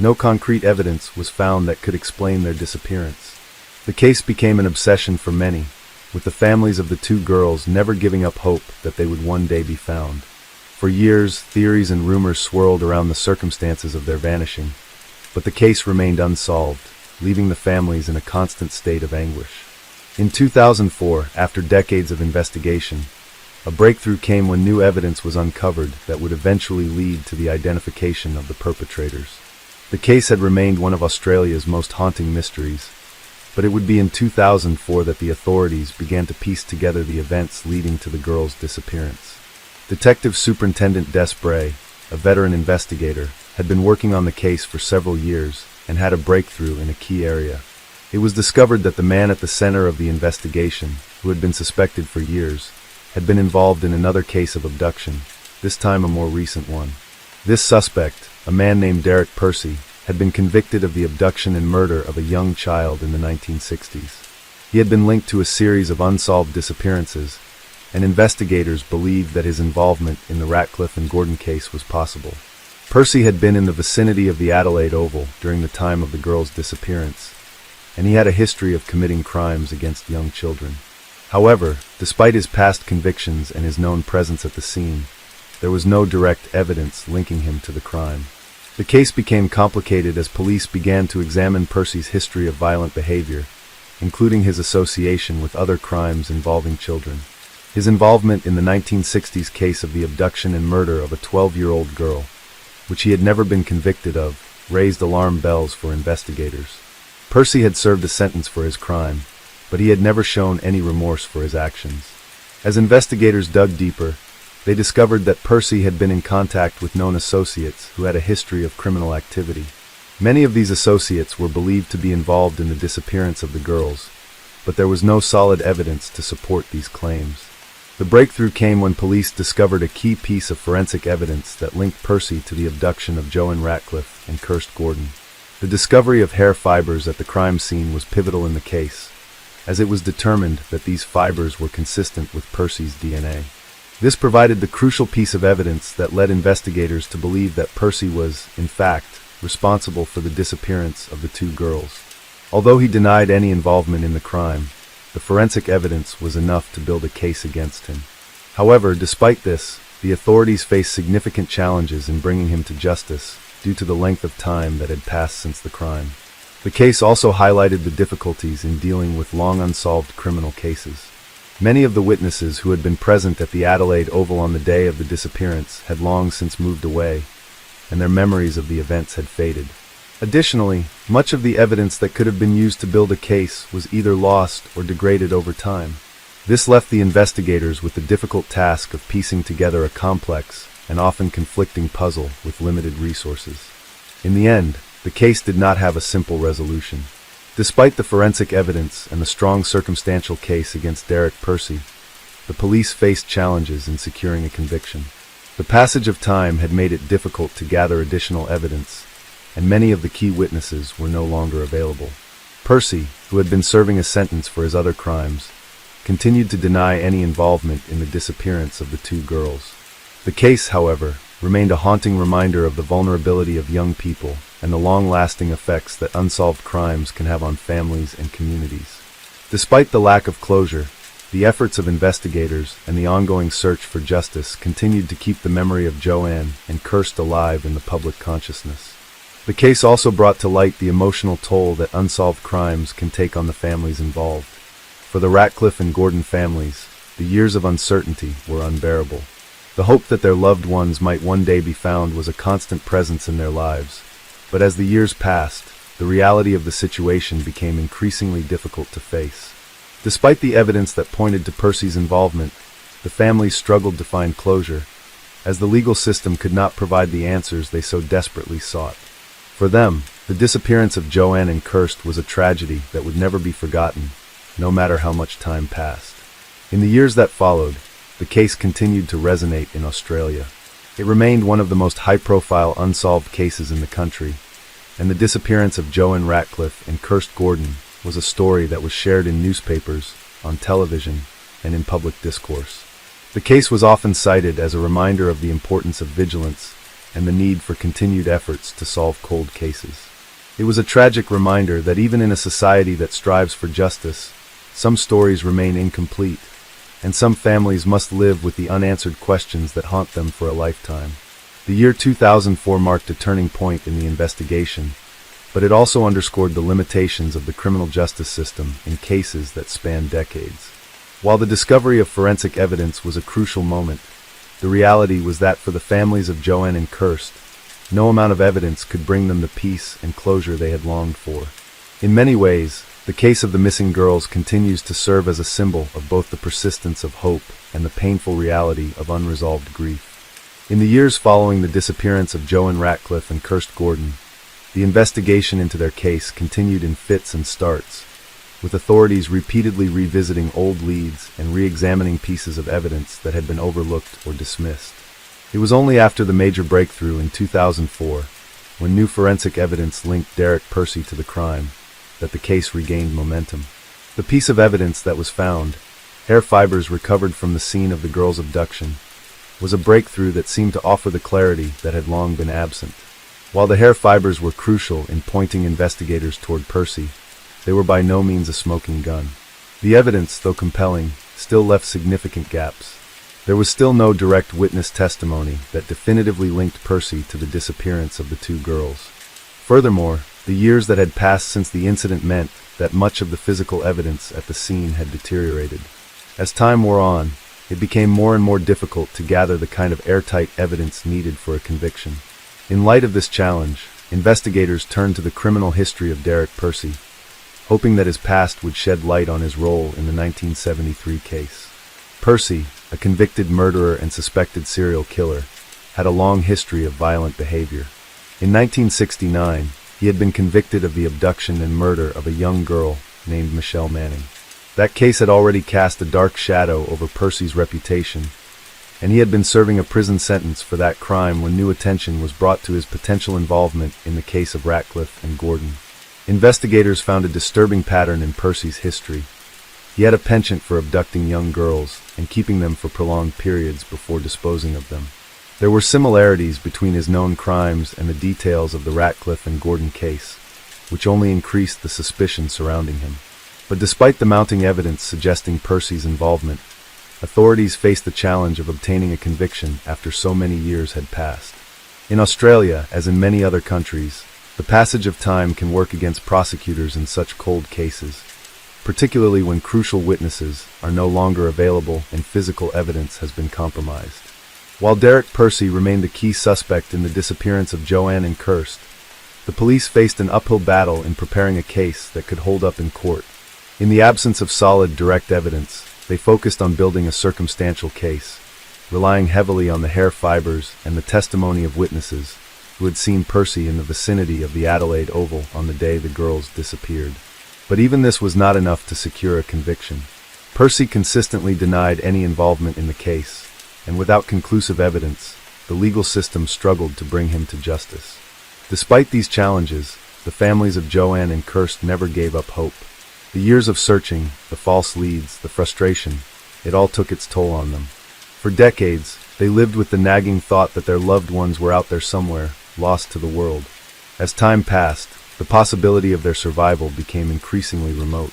no concrete evidence was found that could explain their disappearance. The case became an obsession for many, with the families of the two girls never giving up hope that they would one day be found. For years, theories and rumors swirled around the circumstances of their vanishing, but the case remained unsolved, leaving the families in a constant state of anguish. In 2004, after decades of investigation, a breakthrough came when new evidence was uncovered that would eventually lead to the identification of the perpetrators. The case had remained one of Australia's most haunting mysteries, but it would be in 2004 that the authorities began to piece together the events leading to the girl's disappearance. Detective Superintendent Des Bray, a veteran investigator, had been working on the case for several years and had a breakthrough in a key area. It was discovered that the man at the center of the investigation, who had been suspected for years, had been involved in another case of abduction, this time a more recent one. This suspect, a man named Derek Percy, had been convicted of the abduction and murder of a young child in the 1960s. He had been linked to a series of unsolved disappearances, and investigators believed that his involvement in the Ratcliffe and Gordon case was possible. Percy had been in the vicinity of the Adelaide Oval during the time of the girl's disappearance, and he had a history of committing crimes against young children. However, despite his past convictions and his known presence at the scene, there was no direct evidence linking him to the crime. The case became complicated as police began to examine Percy's history of violent behavior, including his association with other crimes involving children. His involvement in the 1960s case of the abduction and murder of a 12-year-old girl, which he had never been convicted of, raised alarm bells for investigators. Percy had served a sentence for his crime, but he had never shown any remorse for his actions. As investigators dug deeper, they discovered that Percy had been in contact with known associates who had a history of criminal activity. Many of these associates were believed to be involved in the disappearance of the girls, but there was no solid evidence to support these claims. The breakthrough came when police discovered a key piece of forensic evidence that linked Percy to the abduction of Joanne Ratcliffe and Kirst Gordon. The discovery of hair fibers at the crime scene was pivotal in the case, as it was determined that these fibers were consistent with Percy's DNA. This provided the crucial piece of evidence that led investigators to believe that Percy was, in fact, responsible for the disappearance of the two girls. Although he denied any involvement in the crime, the forensic evidence was enough to build a case against him. However, despite this, the authorities faced significant challenges in bringing him to justice due to the length of time that had passed since the crime. The case also highlighted the difficulties in dealing with long unsolved criminal cases. Many of the witnesses who had been present at the Adelaide Oval on the day of the disappearance had long since moved away, and their memories of the events had faded. Additionally, much of the evidence that could have been used to build a case was either lost or degraded over time. This left the investigators with the difficult task of piecing together a complex and often conflicting puzzle with limited resources. In the end, the case did not have a simple resolution. Despite the forensic evidence and the strong circumstantial case against Derek Percy, the police faced challenges in securing a conviction. The passage of time had made it difficult to gather additional evidence, and many of the key witnesses were no longer available. Percy, who had been serving a sentence for his other crimes, continued to deny any involvement in the disappearance of the two girls. The case, however, remained a haunting reminder of the vulnerability of young people and the long-lasting effects that unsolved crimes can have on families and communities. Despite the lack of closure, the efforts of investigators and the ongoing search for justice continued to keep the memory of Joanne and Kirst alive in the public consciousness. The case also brought to light the emotional toll that unsolved crimes can take on the families involved. For the Ratcliffe and Gordon families, the years of uncertainty were unbearable. The hope that their loved ones might one day be found was a constant presence in their lives, but as the years passed, the reality of the situation became increasingly difficult to face. Despite the evidence that pointed to Percy's involvement, the families struggled to find closure, as the legal system could not provide the answers they so desperately sought. For them, the disappearance of Joanne and Kirst was a tragedy that would never be forgotten, no matter how much time passed. In the years that followed, the case continued to resonate in Australia. It remained one of the most high-profile unsolved cases in the country, and the disappearance of Joanne Ratcliffe and Kirst Gordon was a story that was shared in newspapers, on television, and in public discourse. The case was often cited as a reminder of the importance of vigilance and the need for continued efforts to solve cold cases. It was a tragic reminder that even in a society that strives for justice, some stories remain incomplete, and some families must live with the unanswered questions that haunt them for a lifetime. The year 2004 marked a turning point in the investigation, but it also underscored the limitations of the criminal justice system in cases that span decades. While the discovery of forensic evidence was a crucial moment, the reality was that for the families of Joanne and Kirst, no amount of evidence could bring them the peace and closure they had longed for. In many ways, the case of the missing girls continues to serve as a symbol of both the persistence of hope and the painful reality of unresolved grief. In the years following the disappearance of Joanne Ratcliffe and Kirst Gordon, the investigation into their case continued in fits and starts, with authorities repeatedly revisiting old leads and re-examining pieces of evidence that had been overlooked or dismissed. It was only after the major breakthrough in 2004, when new forensic evidence linked Derek Percy to the crime, that the case regained momentum. The piece of evidence that was found, hair fibers recovered from the scene of the girls' abduction, was a breakthrough that seemed to offer the clarity that had long been absent. While the hair fibers were crucial in pointing investigators toward Percy, they were by no means a smoking gun. The evidence, though compelling, still left significant gaps. There was still no direct witness testimony that definitively linked Percy to the disappearance of the two girls. Furthermore, the years that had passed since the incident meant that much of the physical evidence at the scene had deteriorated. As time wore on, it became more and more difficult to gather the kind of airtight evidence needed for a conviction. In light of this challenge, investigators turned to the criminal history of Derek Percy, hoping that his past would shed light on his role in the 1973 case. Percy, a convicted murderer and suspected serial killer, had a long history of violent behavior. In 1969, he had been convicted of the abduction and murder of a young girl named Michelle Manning. That case had already cast a dark shadow over Percy's reputation, and he had been serving a prison sentence for that crime when new attention was brought to his potential involvement in the case of Ratcliffe and Gordon. Investigators found a disturbing pattern in Percy's history. He had a penchant for abducting young girls and keeping them for prolonged periods before disposing of them. There were similarities between his known crimes and the details of the Ratcliffe and Gordon case, which only increased the suspicion surrounding him. But despite the mounting evidence suggesting Percy's involvement, authorities faced the challenge of obtaining a conviction after so many years had passed. In Australia, as in many other countries, the passage of time can work against prosecutors in such cold cases, particularly when crucial witnesses are no longer available and physical evidence has been compromised. While Derek Percy remained the key suspect in the disappearance of Joanne and Kirst, the police faced an uphill battle in preparing a case that could hold up in court. In the absence of solid, direct evidence, they focused on building a circumstantial case, relying heavily on the hair fibers and the testimony of witnesses who had seen Percy in the vicinity of the Adelaide Oval on the day the girls disappeared. But even this was not enough to secure a conviction. Percy consistently denied any involvement in the case, and without conclusive evidence, the legal system struggled to bring him to justice. Despite these challenges, the families of Joanne and Kirst never gave up hope. The years of searching, the false leads, the frustration, it all took its toll on them. For decades, they lived with the nagging thought that their loved ones were out there somewhere, lost to the world. As time passed, the possibility of their survival became increasingly remote.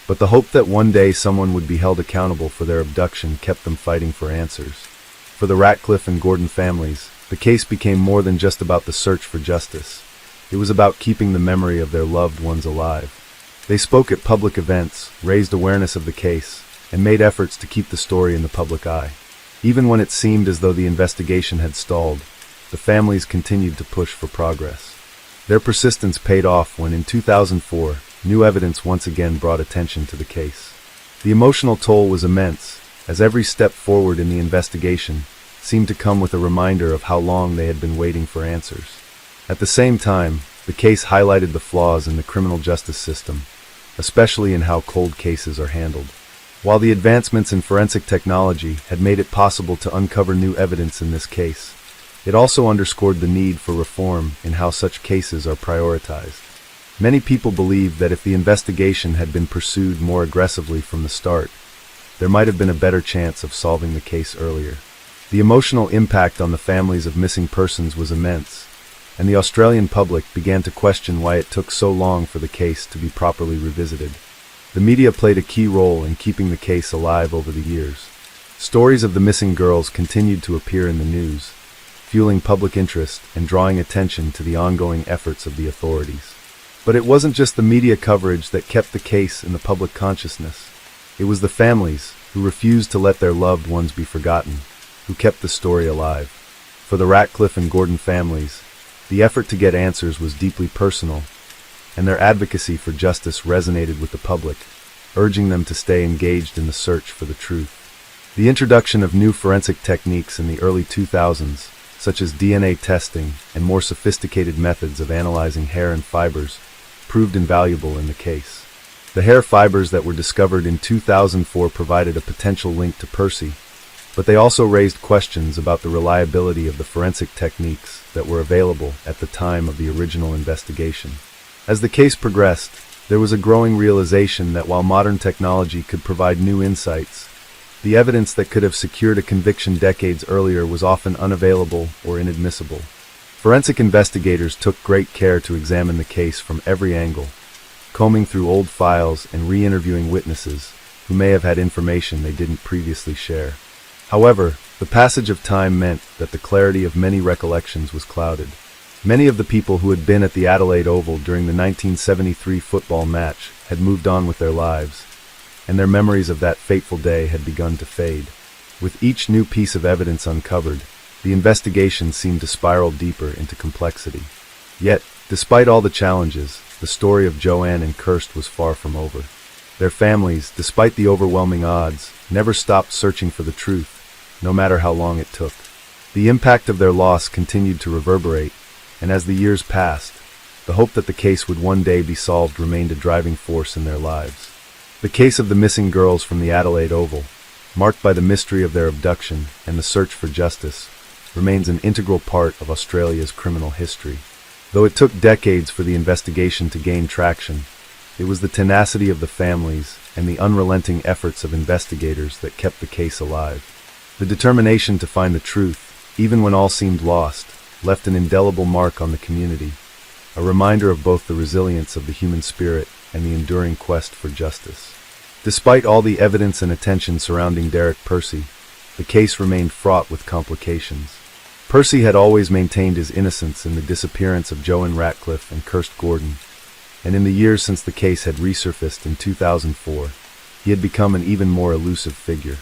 But the hope that one day someone would be held accountable for their abduction kept them fighting for answers. For the Ratcliffe and Gordon families, the case became more than just about the search for justice. It was about keeping the memory of their loved ones alive. They spoke at public events, raised awareness of the case, and made efforts to keep the story in the public eye. Even when it seemed as though the investigation had stalled, the families continued to push for progress. Their persistence paid off when, in 2004, new evidence once again brought attention to the case. The emotional toll was immense, as every step forward in the investigation seemed to come with a reminder of how long they had been waiting for answers. At the same time, the case highlighted the flaws in the criminal justice system, especially in how cold cases are handled. While the advancements in forensic technology had made it possible to uncover new evidence in this case, it also underscored the need for reform in how such cases are prioritized. Many people believe that if the investigation had been pursued more aggressively from the start, there might have been a better chance of solving the case earlier. The emotional impact on the families of missing persons was immense, and the Australian public began to question why it took so long for the case to be properly revisited. The media played a key role in keeping the case alive over the years. Stories of the missing girls continued to appear in the news, fueling public interest and drawing attention to the ongoing efforts of the authorities. But it wasn't just the media coverage that kept the case in the public consciousness. It was the families, who refused to let their loved ones be forgotten, who kept the story alive. For the Ratcliffe and Gordon families, the effort to get answers was deeply personal, and their advocacy for justice resonated with the public, urging them to stay engaged in the search for the truth. The introduction of new forensic techniques in the early 2000s, such as DNA testing and more sophisticated methods of analyzing hair and fibers, proved invaluable in the case. The hair fibers that were discovered in 2004 provided a potential link to Percy, but they also raised questions about the reliability of the forensic techniques that were available at the time of the original investigation. As the case progressed, there was a growing realization that while modern technology could provide new insights, the evidence that could have secured a conviction decades earlier was often unavailable or inadmissible. Forensic investigators took great care to examine the case from every angle, combing through old files and re-interviewing witnesses who may have had information they didn't previously share. However, the passage of time meant that the clarity of many recollections was clouded. Many of the people who had been at the Adelaide Oval during the 1973 football match had moved on with their lives, and their memories of that fateful day had begun to fade. With each new piece of evidence uncovered, the investigation seemed to spiral deeper into complexity. Yet, despite all the challenges, the story of Joanne and Kirst was far from over. Their families, despite the overwhelming odds, never stopped searching for the truth, no matter how long it took. The impact of their loss continued to reverberate, and as the years passed, the hope that the case would one day be solved remained a driving force in their lives. The case of the missing girls from the Adelaide Oval, marked by the mystery of their abduction and the search for justice, remains an integral part of Australia's criminal history. Though it took decades for the investigation to gain traction, it was the tenacity of the families and the unrelenting efforts of investigators that kept the case alive. The determination to find the truth, even when all seemed lost, left an indelible mark on the community, a reminder of both the resilience of the human spirit and the enduring quest for justice. Despite all the evidence and attention surrounding Derek Percy, the case remained fraught with complications. Percy had always maintained his innocence in the disappearance of Joanne Ratcliffe and Kirst Gordon, and in the years since the case had resurfaced in 2004, he had become an even more elusive figure.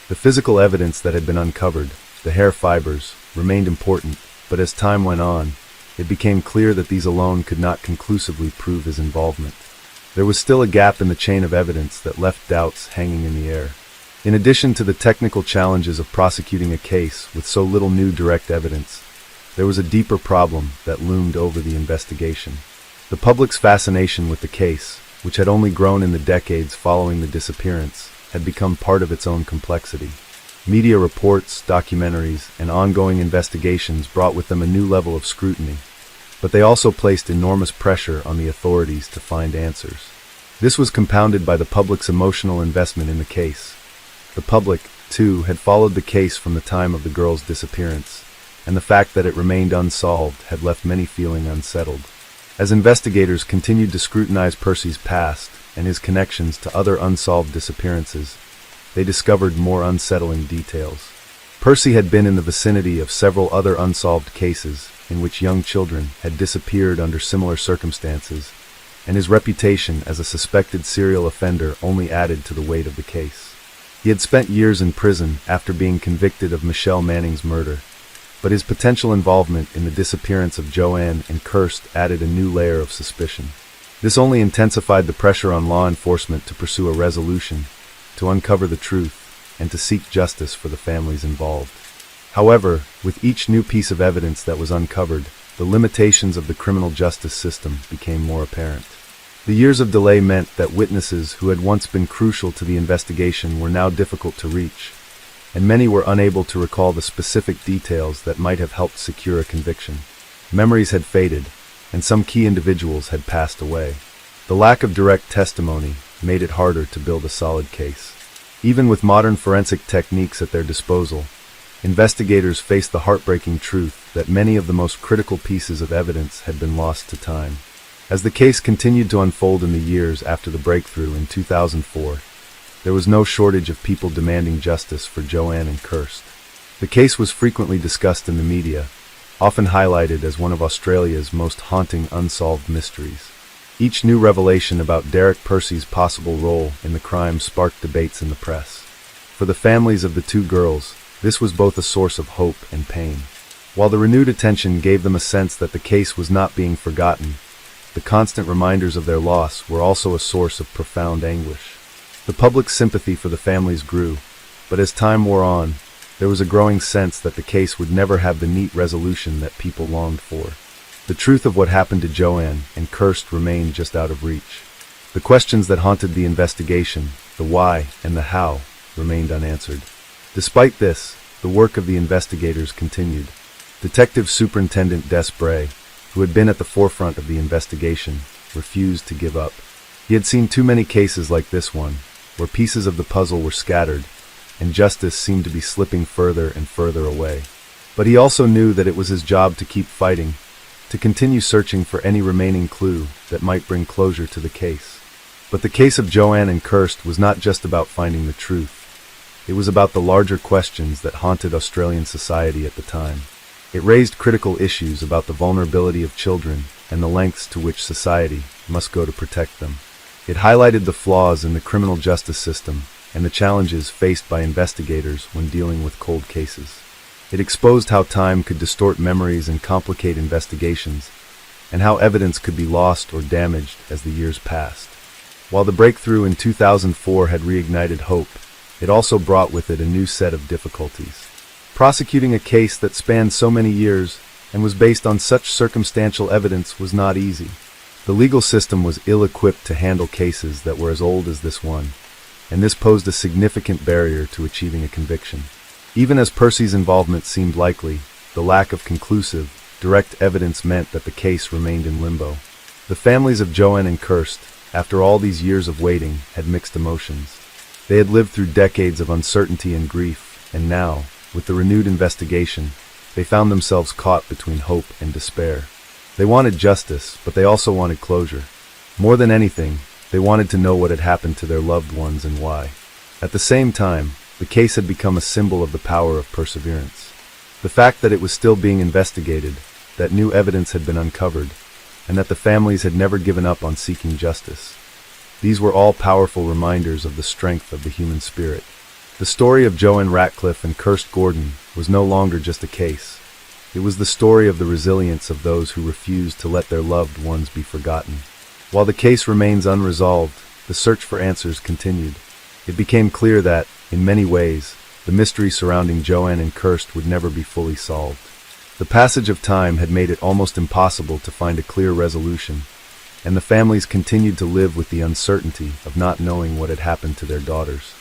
The physical evidence that had been uncovered, the hair fibers, remained important, but as time went on, it became clear that these alone could not conclusively prove his involvement. There was still a gap in the chain of evidence that left doubts hanging in the air. In addition to the technical challenges of prosecuting a case with so little new direct evidence, there was a deeper problem that loomed over the investigation. The public's fascination with the case, which had only grown in the decades following the disappearance, had become part of its own complexity. Media reports, documentaries, and ongoing investigations brought with them a new level of scrutiny, but they also placed enormous pressure on the authorities to find answers. This was compounded by the public's emotional investment in the case. The public, too, had followed the case from the time of the girl's disappearance, and the fact that it remained unsolved had left many feeling unsettled. As investigators continued to scrutinize Percy's past and his connections to other unsolved disappearances, they discovered more unsettling details. Percy had been in the vicinity of several other unsolved cases in which young children had disappeared under similar circumstances, and his reputation as a suspected serial offender only added to the weight of the case. He had spent years in prison after being convicted of Michelle Manning's murder, but his potential involvement in the disappearance of Joanne and Kirst added a new layer of suspicion. This only intensified the pressure on law enforcement to pursue a resolution, to uncover the truth, and to seek justice for the families involved. However, with each new piece of evidence that was uncovered, the limitations of the criminal justice system became more apparent. The years of delay meant that witnesses who had once been crucial to the investigation were now difficult to reach, and many were unable to recall the specific details that might have helped secure a conviction. Memories had faded, and some key individuals had passed away. The lack of direct testimony made it harder to build a solid case. Even with modern forensic techniques at their disposal, investigators faced the heartbreaking truth that many of the most critical pieces of evidence had been lost to time. As the case continued to unfold in the years after the breakthrough in 2004, there was no shortage of people demanding justice for Joanne and Kirst. The case was frequently discussed in the media, often highlighted as one of Australia's most haunting unsolved mysteries. Each new revelation about Derek Percy's possible role in the crime sparked debates in the press. For the families of the two girls, this was both a source of hope and pain. While the renewed attention gave them a sense that the case was not being forgotten, the constant reminders of their loss were also a source of profound anguish. The public sympathy for the families grew, but as time wore on, there was a growing sense that the case would never have the neat resolution that people longed for. The truth of what happened to Joanne and Kirst remained just out of reach. The questions that haunted the investigation, the why and the how, remained unanswered. Despite this, the work of the investigators continued. Detective Superintendent Des Bray, who had been at the forefront of the investigation, refused to give up. He had seen too many cases like this one, where pieces of the puzzle were scattered, and justice seemed to be slipping further and further away. But he also knew that it was his job to keep fighting, to continue searching for any remaining clue that might bring closure to the case. But the case of Joanne and Kirst was not just about finding the truth. It was about the larger questions that haunted Australian society at the time. It raised critical issues about the vulnerability of children and the lengths to which society must go to protect them. It highlighted the flaws in the criminal justice system and the challenges faced by investigators when dealing with cold cases. It exposed how time could distort memories and complicate investigations, and how evidence could be lost or damaged as the years passed. While the breakthrough in 2004 had reignited hope, it also brought with it a new set of difficulties. Prosecuting a case that spanned so many years and was based on such circumstantial evidence was not easy. The legal system was ill-equipped to handle cases that were as old as this one, and this posed a significant barrier to achieving a conviction. Even as Percy's involvement seemed likely, the lack of conclusive, direct evidence meant that the case remained in limbo. The families of Joanne and Kirst, after all these years of waiting, had mixed emotions. They had lived through decades of uncertainty and grief, and now, with the renewed investigation, they found themselves caught between hope and despair. They wanted justice, but they also wanted closure. More than anything, they wanted to know what had happened to their loved ones and why. At the same time, the case had become a symbol of the power of perseverance. The fact that it was still being investigated, that new evidence had been uncovered, and that the families had never given up on seeking justice. These were all powerful reminders of the strength of the human spirit. The story of Joanne Ratcliffe and Kirst Gordon was no longer just a case. It was the story of the resilience of those who refused to let their loved ones be forgotten. While the case remains unresolved, the search for answers continued. It became clear that, in many ways, the mystery surrounding Joanne and Kirst would never be fully solved. The passage of time had made it almost impossible to find a clear resolution, and the families continued to live with the uncertainty of not knowing what had happened to their daughters.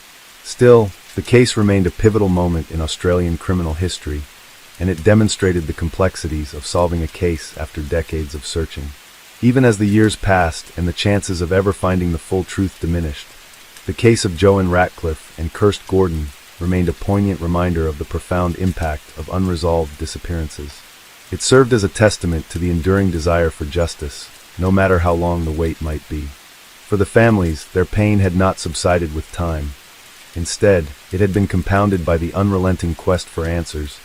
Still, the case remained a pivotal moment in Australian criminal history, and it demonstrated the complexities of solving a case after decades of searching. Even as the years passed and the chances of ever finding the full truth diminished, the case of Joanne Ratcliffe and Kirst Gordon remained a poignant reminder of the profound impact of unresolved disappearances. It served as a testament to the enduring desire for justice, no matter how long the wait might be. For the families, their pain had not subsided with time. Instead, it had been compounded by the unrelenting quest for answers,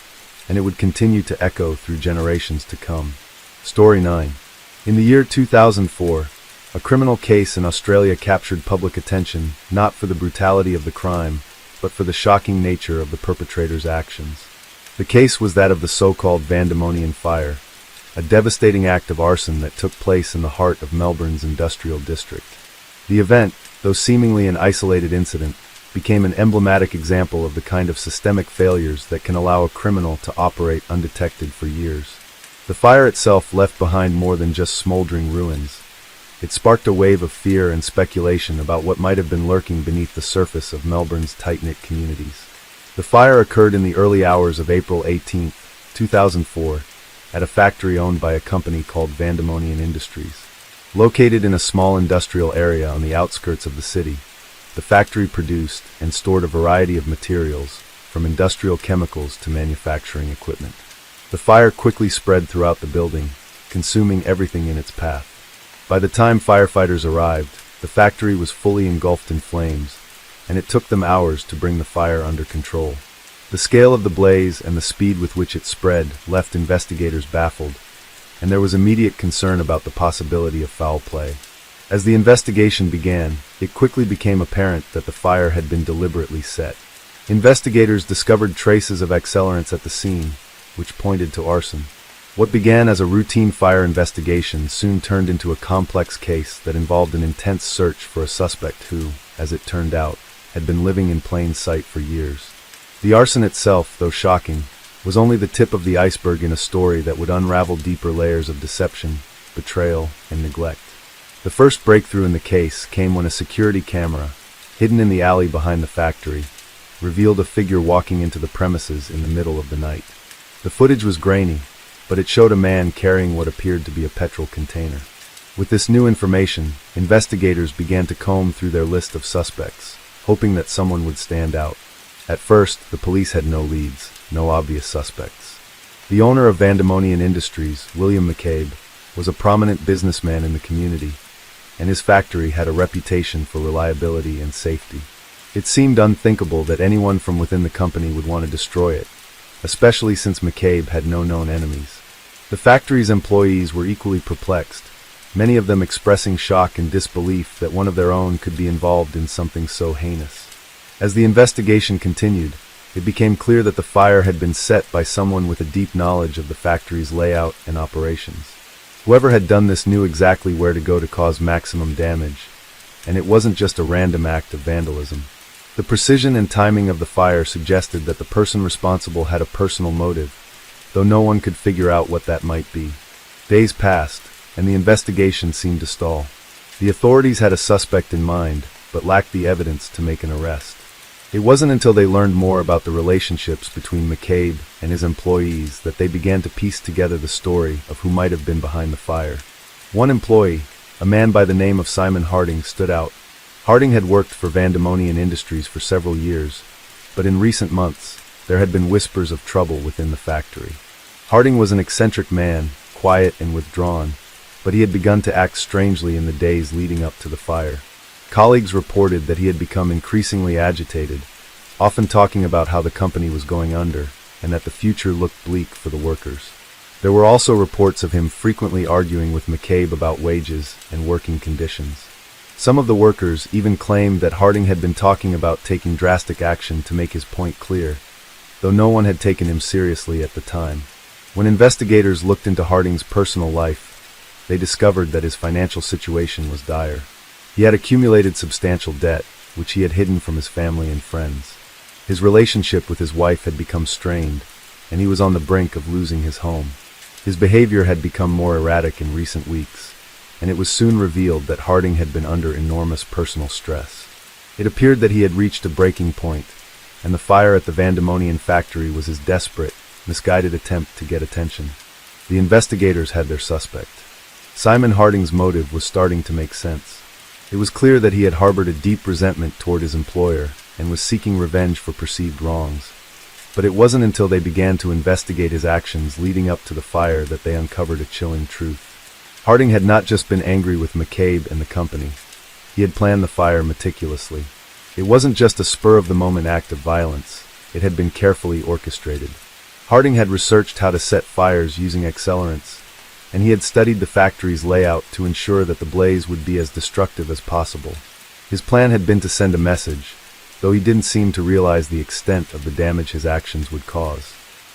and it would continue to echo through generations to come. Story 9. In the year 2004, a criminal case in Australia captured public attention not for the brutality of the crime, but for the shocking nature of the perpetrator's actions. The case was that of the so-called Vandemonian fire, a devastating act of arson that took place in the heart of Melbourne's industrial district. The event, though seemingly an isolated incident, became an emblematic example of the kind of systemic failures that can allow a criminal to operate undetected for years. The fire itself left behind more than just smoldering ruins. It sparked a wave of fear and speculation about what might have been lurking beneath the surface of Melbourne's tight-knit communities. The fire occurred in the early hours of April 18, 2004, at a factory owned by a company called Vandemonian Industries. Located in a small industrial area on the outskirts of the city, the factory produced and stored a variety of materials, from industrial chemicals to manufacturing equipment. The fire quickly spread throughout the building, consuming everything in its path. By the time firefighters arrived, the factory was fully engulfed in flames, and it took them hours to bring the fire under control. The scale of the blaze and the speed with which it spread left investigators baffled, and there was immediate concern about the possibility of foul play. As the investigation began, it quickly became apparent that the fire had been deliberately set. Investigators discovered traces of accelerants at the scene, which pointed to arson. What began as a routine fire investigation soon turned into a complex case that involved an intense search for a suspect who, as it turned out, had been living in plain sight for years. The arson itself, though shocking, was only the tip of the iceberg in a story that would unravel deeper layers of deception, betrayal, and neglect. The first breakthrough in the case came when a security camera, hidden in the alley behind the factory, revealed a figure walking into the premises in the middle of the night. The footage was grainy, but it showed a man carrying what appeared to be a petrol container. With this new information, investigators began to comb through their list of suspects, hoping that someone would stand out. At first, the police had no leads, no obvious suspects. The owner of Vandemonian Industries, William McCabe, was a prominent businessman in the community, and his factory had a reputation for reliability and safety. It seemed unthinkable that anyone from within the company would want to destroy it, especially since McCabe had no known enemies. The factory's employees were equally perplexed, many of them expressing shock and disbelief that one of their own could be involved in something so heinous. As the investigation continued, it became clear that the fire had been set by someone with a deep knowledge of the factory's layout and operations. Whoever had done this knew exactly where to go to cause maximum damage, and it wasn't just a random act of vandalism. The precision and timing of the fire suggested that the person responsible had a personal motive, though no one could figure out what that might be. Days passed, and the investigation seemed to stall. The authorities had a suspect in mind, but lacked the evidence to make an arrest. It wasn't until they learned more about the relationships between McCabe and his employees that they began to piece together the story of who might have been behind the fire. One employee, a man by the name of Simon Harding, stood out. Harding had worked for Vandemonian Industries for several years, but in recent months, there had been whispers of trouble within the factory. Harding was an eccentric man, quiet and withdrawn, but he had begun to act strangely in the days leading up to the fire. Colleagues reported that he had become increasingly agitated, often talking about how the company was going under, and that the future looked bleak for the workers. There were also reports of him frequently arguing with McCabe about wages and working conditions. Some of the workers even claimed that Harding had been talking about taking drastic action to make his point clear, though no one had taken him seriously at the time. When investigators looked into Harding's personal life, they discovered that his financial situation was dire. He had accumulated substantial debt, which he had hidden from his family and friends. His relationship with his wife had become strained, and he was on the brink of losing his home. His behavior had become more erratic in recent weeks, and it was soon revealed that Harding had been under enormous personal stress. It appeared that he had reached a breaking point, and the fire at the Vandemonian factory was his desperate, misguided attempt to get attention. The investigators had their suspect. Simon Harding's motive was starting to make sense. It was clear that he had harbored a deep resentment toward his employer and was seeking revenge for perceived wrongs. But it wasn't until they began to investigate his actions leading up to the fire that they uncovered a chilling truth. Harding had not just been angry with McCabe and the company. He had planned the fire meticulously. It wasn't just a spur-of-the-moment act of violence. It had been carefully orchestrated. Harding had researched how to set fires using accelerants, and he had studied the factory's layout to ensure that the blaze would be as destructive as possible. His plan had been to send a message, though he didn't seem to realize the extent of the damage his actions would cause.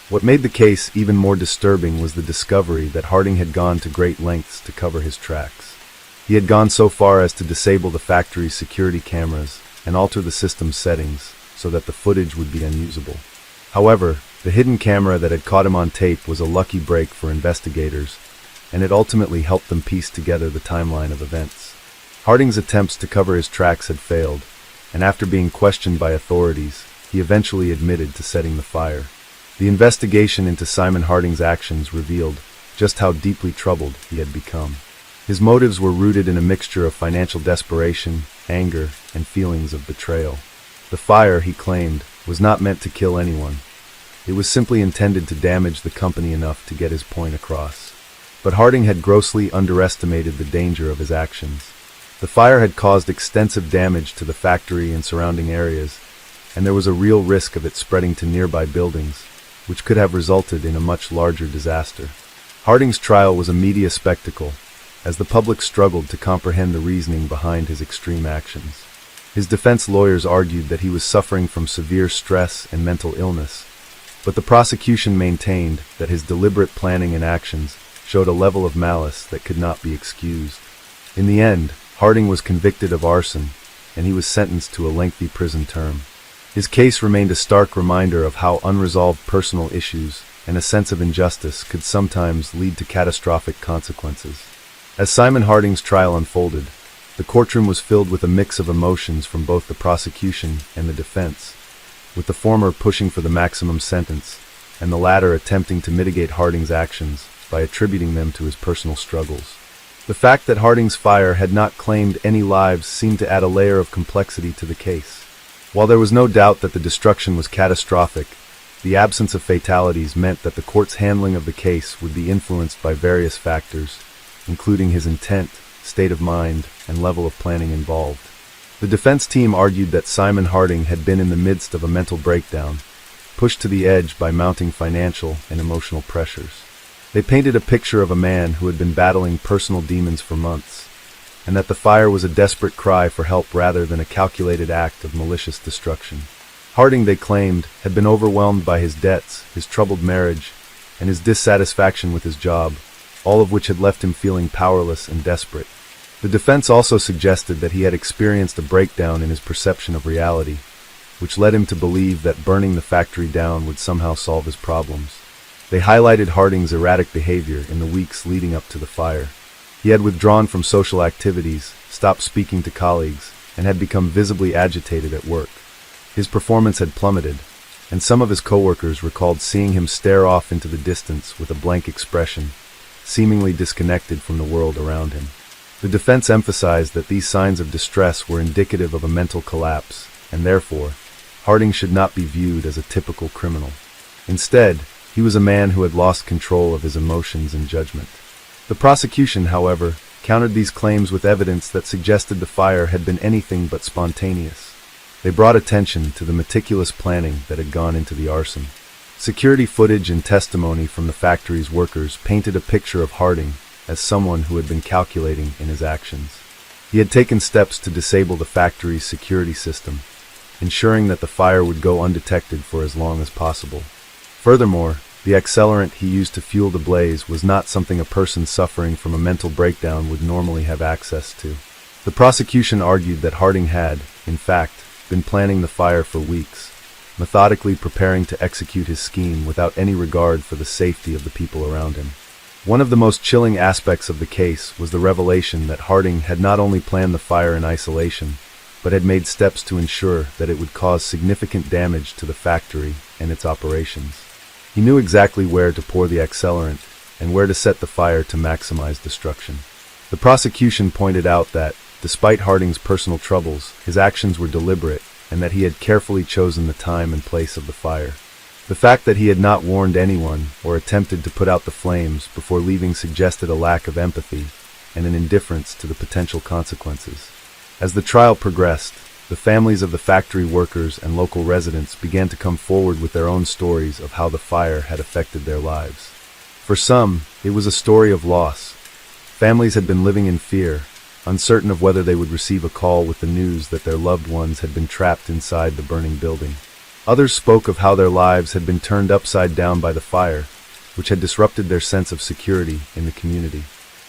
What made the case even more disturbing was the discovery that Harding had gone to great lengths to cover his tracks. He had gone so far as to disable the factory's security cameras and alter the system's settings so that the footage would be unusable. However, the hidden camera that had caught him on tape was a lucky break for investigators, and it ultimately helped them piece together the timeline of events. Harding's attempts to cover his tracks had failed, and after being questioned by authorities, he eventually admitted to setting the fire. The investigation into Simon Harding's actions revealed just how deeply troubled he had become. His motives were rooted in a mixture of financial desperation, anger, and feelings of betrayal. The fire, he claimed, was not meant to kill anyone. It was simply intended to damage the company enough to get his point across. But Harding had grossly underestimated the danger of his actions. The fire had caused extensive damage to the factory and surrounding areas, and there was a real risk of it spreading to nearby buildings, which could have resulted in a much larger disaster. Harding's trial was a media spectacle, as the public struggled to comprehend the reasoning behind his extreme actions. His defense lawyers argued that he was suffering from severe stress and mental illness, but the prosecution maintained that his deliberate planning and actions showed a level of malice that could not be excused. In the end, Harding was convicted of arson, and he was sentenced to a lengthy prison term. His case remained a stark reminder of how unresolved personal issues and a sense of injustice could sometimes lead to catastrophic consequences. As Simon Harding's trial unfolded, the courtroom was filled with a mix of emotions from both the prosecution and the defense, with the former pushing for the maximum sentence, and the latter attempting to mitigate Harding's actions by attributing them to his personal struggles. The fact that Harding's fire had not claimed any lives seemed to add a layer of complexity to the case. While there was no doubt that the destruction was catastrophic, the absence of fatalities meant that the court's handling of the case would be influenced by various factors, including his intent, state of mind, and level of planning involved. The defense team argued that Simon Harding had been in the midst of a mental breakdown, pushed to the edge by mounting financial and emotional pressures. They painted a picture of a man who had been battling personal demons for months, and that the fire was a desperate cry for help rather than a calculated act of malicious destruction. Harding, they claimed, had been overwhelmed by his debts, his troubled marriage, and his dissatisfaction with his job, all of which had left him feeling powerless and desperate. The defense also suggested that he had experienced a breakdown in his perception of reality, which led him to believe that burning the factory down would somehow solve his problems. They highlighted Harding's erratic behavior in the weeks leading up to the fire. He had withdrawn from social activities, stopped speaking to colleagues, and had become visibly agitated at work. His performance had plummeted, and some of his coworkers recalled seeing him stare off into the distance with a blank expression, seemingly disconnected from the world around him. The defense emphasized that these signs of distress were indicative of a mental collapse, and therefore, Harding should not be viewed as a typical criminal. Instead, he was a man who had lost control of his emotions and judgment. The prosecution, however, countered these claims with evidence that suggested the fire had been anything but spontaneous. They brought attention to the meticulous planning that had gone into the arson. Security footage and testimony from the factory's workers painted a picture of Harding as someone who had been calculating in his actions. He had taken steps to disable the factory's security system, ensuring that the fire would go undetected for as long as possible. Furthermore, the accelerant he used to fuel the blaze was not something a person suffering from a mental breakdown would normally have access to. The prosecution argued that Harding had, in fact, been planning the fire for weeks, methodically preparing to execute his scheme without any regard for the safety of the people around him. One of the most chilling aspects of the case was the revelation that Harding had not only planned the fire in isolation, but had made steps to ensure that it would cause significant damage to the factory and its operations. He knew exactly where to pour the accelerant and where to set the fire to maximize destruction. The prosecution pointed out that, despite Harding's personal troubles, his actions were deliberate and that he had carefully chosen the time and place of the fire. The fact that he had not warned anyone or attempted to put out the flames before leaving suggested a lack of empathy and an indifference to the potential consequences. As the trial progressed, the families of the factory workers and local residents began to come forward with their own stories of how the fire had affected their lives. For some, it was a story of loss. Families had been living in fear, uncertain of whether they would receive a call with the news that their loved ones had been trapped inside the burning building. Others spoke of how their lives had been turned upside down by the fire, which had disrupted their sense of security in the community.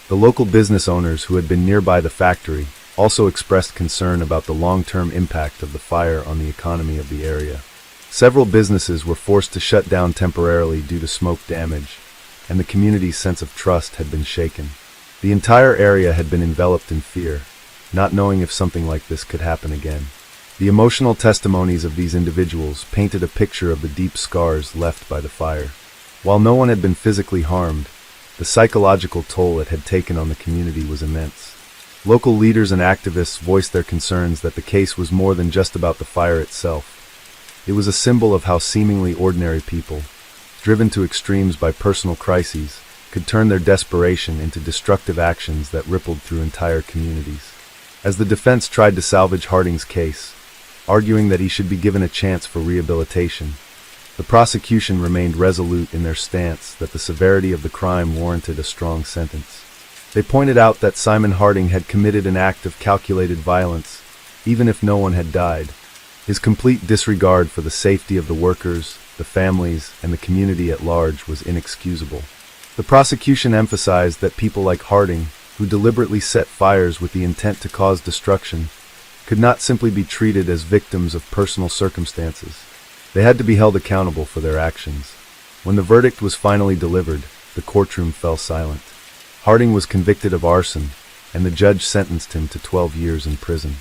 The local business owners who had been nearby the factory also expressed concern about the long-term impact of the fire on the economy of the area. Several businesses were forced to shut down temporarily due to smoke damage, and the community's sense of trust had been shaken. The entire area had been enveloped in fear, not knowing if something like this could happen again. The emotional testimonies of these individuals painted a picture of the deep scars left by the fire. While no one had been physically harmed, the psychological toll it had taken on the community was immense. Local leaders and activists voiced their concerns that the case was more than just about the fire itself. It was a symbol of how seemingly ordinary people, driven to extremes by personal crises, could turn their desperation into destructive actions that rippled through entire communities. As the defense tried to salvage Harding's case, arguing that he should be given a chance for rehabilitation, the prosecution remained resolute in their stance that the severity of the crime warranted a strong sentence. They pointed out that Simon Harding had committed an act of calculated violence, even if no one had died. His complete disregard for the safety of the workers, the families, and the community at large was inexcusable. The prosecution emphasized that people like Harding, who deliberately set fires with the intent to cause destruction, could not simply be treated as victims of personal circumstances. They had to be held accountable for their actions. When the verdict was finally delivered, the courtroom fell silent. Harding was convicted of arson, and the judge sentenced him to 12 years in prison.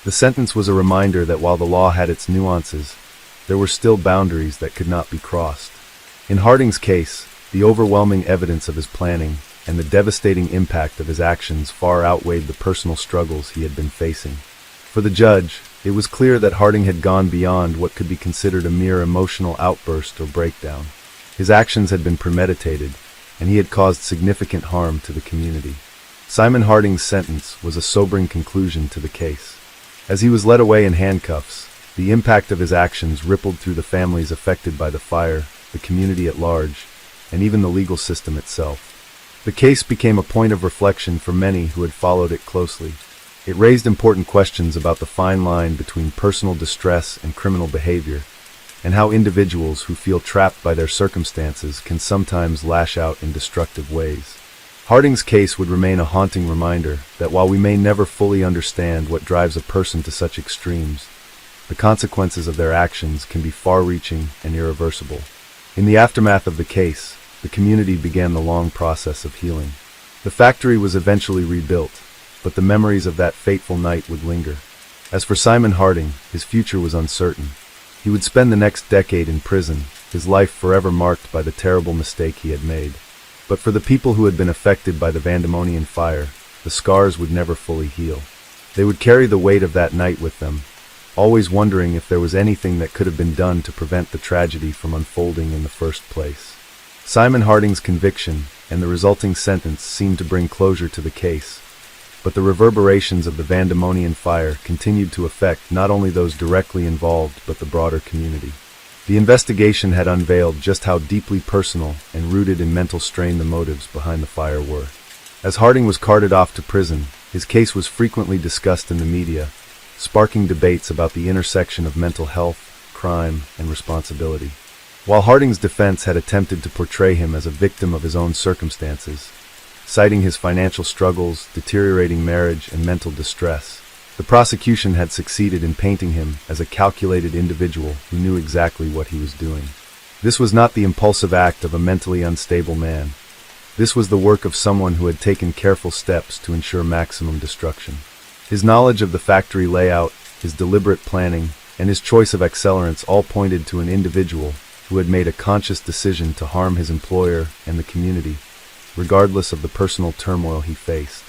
The sentence was a reminder that while the law had its nuances, there were still boundaries that could not be crossed. In Harding's case, the overwhelming evidence of his planning and the devastating impact of his actions far outweighed the personal struggles he had been facing. For the judge, it was clear that Harding had gone beyond what could be considered a mere emotional outburst or breakdown. His actions had been premeditated, and he had caused significant harm to the community. Simon Harding's sentence was a sobering conclusion to the case. As he was led away in handcuffs, the impact of his actions rippled through the families affected by the fire, the community at large, and even the legal system itself. The case became a point of reflection for many who had followed it closely. It raised important questions about the fine line between personal distress and criminal behavior, and how individuals who feel trapped by their circumstances can sometimes lash out in destructive ways. Harding's case would remain a haunting reminder that while we may never fully understand what drives a person to such extremes, the consequences of their actions can be far-reaching and irreversible. In the aftermath of the case, the community began the long process of healing. The factory was eventually rebuilt, but the memories of that fateful night would linger. As for Simon Harding, his future was uncertain. He would spend the next decade in prison, his life forever marked by the terrible mistake he had made. But for the people who had been affected by the Vandemonian fire, the scars would never fully heal. They would carry the weight of that night with them, always wondering if there was anything that could have been done to prevent the tragedy from unfolding in the first place. Simon Harding's conviction and the resulting sentence seemed to bring closure to the case, but the reverberations of the Vandemonian fire continued to affect not only those directly involved but the broader community. The investigation had unveiled just how deeply personal and rooted in mental strain the motives behind the fire were. As Harding was carted off to prison, his case was frequently discussed in the media, sparking debates about the intersection of mental health, crime, and responsibility. While Harding's defense had attempted to portray him as a victim of his own circumstances, citing his financial struggles, deteriorating marriage, and mental distress, the prosecution had succeeded in painting him as a calculated individual who knew exactly what he was doing. This was not the impulsive act of a mentally unstable man. This was the work of someone who had taken careful steps to ensure maximum destruction. His knowledge of the factory layout, his deliberate planning, and his choice of accelerants all pointed to an individual who had made a conscious decision to harm his employer and the community, regardless of the personal turmoil he faced.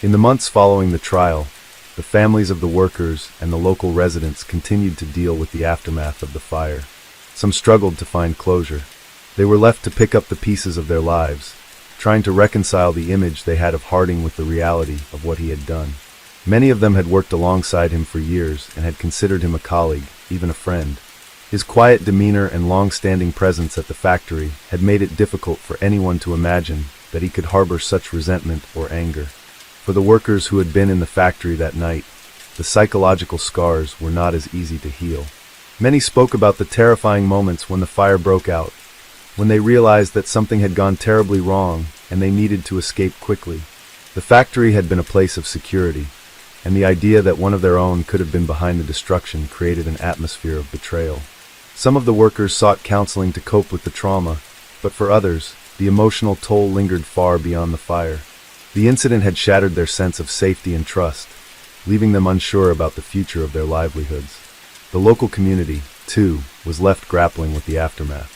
In the months following the trial, the families of the workers and the local residents continued to deal with the aftermath of the fire. Some struggled to find closure. They were left to pick up the pieces of their lives, trying to reconcile the image they had of Harding with the reality of what he had done. Many of them had worked alongside him for years and had considered him a colleague, even a friend. His quiet demeanor and long-standing presence at the factory had made it difficult for anyone to imagine that he could harbor such resentment or anger. For the workers who had been in the factory that night, the psychological scars were not as easy to heal. Many spoke about the terrifying moments when the fire broke out, when they realized that something had gone terribly wrong and they needed to escape quickly. The factory had been a place of security, and the idea that one of their own could have been behind the destruction created an atmosphere of betrayal. Some of the workers sought counseling to cope with the trauma, but for others, the emotional toll lingered far beyond the fire. The incident had shattered their sense of safety and trust, leaving them unsure about the future of their livelihoods. The local community, too, was left grappling with the aftermath.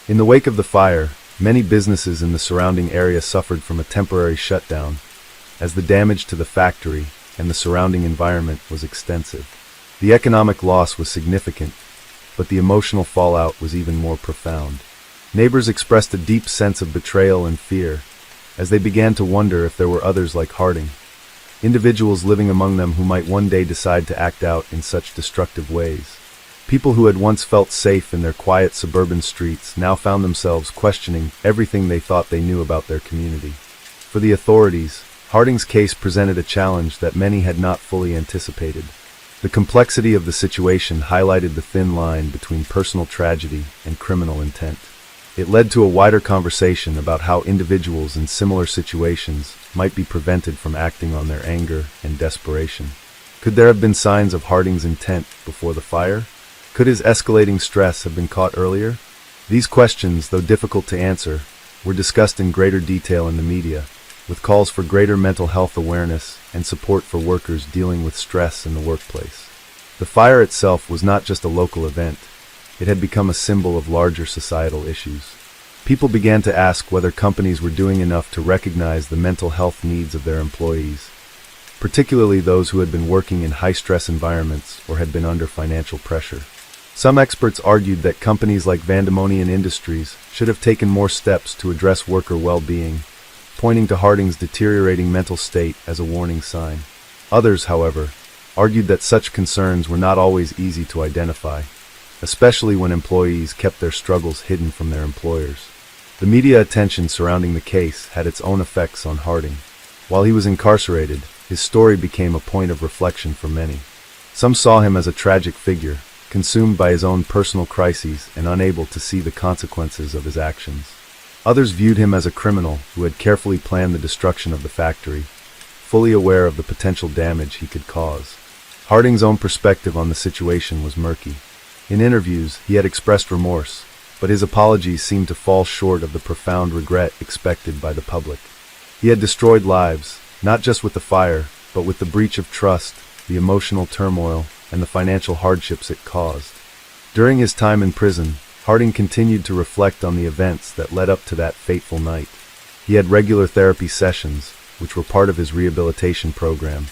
In the wake of the fire, many businesses in the surrounding area suffered from a temporary shutdown, as the damage to the factory and the surrounding environment was extensive. The economic loss was significant, but the emotional fallout was even more profound. Neighbors expressed a deep sense of betrayal and fear, as they began to wonder if there were others like Harding, individuals living among them who might one day decide to act out in such destructive ways. People who had once felt safe in their quiet suburban streets now found themselves questioning everything they thought they knew about their community. For the authorities, Harding's case presented a challenge that many had not fully anticipated. The complexity of the situation highlighted the thin line between personal tragedy and criminal intent. It led to a wider conversation about how individuals in similar situations might be prevented from acting on their anger and desperation. Could there have been signs of Harding's intent before the fire? Could his escalating stress have been caught earlier? These questions, though difficult to answer, were discussed in greater detail in the media, with calls for greater mental health awareness and support for workers dealing with stress in the workplace. The fire itself was not just a local event. It had become a symbol of larger societal issues. People began to ask whether companies were doing enough to recognize the mental health needs of their employees, particularly those who had been working in high-stress environments or had been under financial pressure. Some experts argued that companies like Vandemonian Industries should have taken more steps to address worker well-being, pointing to Harding's deteriorating mental state as a warning sign. Others, however, argued that such concerns were not always easy to identify, especially when employees kept their struggles hidden from their employers. The media attention surrounding the case had its own effects on Harding. While he was incarcerated, his story became a point of reflection for many. Some saw him as a tragic figure, consumed by his own personal crises and unable to see the consequences of his actions. Others viewed him as a criminal who had carefully planned the destruction of the factory, fully aware of the potential damage he could cause. Harding's own perspective on the situation was murky. In interviews, he had expressed remorse, but his apologies seemed to fall short of the profound regret expected by the public. He had destroyed lives, not just with the fire, but with the breach of trust, the emotional turmoil, and the financial hardships it caused. During his time in prison, Harding continued to reflect on the events that led up to that fateful night. He had regular therapy sessions, which were part of his rehabilitation program,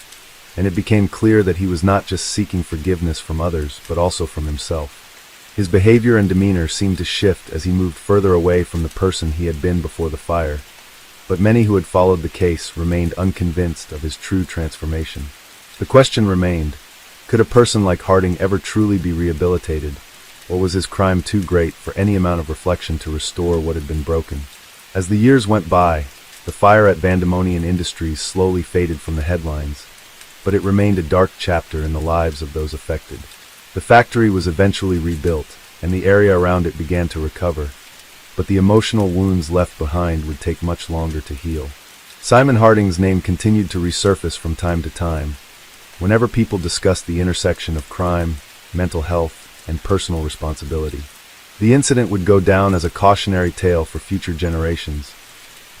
and it became clear that he was not just seeking forgiveness from others, but also from himself. His behavior and demeanor seemed to shift as he moved further away from the person he had been before the fire, but many who had followed the case remained unconvinced of his true transformation. The question remained, could a person like Harding ever truly be rehabilitated, or was his crime too great for any amount of reflection to restore what had been broken? As the years went by, the fire at Vandemonian Industries slowly faded from the headlines, but it remained a dark chapter in the lives of those affected. The factory was eventually rebuilt, and the area around it began to recover, but the emotional wounds left behind would take much longer to heal. Simon Harding's name continued to resurface from time to time, whenever people discussed the intersection of crime, mental health, and personal responsibility. The incident would go down as a cautionary tale for future generations,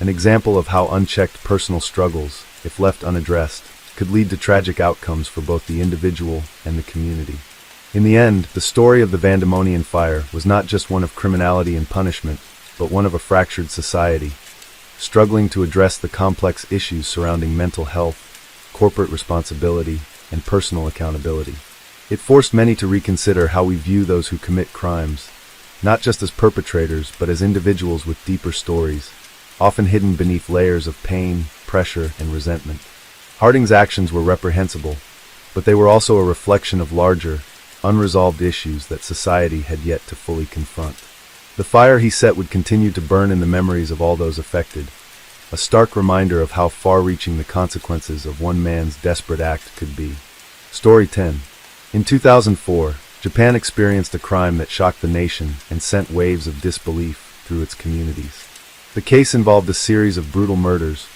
an example of how unchecked personal struggles, if left unaddressed, could lead to tragic outcomes for both the individual and the community. In the end, the story of the Vandemonian fire was not just one of criminality and punishment, but one of a fractured society, struggling to address the complex issues surrounding mental health, corporate responsibility, and personal accountability. It forced many to reconsider how we view those who commit crimes, not just as perpetrators, but as individuals with deeper stories, often hidden beneath layers of pain, pressure, and resentment. Harding's actions were reprehensible, but they were also a reflection of larger, unresolved issues that society had yet to fully confront. The fire he set would continue to burn in the memories of all those affected, a stark reminder of how far-reaching the consequences of one man's desperate act could be. Story 10. In 2004, Japan experienced a crime that shocked the nation and sent waves of disbelief through its communities. The case involved a series of brutal murders,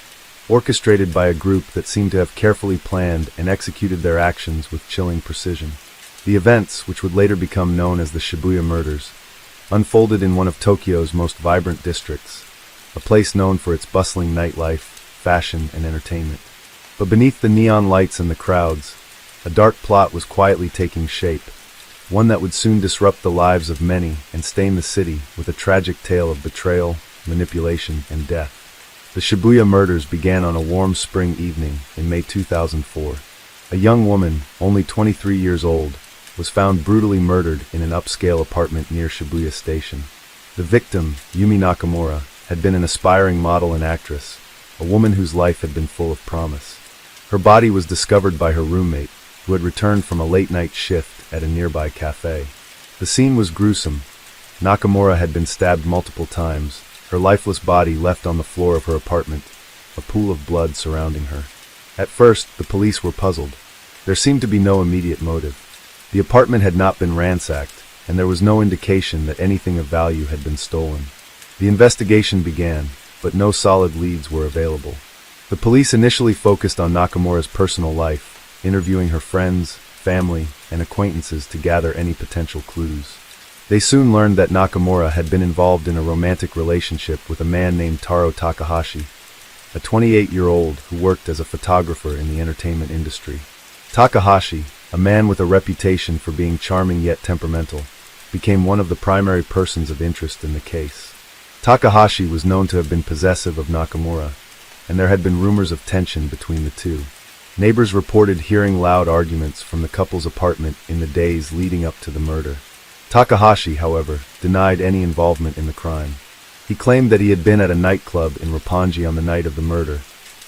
orchestrated by a group that seemed to have carefully planned and executed their actions with chilling precision. The events, which would later become known as the Shibuya murders, unfolded in one of Tokyo's most vibrant districts, a place known for its bustling nightlife, fashion, and entertainment. But beneath the neon lights and the crowds, a dark plot was quietly taking shape, one that would soon disrupt the lives of many and stain the city with a tragic tale of betrayal, manipulation, and death. The Shibuya murders began on a warm spring evening in May 2004. A young woman, only 23 years old, was found brutally murdered in an upscale apartment near Shibuya Station. The victim, Yumi Nakamura, had been an aspiring model and actress, a woman whose life had been full of promise. Her body was discovered by her roommate, who had returned from a late-night shift at a nearby cafe. The scene was gruesome. Nakamura had been stabbed multiple times, her lifeless body left on the floor of her apartment, a pool of blood surrounding her. At first, the police were puzzled. There seemed to be no immediate motive. The apartment had not been ransacked, and there was no indication that anything of value had been stolen. The investigation began, but no solid leads were available. The police initially focused on Nakamura's personal life, interviewing her friends, family, and acquaintances to gather any potential clues. They soon learned that Nakamura had been involved in a romantic relationship with a man named Taro Takahashi, a 28-year-old who worked as a photographer in the entertainment industry. Takahashi, a man with a reputation for being charming yet temperamental, became one of the primary persons of interest in the case. Takahashi was known to have been possessive of Nakamura, and there had been rumors of tension between the two. Neighbors reported hearing loud arguments from the couple's apartment in the days leading up to the murder. Takahashi, however, denied any involvement in the crime. He claimed that he had been at a nightclub in Roppongi on the night of the murder,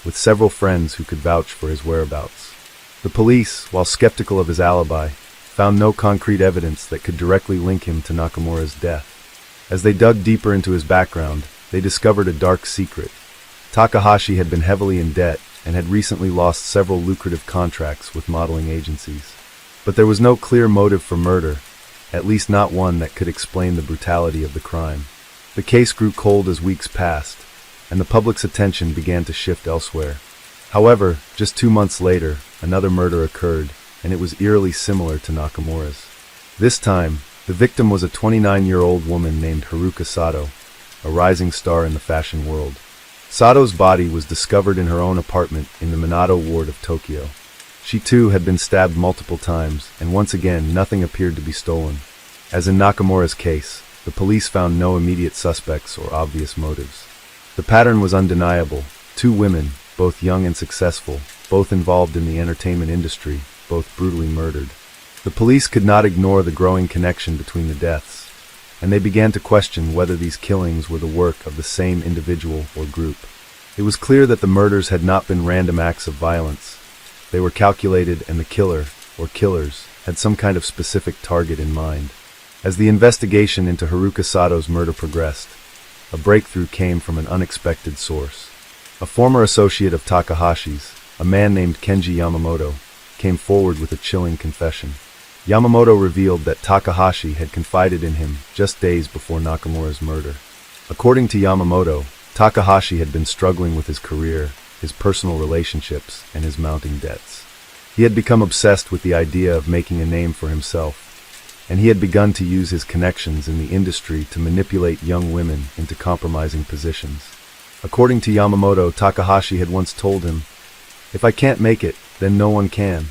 with several friends who could vouch for his whereabouts. The police, while skeptical of his alibi, found no concrete evidence that could directly link him to Nakamura's death. As they dug deeper into his background, they discovered a dark secret. Takahashi had been heavily in debt and had recently lost several lucrative contracts with modeling agencies. But there was no clear motive for murder, at least not one that could explain the brutality of the crime. The case grew cold as weeks passed, and the public's attention began to shift elsewhere. However, just 2 months later, another murder occurred, and it was eerily similar to Nakamura's. This time, the victim was a 29-year-old woman named Haruka Sato, a rising star in the fashion world. Sato's body was discovered in her own apartment in the Minato ward of Tokyo. She too had been stabbed multiple times, and once again nothing appeared to be stolen. As in Nakamura's case, the police found no immediate suspects or obvious motives. The pattern was undeniable. 2 women, both young and successful, both involved in the entertainment industry, both brutally murdered. The police could not ignore the growing connection between the deaths, and they began to question whether these killings were the work of the same individual or group. It was clear that the murders had not been random acts of violence. They were calculated, and the killer, or killers, had some kind of specific target in mind. As the investigation into Haruka Sato's murder progressed, a breakthrough came from an unexpected source. A former associate of Takahashi's, a man named Kenji Yamamoto, came forward with a chilling confession. Yamamoto revealed that Takahashi had confided in him just days before Nakamura's murder. According to Yamamoto, Takahashi had been struggling with his career, his personal relationships, and his mounting debts. He had become obsessed with the idea of making a name for himself, and he had begun to use his connections in the industry to manipulate young women into compromising positions. According to Yamamoto, Takahashi had once told him, "If I can't make it, then no one can."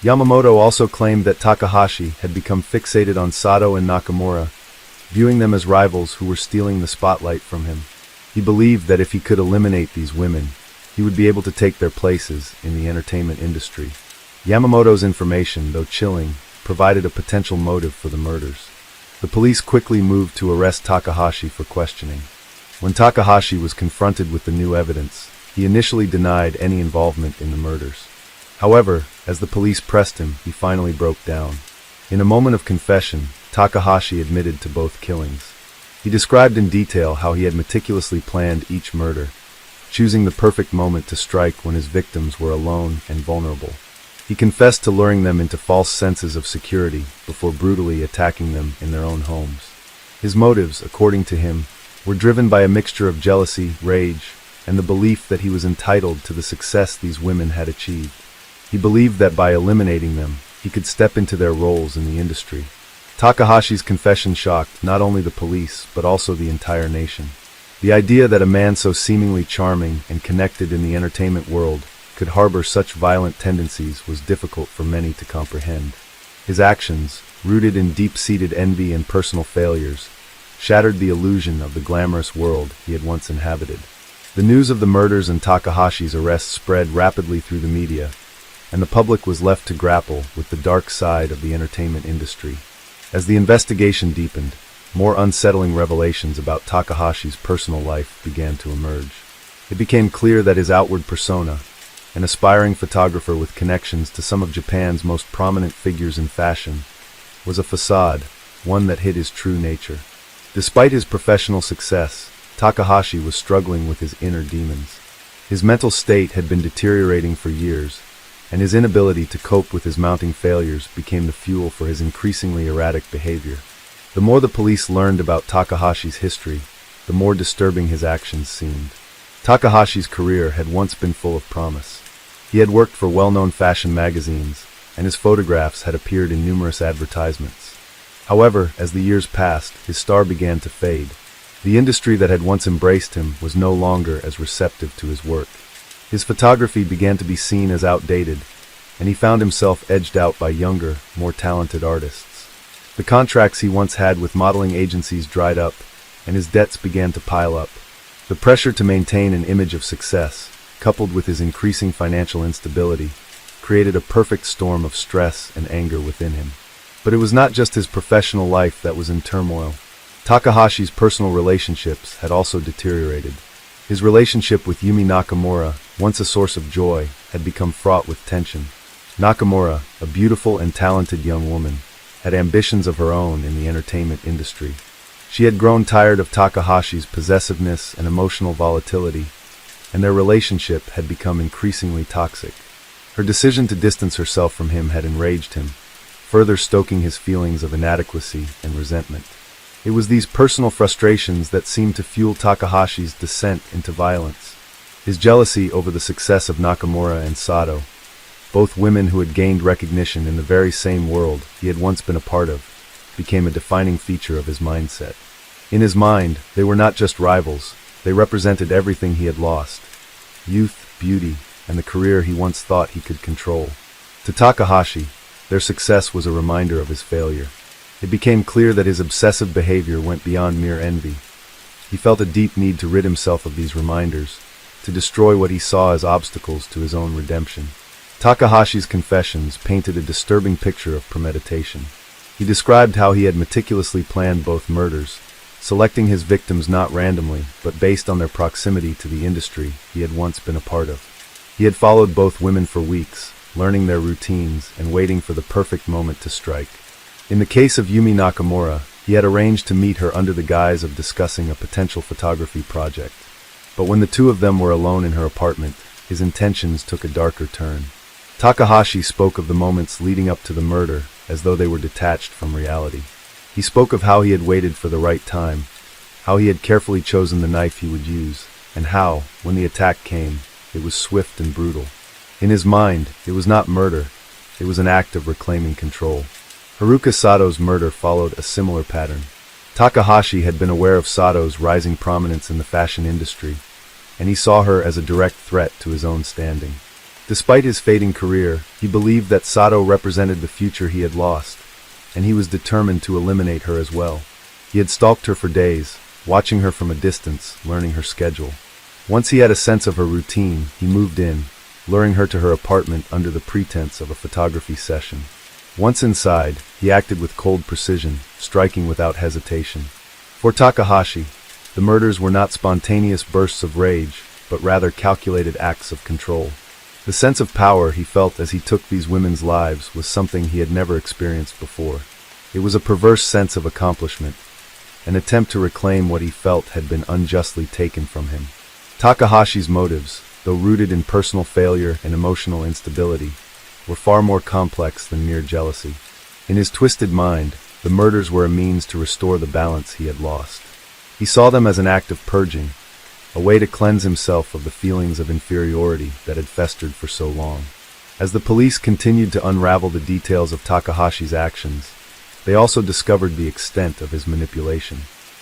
Yamamoto also claimed that Takahashi had become fixated on Sato and Nakamura, viewing them as rivals who were stealing the spotlight from him. He believed that if he could eliminate these women, he would be able to take their places in the entertainment industry. Yamamoto's information, though chilling, provided a potential motive for the murders. The police quickly moved to arrest Takahashi for questioning. When Takahashi was confronted with the new evidence, he initially denied any involvement in the murders. However, as the police pressed him, he finally broke down. In a moment of confession, Takahashi admitted to both killings. He described in detail how he had meticulously planned each murder, choosing the perfect moment to strike when his victims were alone and vulnerable. He confessed to luring them into false senses of security before brutally attacking them in their own homes. His motives, according to him, were driven by a mixture of jealousy, rage, and the belief that he was entitled to the success these women had achieved. He believed that by eliminating them, he could step into their roles in the industry. Takahashi's confession shocked not only the police, but also the entire nation. The idea that a man so seemingly charming and connected in the entertainment world could harbor such violent tendencies was difficult for many to comprehend. His actions, rooted in deep-seated envy and personal failures, shattered the illusion of the glamorous world he had once inhabited. The news of the murders and Takahashi's arrest spread rapidly through the media, and the public was left to grapple with the dark side of the entertainment industry. As the investigation deepened, more unsettling revelations about Takahashi's personal life began to emerge. It became clear that his outward persona, an aspiring photographer with connections to some of Japan's most prominent figures in fashion, was a facade, one that hid his true nature. Despite his professional success, Takahashi was struggling with his inner demons. His mental state had been deteriorating for years, and his inability to cope with his mounting failures became the fuel for his increasingly erratic behavior. The more the police learned about Takahashi's history, the more disturbing his actions seemed. Takahashi's career had once been full of promise. He had worked for well-known fashion magazines, and his photographs had appeared in numerous advertisements. However, as the years passed, his star began to fade. The industry that had once embraced him was no longer as receptive to his work. His photography began to be seen as outdated, and he found himself edged out by younger, more talented artists. The contracts he once had with modeling agencies dried up, and his debts began to pile up. The pressure to maintain an image of success, coupled with his increasing financial instability, created a perfect storm of stress and anger within him. But it was not just his professional life that was in turmoil. Takahashi's personal relationships had also deteriorated. His relationship with Yumi Nakamura, once a source of joy, had become fraught with tension. Nakamura, a beautiful and talented young woman, had ambitions of her own in the entertainment industry. She had grown tired of Takahashi's possessiveness and emotional volatility, and their relationship had become increasingly toxic. Her decision to distance herself from him had enraged him, further stoking his feelings of inadequacy and resentment. It was these personal frustrations that seemed to fuel Takahashi's descent into violence. His jealousy over the success of Nakamura and Sato, both women who had gained recognition in the very same world he had once been a part of, became a defining feature of his mindset. In his mind, they were not just rivals, they represented everything he had lost: youth, beauty, and the career he once thought he could control. To Takahashi, their success was a reminder of his failure. It became clear that his obsessive behavior went beyond mere envy. He felt a deep need to rid himself of these reminders, to destroy what he saw as obstacles to his own redemption. Takahashi's confessions painted a disturbing picture of premeditation. He described how he had meticulously planned both murders, selecting his victims not randomly, but based on their proximity to the industry he had once been a part of. He had followed both women for weeks, learning their routines and waiting for the perfect moment to strike. In the case of Yumi Nakamura, he had arranged to meet her under the guise of discussing a potential photography project. But when the two of them were alone in her apartment, his intentions took a darker turn. Takahashi spoke of the moments leading up to the murder as though they were detached from reality. He spoke of how he had waited for the right time, how he had carefully chosen the knife he would use, and how, when the attack came, it was swift and brutal. In his mind, it was not murder, it was an act of reclaiming control. Haruka Sato's murder followed a similar pattern. Takahashi had been aware of Sato's rising prominence in the fashion industry, and he saw her as a direct threat to his own standing. Despite his fading career, he believed that Sato represented the future he had lost, and he was determined to eliminate her as well. He had stalked her for days, watching her from a distance, learning her schedule. Once he had a sense of her routine, he moved in, luring her to her apartment under the pretense of a photography session. Once inside, he acted with cold precision, striking without hesitation. For Takahashi, the murders were not spontaneous bursts of rage, but rather calculated acts of control. The sense of power he felt as he took these women's lives was something he had never experienced before. It was a perverse sense of accomplishment, an attempt to reclaim what he felt had been unjustly taken from him. Takahashi's motives, though rooted in personal failure and emotional instability, were far more complex than mere jealousy. In his twisted mind, the murders were a means to restore the balance he had lost. He saw them as an act of purging, a way to cleanse himself of the feelings of inferiority that had festered for so long. As the police continued to unravel the details of Takahashi's actions, they also discovered the extent of his manipulation.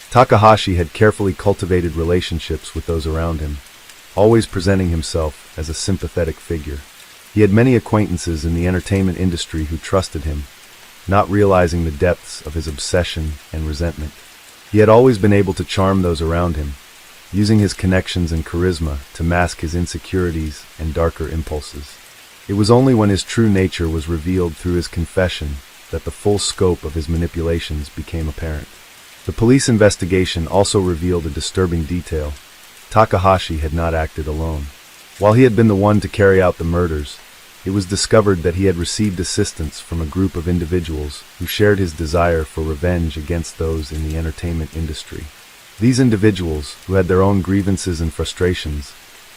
Takahashi had carefully cultivated relationships with those around him, always presenting himself as a sympathetic figure. He had many acquaintances in the entertainment industry who trusted him, not realizing the depths of his obsession and resentment. He had always been able to charm those around him, using his connections and charisma to mask his insecurities and darker impulses. It was only when his true nature was revealed through his confession that the full scope of his manipulations became apparent. The police investigation also revealed a disturbing detail. Takahashi had not acted alone. While he had been the one to carry out the murders, it was discovered that he had received assistance from a group of individuals who shared his desire for revenge against those in the entertainment industry. These individuals, who had their own grievances and frustrations,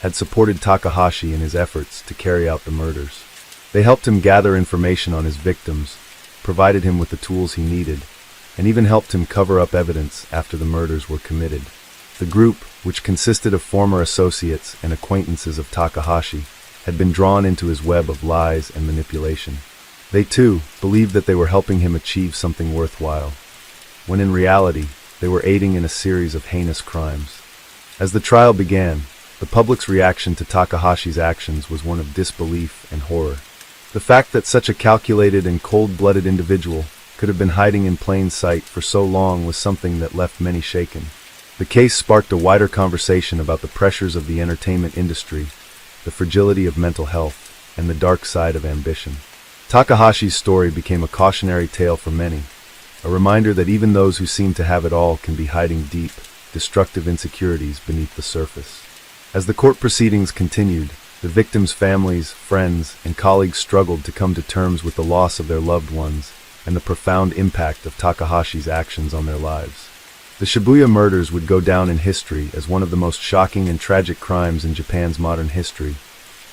had supported Takahashi in his efforts to carry out the murders. They helped him gather information on his victims, provided him with the tools he needed, and even helped him cover up evidence after the murders were committed. The group, which consisted of former associates and acquaintances of Takahashi, had been drawn into his web of lies and manipulation. They, too, believed that they were helping him achieve something worthwhile, when in reality, they were aiding in a series of heinous crimes. As the trial began, the public's reaction to Takahashi's actions was one of disbelief and horror. The fact that such a calculated and cold-blooded individual could have been hiding in plain sight for so long was something that left many shaken. The case sparked a wider conversation about the pressures of the entertainment industry, the fragility of mental health, and the dark side of ambition. Takahashi's story became a cautionary tale for many, a reminder that even those who seem to have it all can be hiding deep, destructive insecurities beneath the surface. As the court proceedings continued, the victims' families, friends, and colleagues struggled to come to terms with the loss of their loved ones and the profound impact of Takahashi's actions on their lives. The Shibuya murders would go down in history as one of the most shocking and tragic crimes in Japan's modern history,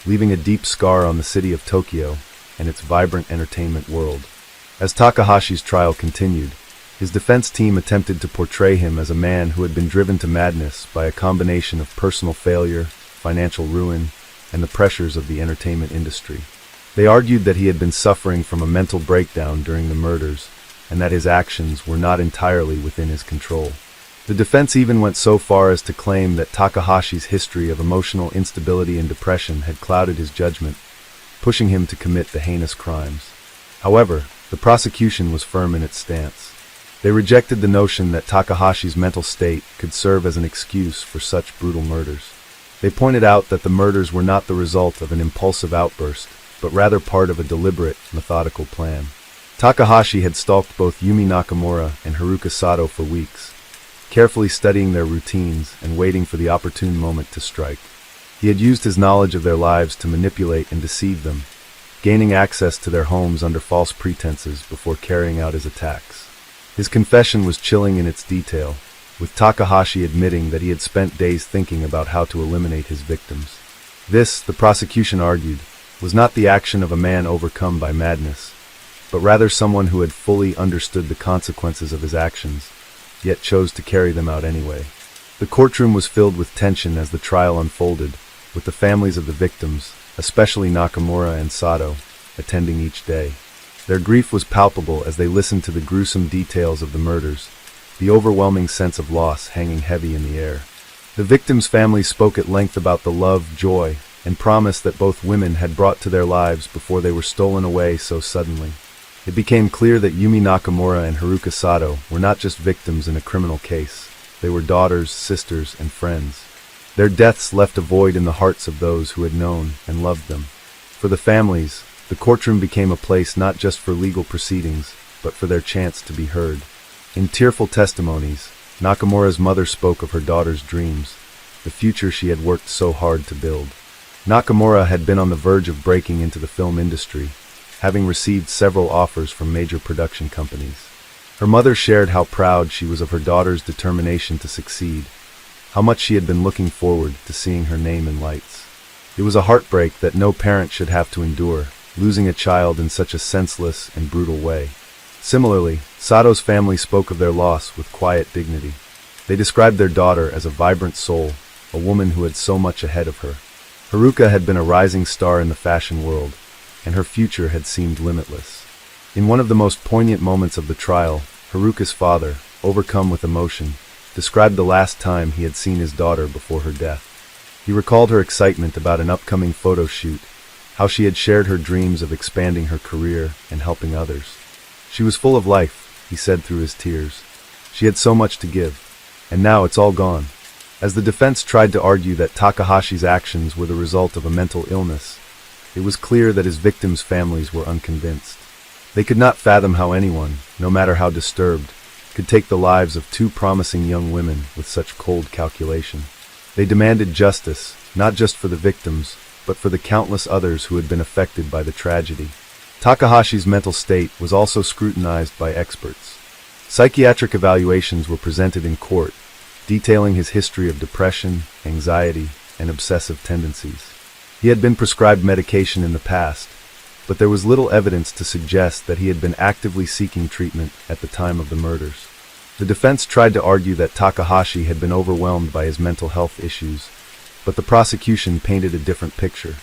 leaving a deep scar on the city of Tokyo and its vibrant entertainment world. As Takahashi's trial continued, his defense team attempted to portray him as a man who had been driven to madness by a combination of personal failure, financial ruin, and the pressures of the entertainment industry. They argued that he had been suffering from a mental breakdown during the murders, and that his actions were not entirely within his control. The defense even went so far as to claim that Takahashi's history of emotional instability and depression had clouded his judgment, pushing him to commit the heinous crimes. However, the prosecution was firm in its stance. They rejected the notion that Takahashi's mental state could serve as an excuse for such brutal murders. They pointed out that the murders were not the result of an impulsive outburst, but rather part of a deliberate, methodical plan. Takahashi had stalked both Yumi Nakamura and Haruka Sato for weeks, carefully studying their routines and waiting for the opportune moment to strike. He had used his knowledge of their lives to manipulate and deceive them, gaining access to their homes under false pretenses before carrying out his attacks. His confession was chilling in its detail, with Takahashi admitting that he had spent days thinking about how to eliminate his victims. This, the prosecution argued, was not the action of a man overcome by madness, but rather someone who had fully understood the consequences of his actions, yet chose to carry them out anyway. The courtroom was filled with tension as the trial unfolded, with the families of the victims, especially Nakamura and Sato, attending each day. Their grief was palpable as they listened to the gruesome details of the murders, the overwhelming sense of loss hanging heavy in the air. The victims' families spoke at length about the love, joy, and promise that both women had brought to their lives before they were stolen away so suddenly. It became clear that Yumi Nakamura and Haruka Sato were not just victims in a criminal case. They were daughters, sisters, and friends. Their deaths left a void in the hearts of those who had known and loved them. For the families, the courtroom became a place not just for legal proceedings, but for their chance to be heard. In tearful testimonies, Nakamura's mother spoke of her daughter's dreams, the future she had worked so hard to build. Nakamura had been on the verge of breaking into the film industry, having received several offers from major production companies. Her mother shared how proud she was of her daughter's determination to succeed, how much she had been looking forward to seeing her name in lights. It was a heartbreak that no parent should have to endure, losing a child in such a senseless and brutal way. Similarly, Sato's family spoke of their loss with quiet dignity. They described their daughter as a vibrant soul, a woman who had so much ahead of her. Haruka had been a rising star in the fashion world, and her future had seemed limitless. In one of the most poignant moments of the trial, Haruka's father, overcome with emotion, described the last time he had seen his daughter before her death. He recalled her excitement about an upcoming photo shoot, how she had shared her dreams of expanding her career and helping others. She was full of life, he said through his tears. She had so much to give, and now it's all gone. As the defense tried to argue that Takahashi's actions were the result of a mental illness, it was clear that his victims' families were unconvinced. They could not fathom how anyone, no matter how disturbed, could take the lives of two promising young women with such cold calculation. They demanded justice, not just for the victims, but for the countless others who had been affected by the tragedy. Takahashi's mental state was also scrutinized by experts. Psychiatric evaluations were presented in court, detailing his history of depression, anxiety, and obsessive tendencies. He had been prescribed medication in the past, but there was little evidence to suggest that he had been actively seeking treatment at the time of the murders. The defense tried to argue that Takahashi had been overwhelmed by his mental health issues, but the prosecution painted a different picture.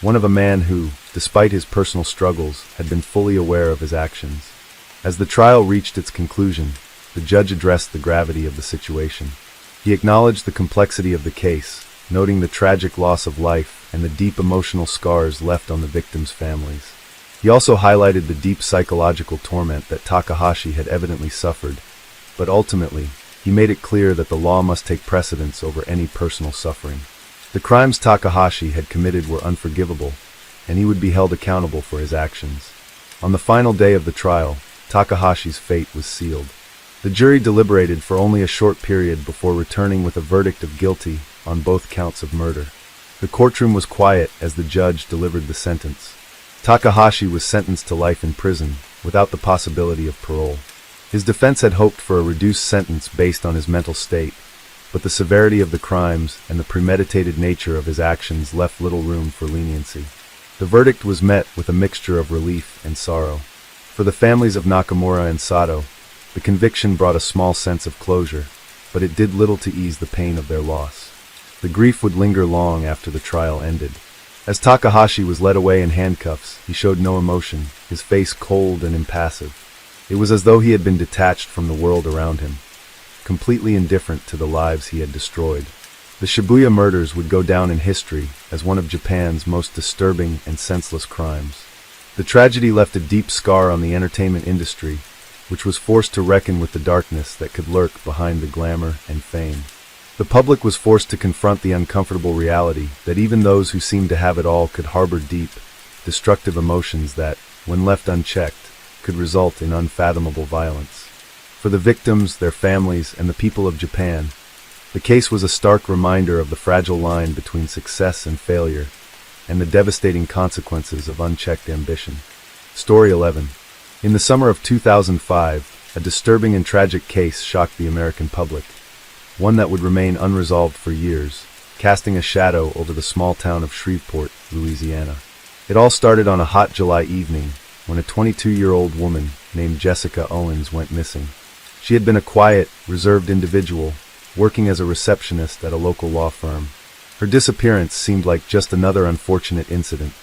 One of a man who, despite his personal struggles, had been fully aware of his actions. As the trial reached its conclusion, the judge addressed the gravity of the situation. He acknowledged the complexity of the case, noting the tragic loss of life and the deep emotional scars left on the victims' families. He also highlighted the deep psychological torment that Takahashi had evidently suffered, but ultimately, he made it clear that the law must take precedence over any personal suffering. The crimes Takahashi had committed were unforgivable, and he would be held accountable for his actions. On the final day of the trial, Takahashi's fate was sealed. The jury deliberated for only a short period before returning with a verdict of guilty on both counts of murder. The courtroom was quiet as the judge delivered the sentence. Takahashi was sentenced to life in prison, without the possibility of parole. His defense had hoped for a reduced sentence based on his mental state, but the severity of the crimes and the premeditated nature of his actions left little room for leniency. The verdict was met with a mixture of relief and sorrow. For the families of Nakamura and Sato, the conviction brought a small sense of closure, but it did little to ease the pain of their loss. The grief would linger long after the trial ended. As Takahashi was led away in handcuffs, he showed no emotion, his face cold and impassive. It was as though he had been detached from the world around him, completely indifferent to the lives he had destroyed. The Shibuya murders would go down in history as one of Japan's most disturbing and senseless crimes. The tragedy left a deep scar on the entertainment industry, which was forced to reckon with the darkness that could lurk behind the glamour and fame. The public was forced to confront the uncomfortable reality that even those who seemed to have it all could harbor deep, destructive emotions that, when left unchecked, could result in unfathomable violence. For the victims, their families, and the people of Japan, the case was a stark reminder of the fragile line between success and failure, and the devastating consequences of unchecked ambition. Story 11. In the summer of 2005, a disturbing and tragic case shocked the American public, one that would remain unresolved for years, casting a shadow over the small town of Shreveport, Louisiana. It all started on a hot July evening, when a 22-year-old woman named Jessica Owens went missing. She had been a quiet, reserved individual, working as a receptionist at a local law firm. Her disappearance seemed like just another unfortunate incident,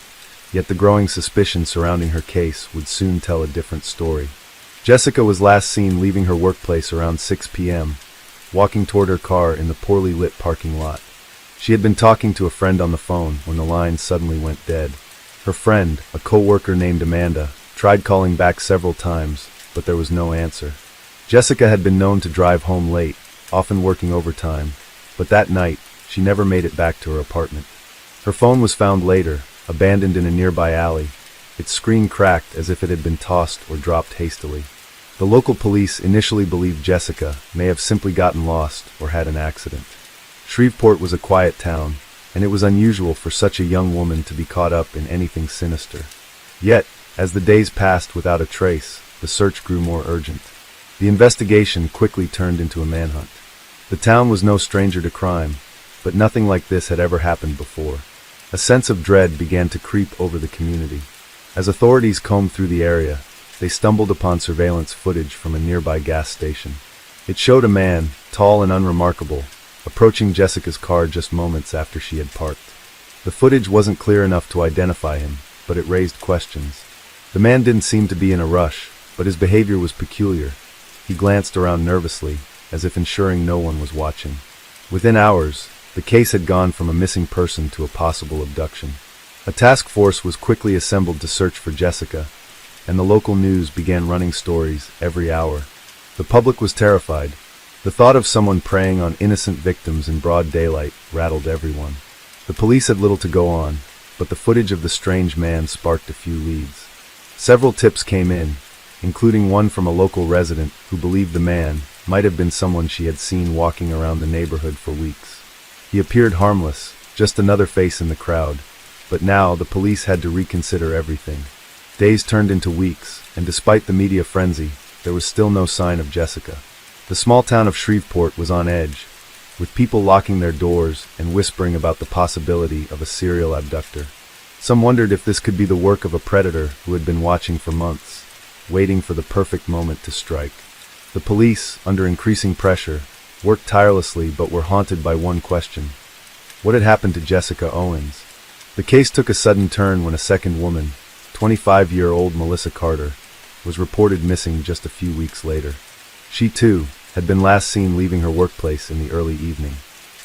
yet the growing suspicion surrounding her case would soon tell a different story. Jessica was last seen leaving her workplace around 6 p.m., walking toward her car in the poorly lit parking lot. She had been talking to a friend on the phone when the line suddenly went dead. Her friend, a co-worker named Amanda, tried calling back several times, but there was no answer. Jessica had been known to drive home late, often working overtime, but that night, she never made it back to her apartment. Her phone was found later, abandoned in a nearby alley, its screen cracked as if it had been tossed or dropped hastily. The local police initially believed Jessica may have simply gotten lost or had an accident. Shreveport was a quiet town, and it was unusual for such a young woman to be caught up in anything sinister. Yet, as the days passed without a trace, the search grew more urgent. The investigation quickly turned into a manhunt. The town was no stranger to crime, but nothing like this had ever happened before. A sense of dread began to creep over the community. As authorities combed through the area, they stumbled upon surveillance footage from a nearby gas station. It showed a man, tall and unremarkable, approaching Jessica's car just moments after she had parked. The footage wasn't clear enough to identify him, but it raised questions. The man didn't seem to be in a rush, but his behavior was peculiar. He glanced around nervously, as if ensuring no one was watching. Within hours, the case had gone from a missing person to a possible abduction. A task force was quickly assembled to search for Jessica, and the local news began running stories every hour. The public was terrified. The thought of someone preying on innocent victims in broad daylight rattled everyone. The police had little to go on, but the footage of the strange man sparked a few leads. Several tips came in, including one from a local resident who believed the man might have been someone she had seen walking around the neighborhood for weeks. He appeared harmless, just another face in the crowd, but now the police had to reconsider everything. Days turned into weeks, and despite the media frenzy, there was still no sign of Jessica. The small town of Shreveport was on edge, with people locking their doors and whispering about the possibility of a serial abductor. Some wondered if this could be the work of a predator who had been watching for months, waiting for the perfect moment to strike. The police, under increasing pressure, worked tirelessly but were haunted by one question. What had happened to Jessica Owens? The case took a sudden turn when a second woman, 25-year-old Melissa Carter, was reported missing just a few weeks later. She, too, had been last seen leaving her workplace in the early evening.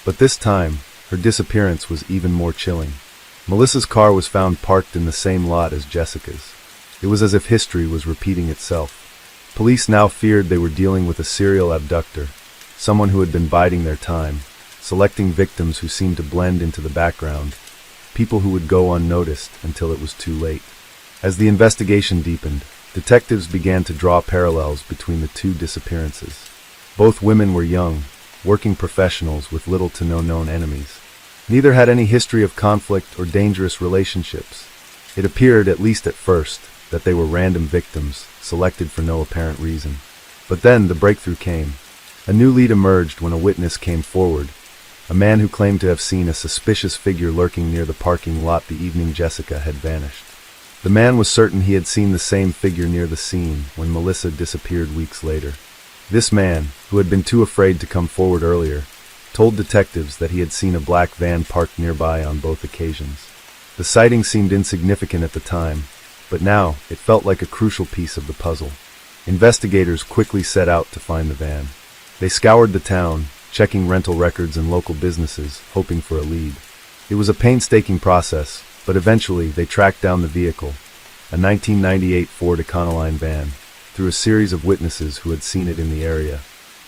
But this time, her disappearance was even more chilling. Melissa's car was found parked in the same lot as Jessica's. It was as if history was repeating itself. Police now feared they were dealing with a serial abductor, someone who had been biding their time, selecting victims who seemed to blend into the background, people who would go unnoticed until it was too late. As the investigation deepened, detectives began to draw parallels between the two disappearances. Both women were young, working professionals with little to no known enemies. Neither had any history of conflict or dangerous relationships. It appeared, at least at first, that they were random victims, selected for no apparent reason. But then the breakthrough came. A new lead emerged when a witness came forward, a man who claimed to have seen a suspicious figure lurking near the parking lot the evening Jessica had vanished. The man was certain he had seen the same figure near the scene when Melissa disappeared weeks later. This man, who had been too afraid to come forward earlier, told detectives that he had seen a black van parked nearby on both occasions. The sighting seemed insignificant at the time, but now it felt like a crucial piece of the puzzle. Investigators quickly set out to find the van. They scoured the town, checking rental records and local businesses, hoping for a lead. It was a painstaking process, but eventually they tracked down the vehicle, a 1998 Ford Econoline van, through a series of witnesses who had seen it in the area.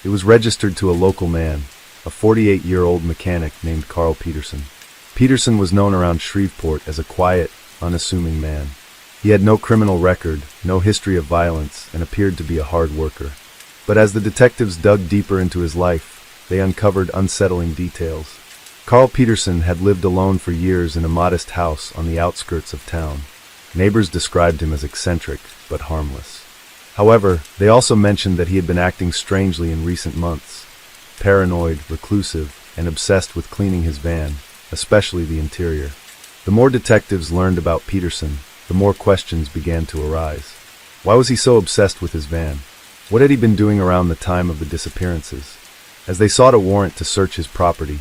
It was registered to a local man, a 48-year-old mechanic named Carl Peterson. Peterson was known around Shreveport as a quiet, unassuming man. He had no criminal record, no history of violence, and appeared to be a hard worker. But as the detectives dug deeper into his life, they uncovered unsettling details. Carl Peterson had lived alone for years in a modest house on the outskirts of town. Neighbors described him as eccentric, but harmless. However, they also mentioned that he had been acting strangely in recent months, paranoid, reclusive, and obsessed with cleaning his van, especially the interior. The more detectives learned about Peterson, the more questions began to arise. Why was he so obsessed with his van? What had he been doing around the time of the disappearances? As they sought a warrant to search his property,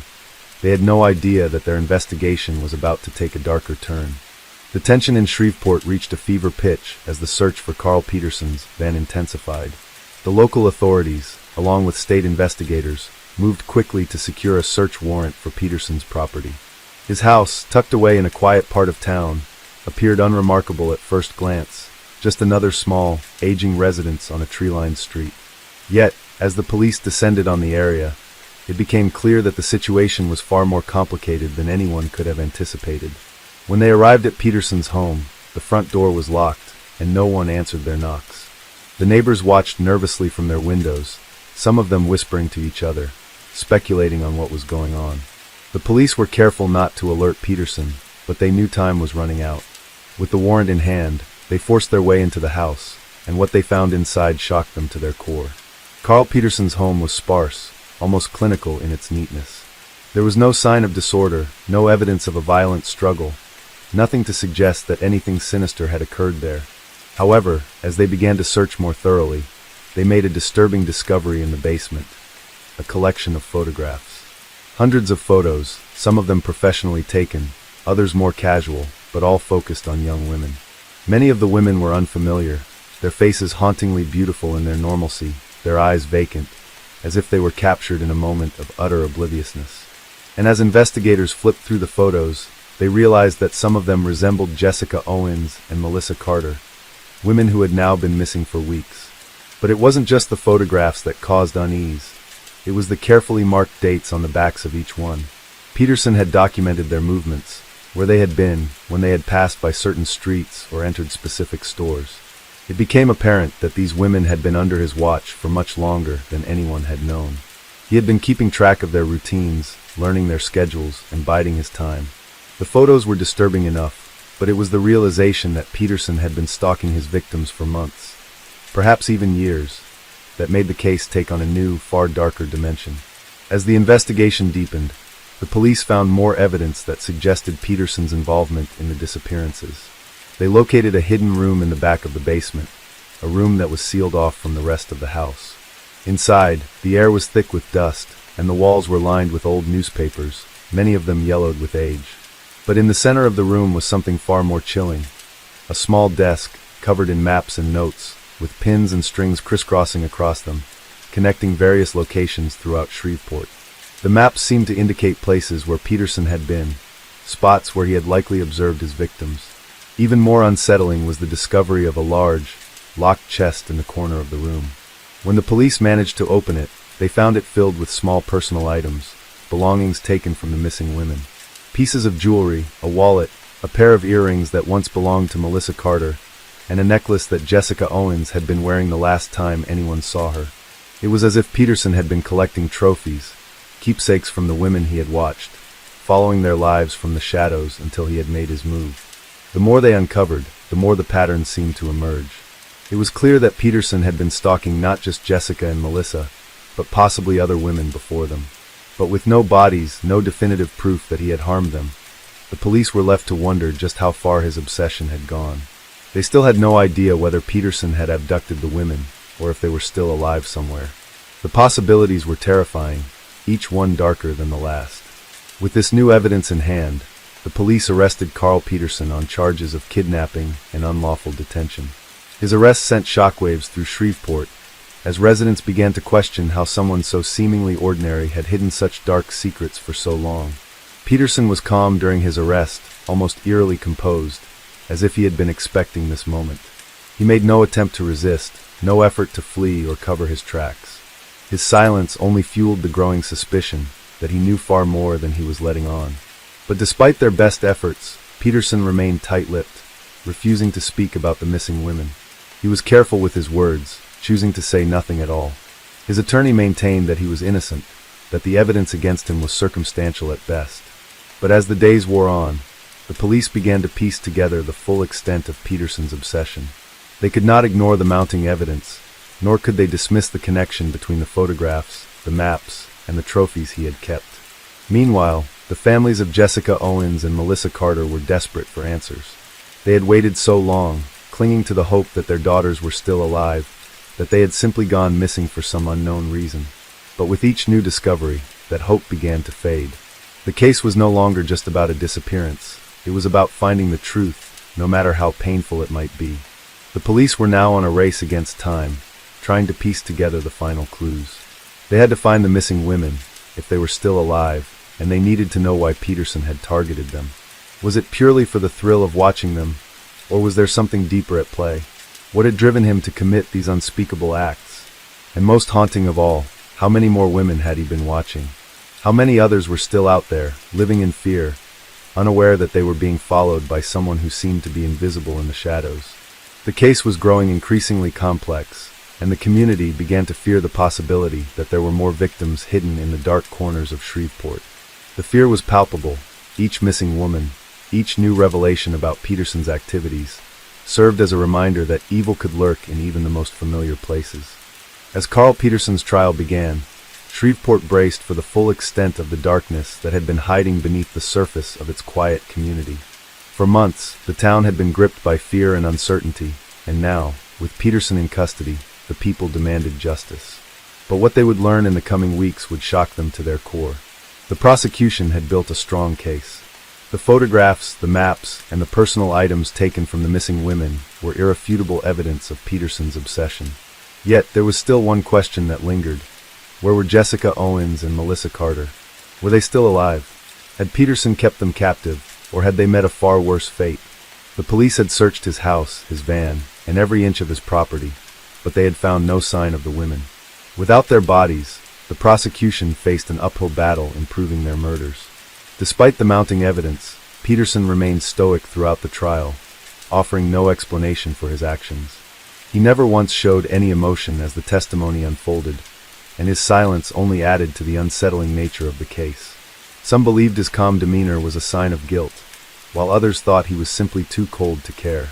they had no idea that their investigation was about to take a darker turn. The tension in Shreveport reached a fever pitch as the search for Carl Peterson's van intensified. The local authorities, along with state investigators, moved quickly to secure a search warrant for Peterson's property. His house, tucked away in a quiet part of town, appeared unremarkable at first glance, just another small, aging residence on a tree-lined street. Yet, as the police descended on the area, it became clear that the situation was far more complicated than anyone could have anticipated. When they arrived at Peterson's home, the front door was locked, and no one answered their knocks. The neighbors watched nervously from their windows, some of them whispering to each other, speculating on what was going on. The police were careful not to alert Peterson, but they knew time was running out. With the warrant in hand, they forced their way into the house, and what they found inside shocked them to their core. Carl Peterson's home was sparse, almost clinical in its neatness. There was no sign of disorder, no evidence of a violent struggle, nothing to suggest that anything sinister had occurred there. However, as they began to search more thoroughly, they made a disturbing discovery in the basement, a collection of photographs. Hundreds of photos, some of them professionally taken, others more casual, but all focused on young women. Many of the women were unfamiliar, their faces hauntingly beautiful in their normalcy, their eyes vacant, as if they were captured in a moment of utter obliviousness. And as investigators flipped through the photos, they realized that some of them resembled Jessica Owens and Melissa Carter, women who had now been missing for weeks. But it wasn't just the photographs that caused unease. It was the carefully marked dates on the backs of each one. Peterson had documented their movements, where they had been, when they had passed by certain streets or entered specific stores. It became apparent that these women had been under his watch for much longer than anyone had known. He had been keeping track of their routines, learning their schedules, and biding his time. The photos were disturbing enough, but it was the realization that Peterson had been stalking his victims for months, perhaps even years, that made the case take on a new, far darker dimension. As the investigation deepened, the police found more evidence that suggested Peterson's involvement in the disappearances. They located a hidden room in the back of the basement, a room that was sealed off from the rest of the house. Inside, the air was thick with dust, and the walls were lined with old newspapers, many of them yellowed with age. But in the center of the room was something far more chilling. A small desk, covered in maps and notes, with pins and strings crisscrossing across them, connecting various locations throughout Shreveport. The maps seemed to indicate places where Peterson had been, spots where he had likely observed his victims. Even more unsettling was the discovery of a large, locked chest in the corner of the room. When the police managed to open it, they found it filled with small personal items, belongings taken from the missing women. Pieces of jewelry, a wallet, a pair of earrings that once belonged to Melissa Carter, and a necklace that Jessica Owens had been wearing the last time anyone saw her. It was as if Peterson had been collecting trophies, keepsakes from the women he had watched, following their lives from the shadows until he had made his move. The more they uncovered, the more the patterns seemed to emerge. It was clear that Peterson had been stalking not just Jessica and Melissa, but possibly other women before them. But with no bodies, no definitive proof that he had harmed them, the police were left to wonder just how far his obsession had gone. They still had no idea whether Peterson had abducted the women, or if they were still alive somewhere. The possibilities were terrifying, each one darker than the last. With this new evidence in hand, the police arrested Carl Peterson on charges of kidnapping and unlawful detention. His arrest sent shockwaves through Shreveport, as residents began to question how someone so seemingly ordinary had hidden such dark secrets for so long. Peterson was calm during his arrest, almost eerily composed, as if he had been expecting this moment. He made no attempt to resist, no effort to flee or cover his tracks. His silence only fueled the growing suspicion that he knew far more than he was letting on. But despite their best efforts, Peterson remained tight-lipped, refusing to speak about the missing women. He was careful with his words, choosing to say nothing at all. His attorney maintained that he was innocent, that the evidence against him was circumstantial at best. But as the days wore on, the police began to piece together the full extent of Peterson's obsession. They could not ignore the mounting evidence, nor could they dismiss the connection between the photographs, the maps, and the trophies he had kept. Meanwhile, the families of Jessica Owens and Melissa Carter were desperate for answers. They had waited so long, clinging to the hope that their daughters were still alive, that they had simply gone missing for some unknown reason. But with each new discovery, that hope began to fade. The case was no longer just about a disappearance. It was about finding the truth, no matter how painful it might be. The police were now on a race against time, trying to piece together the final clues. They had to find the missing women, if they were still alive, and they needed to know why Peterson had targeted them. Was it purely for the thrill of watching them, or was there something deeper at play? What had driven him to commit these unspeakable acts? And most haunting of all, how many more women had he been watching? How many others were still out there, living in fear, unaware that they were being followed by someone who seemed to be invisible in the shadows? The case was growing increasingly complex, and the community began to fear the possibility that there were more victims hidden in the dark corners of Shreveport. The fear was palpable. Each missing woman, each new revelation about Peterson's activities, served as a reminder that evil could lurk in even the most familiar places. As Carl Peterson's trial began, Shreveport braced for the full extent of the darkness that had been hiding beneath the surface of its quiet community. For months, the town had been gripped by fear and uncertainty, and now, with Peterson in custody, the people demanded justice. But what they would learn in the coming weeks would shock them to their core. The prosecution had built a strong case. The photographs, the maps, and the personal items taken from the missing women were irrefutable evidence of Peterson's obsession. Yet there was still one question that lingered. Where were Jessica Owens and Melissa Carter? Were they still alive? Had Peterson kept them captive, or had they met a far worse fate? The police had searched his house, his van, and every inch of his property, but they had found no sign of the women. Without their bodies, the prosecution faced an uphill battle in proving their murders. Despite the mounting evidence, Peterson remained stoic throughout the trial, offering no explanation for his actions. He never once showed any emotion as the testimony unfolded, and his silence only added to the unsettling nature of the case. Some believed his calm demeanor was a sign of guilt, while others thought he was simply too cold to care.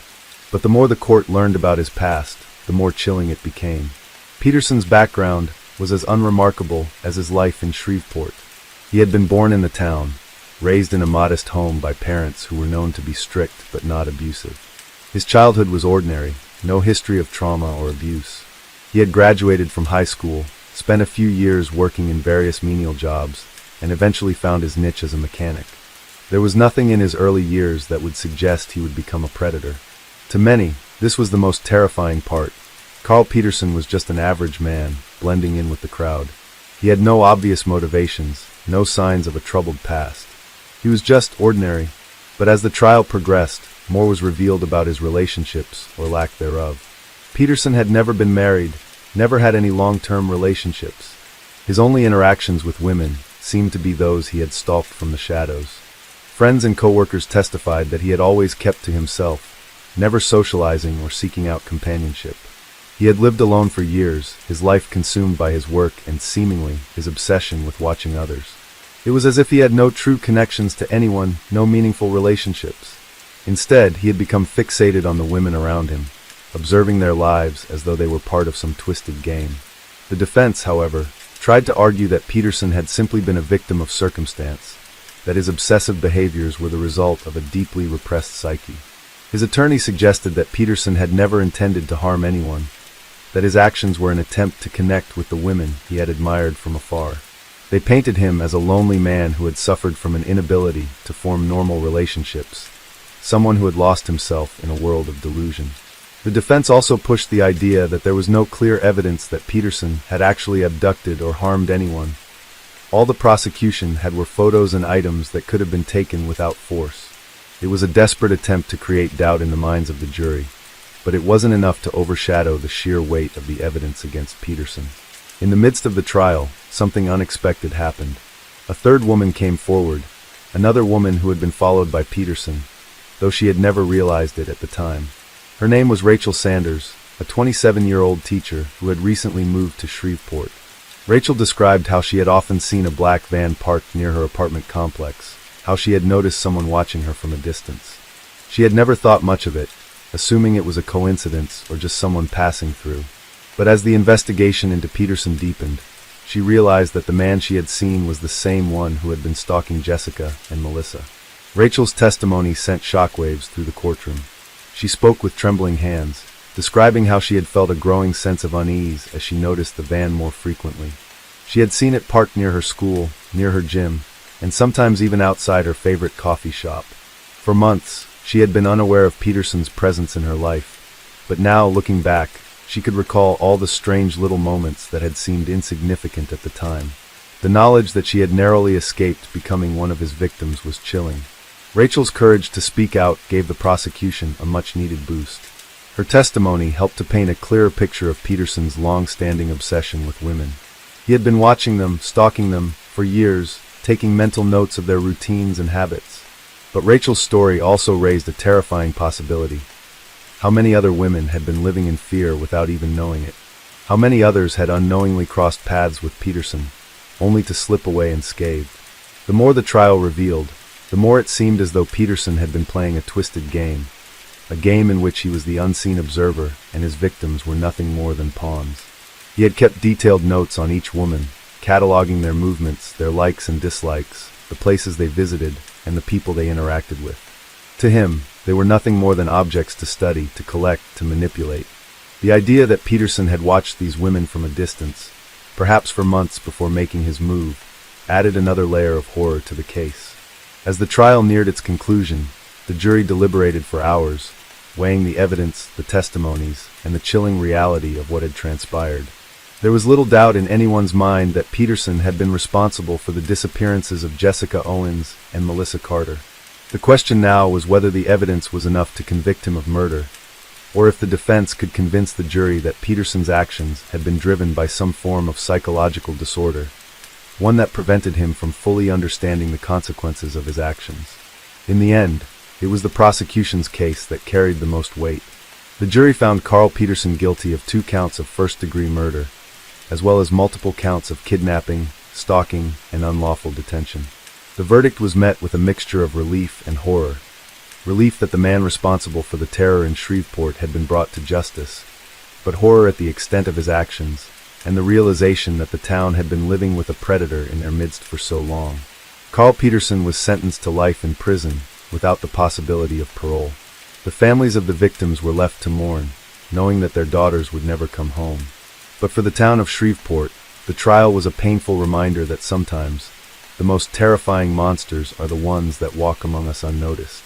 But the more the court learned about his past, the more chilling it became. Peterson's background, was as unremarkable as his life in Shreveport. He had been born in the town, raised in a modest home by parents who were known to be strict but not abusive. His childhood was ordinary, no history of trauma or abuse. He had graduated from high school, spent a few years working in various menial jobs, and eventually found his niche as a mechanic. There was nothing in his early years that would suggest he would become a predator. To many, this was the most terrifying part. Carl Peterson was just an average man, blending in with the crowd. He had no obvious motivations, no signs of a troubled past. He was just ordinary, but as the trial progressed, more was revealed about his relationships, or lack thereof. Peterson had never been married, never had any long-term relationships. His only interactions with women seemed to be those he had stalked from the shadows. Friends and co-workers testified that he had always kept to himself, never socializing or seeking out companionship. He had lived alone for years, his life consumed by his work and seemingly his obsession with watching others. It was as if he had no true connections to anyone, no meaningful relationships. Instead, he had become fixated on the women around him, observing their lives as though they were part of some twisted game. The defense, however, tried to argue that Peterson had simply been a victim of circumstance, that his obsessive behaviors were the result of a deeply repressed psyche. His attorney suggested that Peterson had never intended to harm anyone, that his actions were an attempt to connect with the women he had admired from afar. They painted him as a lonely man who had suffered from an inability to form normal relationships, someone who had lost himself in a world of delusion. The defense also pushed the idea that there was no clear evidence that Peterson had actually abducted or harmed anyone. All the prosecution had were photos and items that could have been taken without force. It was a desperate attempt to create doubt in the minds of the jury, but it wasn't enough to overshadow the sheer weight of the evidence against Peterson. In the midst of the trial, something unexpected happened. A third woman came forward, another woman who had been followed by Peterson, though she had never realized it at the time. Her name was Rachel Sanders, a 27-year-old teacher who had recently moved to Shreveport. Rachel described how she had often seen a black van parked near her apartment complex, how she had noticed someone watching her from a distance. She had never thought much of it, assuming it was a coincidence or just someone passing through. But as the investigation into Peterson deepened, she realized that the man she had seen was the same one who had been stalking Jessica and Melissa. Rachel's testimony sent shockwaves through the courtroom. She spoke with trembling hands, describing how she had felt a growing sense of unease as she noticed the van more frequently. She had seen it parked near her school, near her gym, and sometimes even outside her favorite coffee shop. For months, she had been unaware of Peterson's presence in her life, but now, looking back, she could recall all the strange little moments that had seemed insignificant at the time. The knowledge that she had narrowly escaped becoming one of his victims was chilling. Rachel's courage to speak out gave the prosecution a much-needed boost. Her testimony helped to paint a clearer picture of Peterson's long-standing obsession with women. He had been watching them, stalking them, for years, taking mental notes of their routines and habits. But Rachel's story also raised a terrifying possibility. How many other women had been living in fear without even knowing it? How many others had unknowingly crossed paths with Peterson, only to slip away unscathed? The more the trial revealed, the more it seemed as though Peterson had been playing a twisted game, a game in which he was the unseen observer and his victims were nothing more than pawns. He had kept detailed notes on each woman, cataloging their movements, their likes and dislikes, the places they visited, and the people they interacted with. To him, they were nothing more than objects to study, to collect, to manipulate. The idea that Peterson had watched these women from a distance, perhaps for months before making his move, added another layer of horror to the case. As the trial neared its conclusion, the jury deliberated for hours, weighing the evidence, the testimonies, and the chilling reality of what had transpired. There was little doubt in anyone's mind that Peterson had been responsible for the disappearances of Jessica Owens and Melissa Carter. The question now was whether the evidence was enough to convict him of murder, or if the defense could convince the jury that Peterson's actions had been driven by some form of psychological disorder, one that prevented him from fully understanding the consequences of his actions. In the end, it was the prosecution's case that carried the most weight. The jury found Carl Peterson guilty of 2 counts of first-degree murder, as well as multiple counts of kidnapping, stalking, and unlawful detention. The verdict was met with a mixture of relief and horror. Relief that the man responsible for the terror in Shreveport had been brought to justice, but horror at the extent of his actions, and the realization that the town had been living with a predator in their midst for so long. Carl Peterson was sentenced to life in prison without the possibility of parole. The families of the victims were left to mourn, knowing that their daughters would never come home. But for the town of Shreveport, the trial was a painful reminder that sometimes the most terrifying monsters are the ones that walk among us unnoticed.